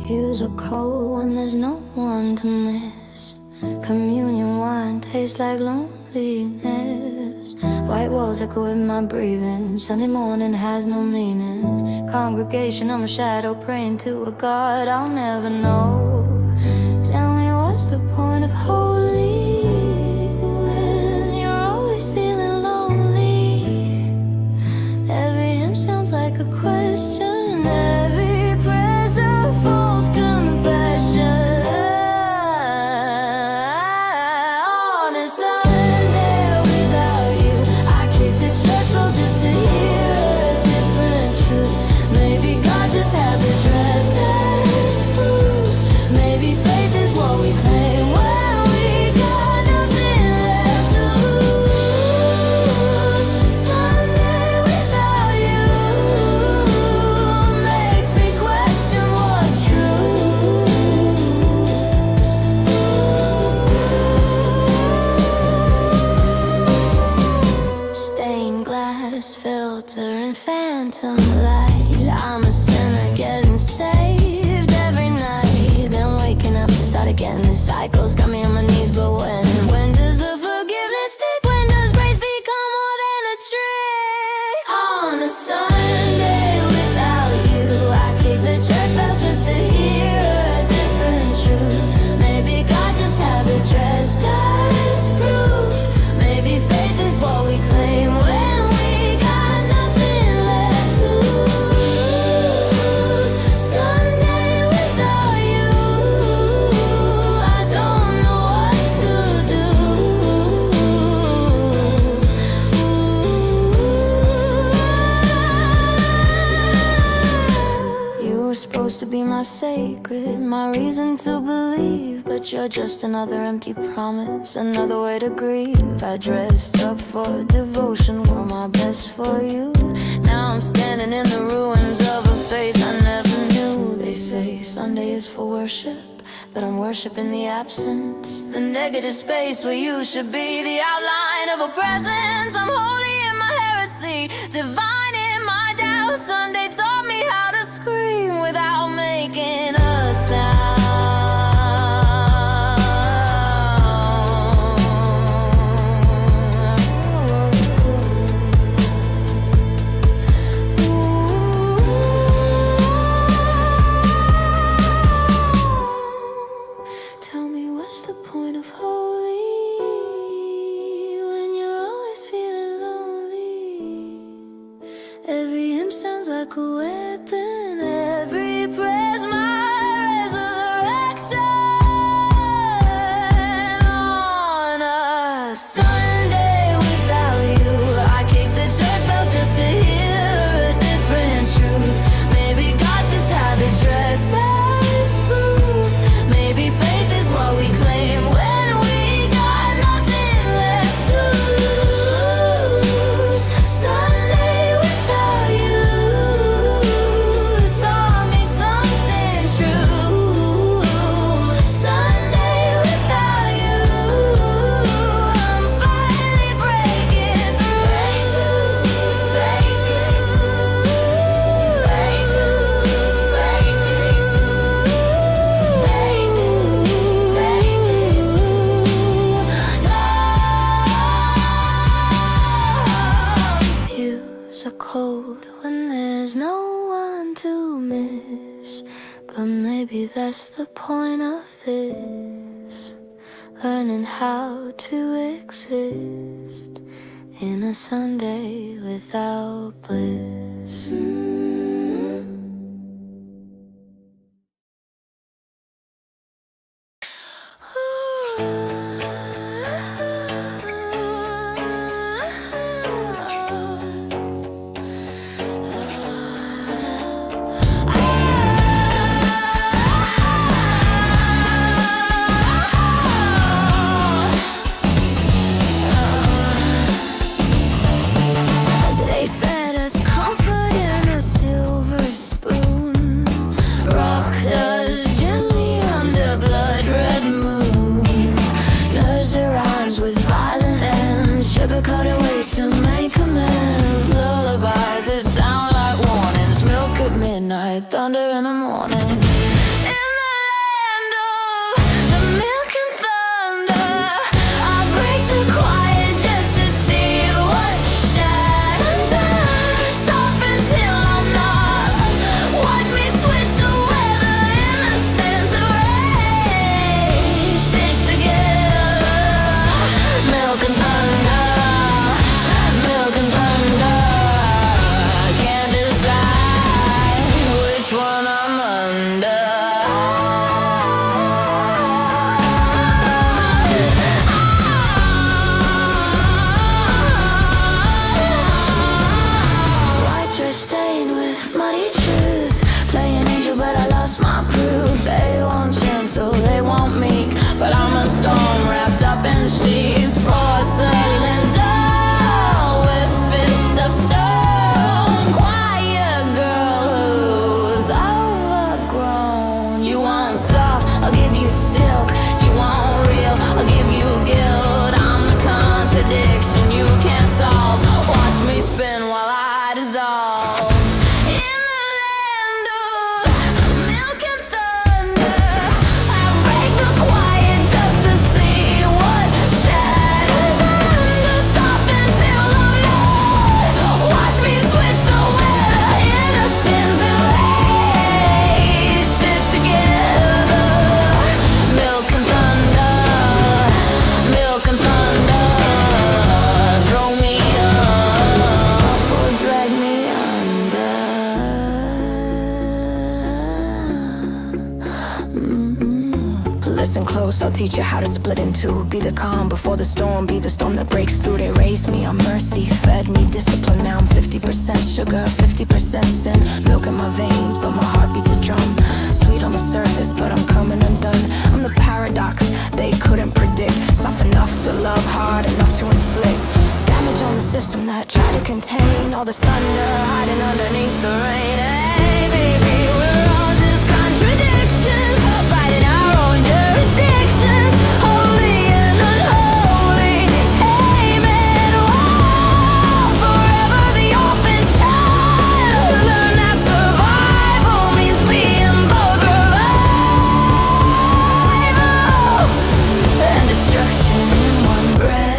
Fuse are cold when there's no one to miss. Communion wine tastes like loneliness. White walls echo with my breathing. Sunday morning has no meaning. Congregation, I'm a shadow praying to a God I'll never know. Tell me what's the point of holy when you're always feeling lonely? Every hymn sounds like a question. Every prayer's a false confession. On a Sunday without you, I kick the church bells just to hear a different truth. Maybe God just had me dressed as proof. Maybe faith is what we claim when we got nothing left to lose. Sunday without you makes me question what's true. Stained glass filter and phantom light. I'm a sinner getting saved every night, then waking up to start again. The cycle's got me on my knees, but when does the forgiveness stick? When does grace become more than a trick? On a Sunday without you, I kick the church bells just to hear a different truth. Maybe God just had me dressed as proof. Maybe faith is what we claim when we got nothing left to lose. Sunday without you, I don't know what to do. You were supposed to be my sacred, my reason to believe, but you're just another empty promise, another way to grieve. I dressed up for devotion, wore my best for you. Now I'm standing in the ruins of a faith I never knew. They say Sunday is for worship, but I'm worshiping the absence, the negative space where you should be, the outline of a presence. I'm holy in my heresy, divine in my doubt. Sunday taught me how to scream without making a sound. Tell me what's the point of holy when you're always feeling lonely? Every hymn sounds like a weapon. Every prayer's my resurrection. On a Sunday without you, I kick the church bells just to hear a different truth. Maybe God just had me dressed as proof. Maybe faith is what we claim when we got nothing left to lose. Sunday without you taught me something true. Sunday without you, I'm finally breaking Views are cold when there's no one to miss, but maybe that's the point of this. Learning how to exist in a Sunday without bliss. They fed us comfort in a silver spoon, rocked us gently under blood red moon, nursed our rhymes with violent ends, sugar-coated ways to make amends, lullabies that sound like warnings, milk at midnight, thunder in the morning. close, I'll teach you how to split in two. Be the calm before the storm, be the storm that breaks through. They raised me on mercy, fed me discipline. Now I'm 50% sugar, 50% sin. Milk in my veins, but my heart beats a drum. Sweet on the surface, but I'm coming undone. I'm the paradox they couldn't predict. Soft enough to love, hard enough to inflict damage on the system that tried to contain all this thunder hiding underneath the rain. Hey baby, we're all just contradictions, fighting our own jurisdictions, holy and unholy, tame and wild. Forever the orphan child, learn that survival means being both revival and destruction in one breath.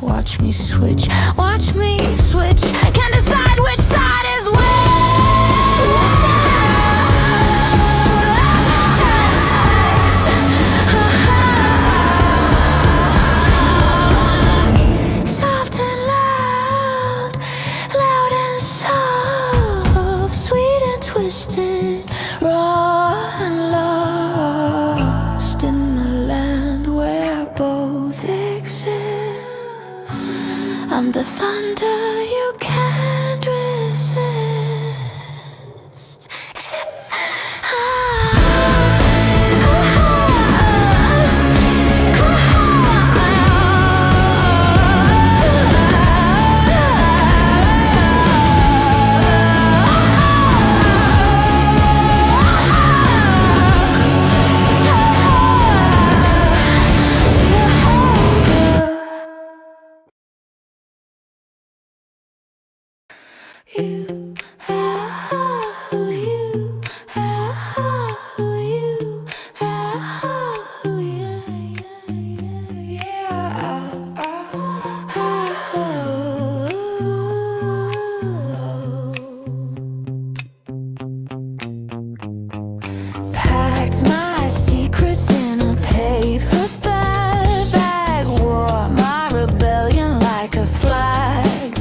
Watch me switch, watch me switch. Can't decide which side is which. Soft and loud, loud and soft, sweet and twisted, raw and lost in the land where both exist. I'm the thunder you can't resist. Packed my secrets in a paper bag, wore my rebellion like a flag.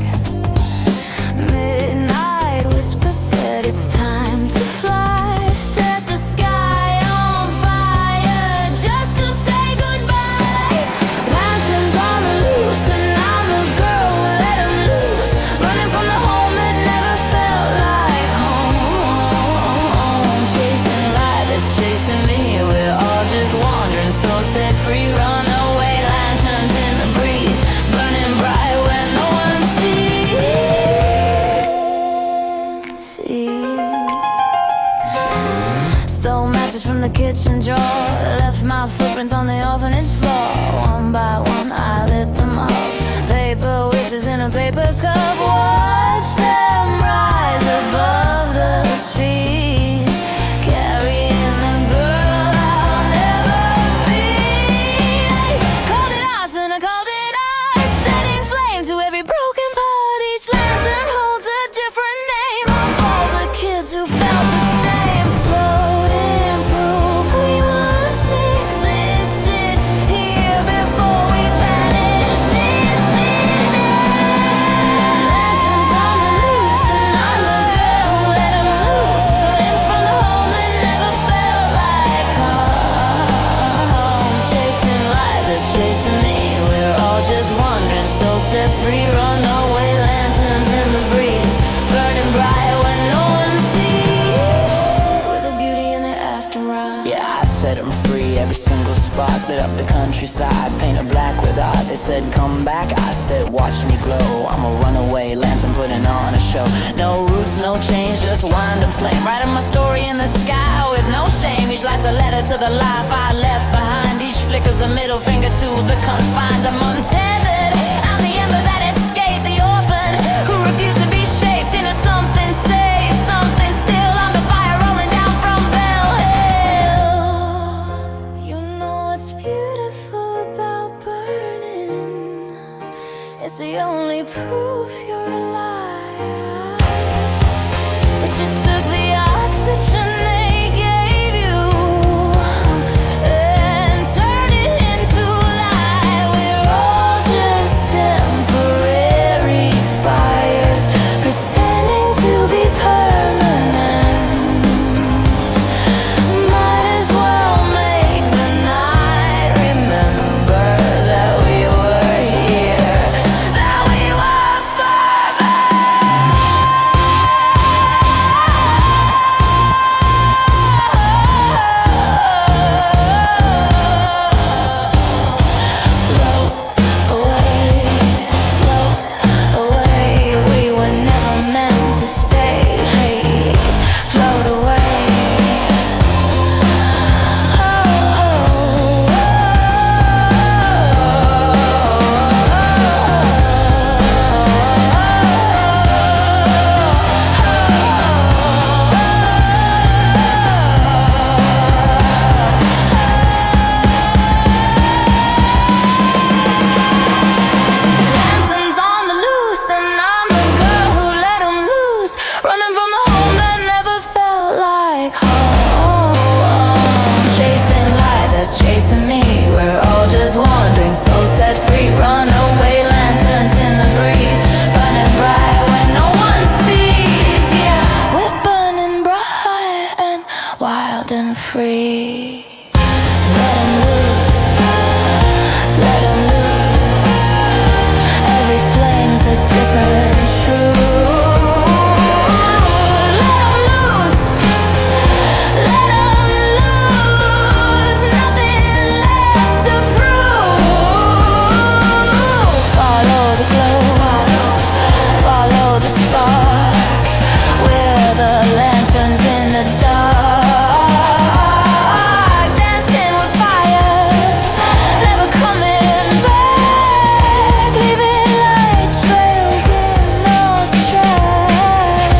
Midnight whisper said it's time to fly. Set the sky on fire just to say goodbye. Lanterns on the loose and I'm the girl who let 'em loose, running from the home that never felt like home. Chasing life that's chasing me, we're all just wandering, so set free, run away. Lanterns in the breeze, burning bright when no one sees. Stole matches from the kitchen drawer, left my footprints on the orphanage floor. One by one I lit them up, paper wishes in a paper cup. Watch them rise above the trees, carrying the girl I'll never be. Called it arson, I called it art, setting flame to every broken part. Each lantern holds a different name of all the kids who felt the same. Floating proof we once existed here before we vanished in thin air. Lanterns on the loose and I'm the girl who lit up the countryside, painted black with art. They said come back, I said watch me glow. I'm a runaway lantern putting on a show. No roots, no change, just wind and flame. Writing my story in the sky with no shame. Each light's a letter to the life I left behind. Each flicker's a middle finger to the confined. I'm untethered, I'm the ember that escaped, the orphan who refused to be shaped into something safe, something still. I'm the fire rolling down from Bell Hill. You know what's beautiful about burning? It's the only proof you're alive. But you took the oxygen they gave you and turned it into light. We're all just temporary fires, pretending to be permanent. Might as well make the night remember that we were here, that we were float away, we were never meant to stay. Hey, float away. Lanterns on the loose, and I'm the girl who let 'em loose, running from the home that never felt like home. Chasing light that's chasing me, we're all just wandering, so set free. Runaway lanterns in the breeze, burning bright when no one sees. Yeah, we're burning bright and wild and free. Let 'em loose, let 'em loose. Every flame's a different truth. Let 'em loose, let 'em loose. Nothing left to prove. Follow the glow, follow the spark. We're the lanterns in the dark, dancing with fire, never coming back, leaving light trails in our tracks.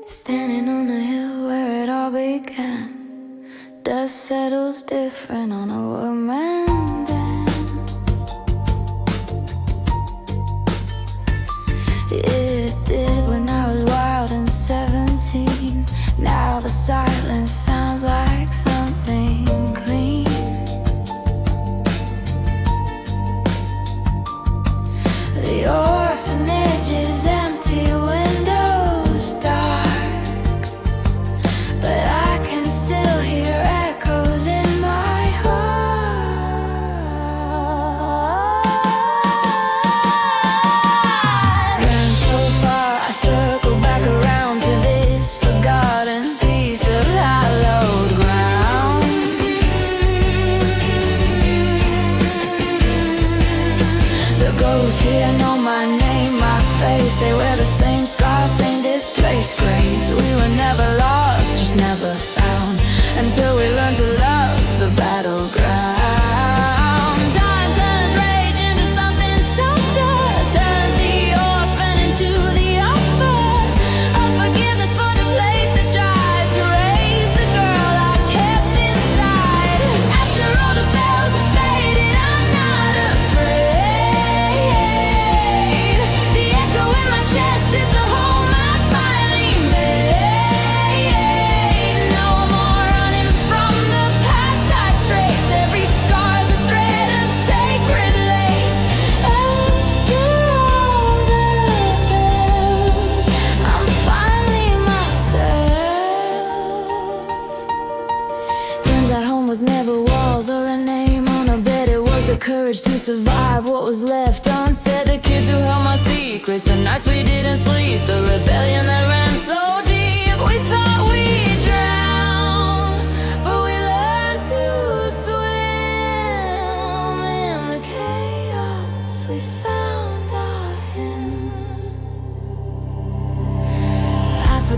Standing on the hill where it all began, dust settles different on a woman then. It did when I was wild and 17. Now the silence sounds like something clean. The orphanage is empty, windows dark, but I can still hear echoes in my heart.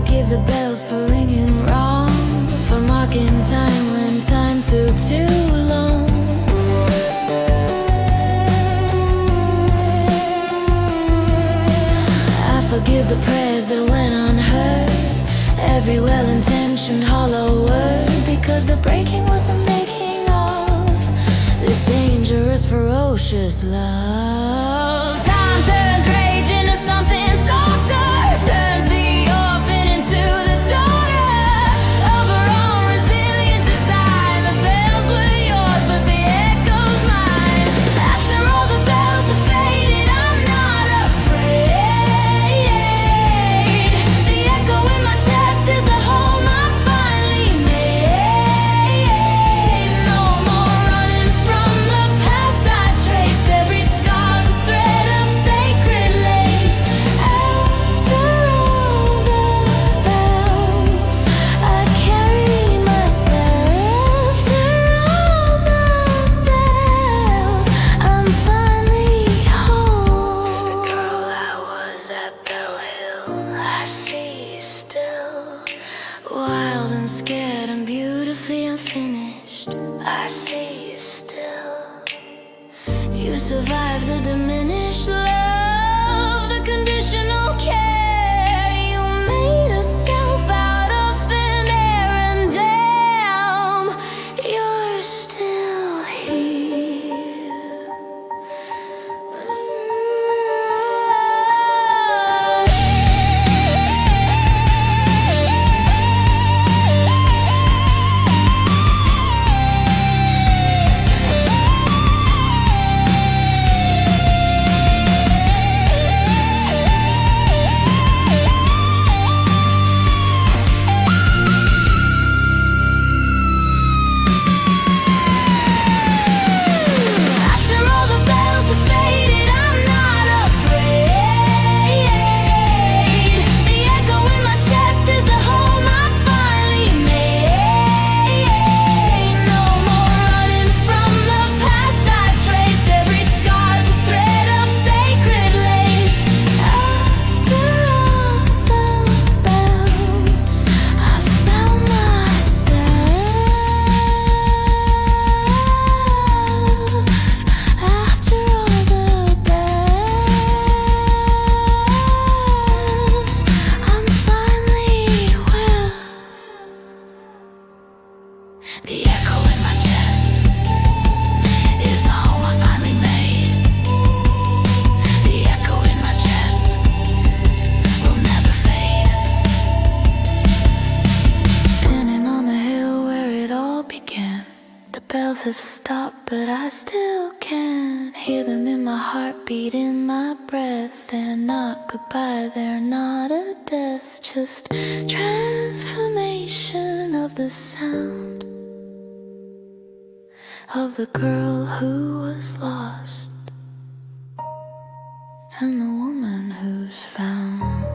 forgive the bells for ringing wrong, for marking time when time took too long. I forgive the prayers that went unheard, every well-intentioned hollow word, because the breaking was the making of this dangerous, ferocious love. Time turns rage into something softer, turns the orphan into the daughter of her own resilient design. The bells were yours, but the echo's mine. After all the bells have faded, I'm not afraid. The echo in my chest is the home I finally made. No more running from the past. I traced every scar's a thread of sacred lace. After all the bells I carry myself, after all the bells I'm finally home. The girl I was at Bell Hill, I see you still, wild and scared and beautifully unfinished. I see you still. You survived the diminished love, the conditional care. You made a self out of thin air, and damn, you're still here. After all the bells have faded, I'm not afraid. The echo in my chest is the home I finally made. No more running from the past. I traced every scar's a thread of sacred lace. After all the bells, I found myself. After all the bells, I'm finally well. The echo in my chest is the home I finally made. The echo in my chest will never fade. Standing on the hill where it all began, the bells have stopped, but I still can hear them in my heartbeat, in my breath. They're not goodbye, they're not a death, just transformation of the sound of the girl who was lost and the woman who's found.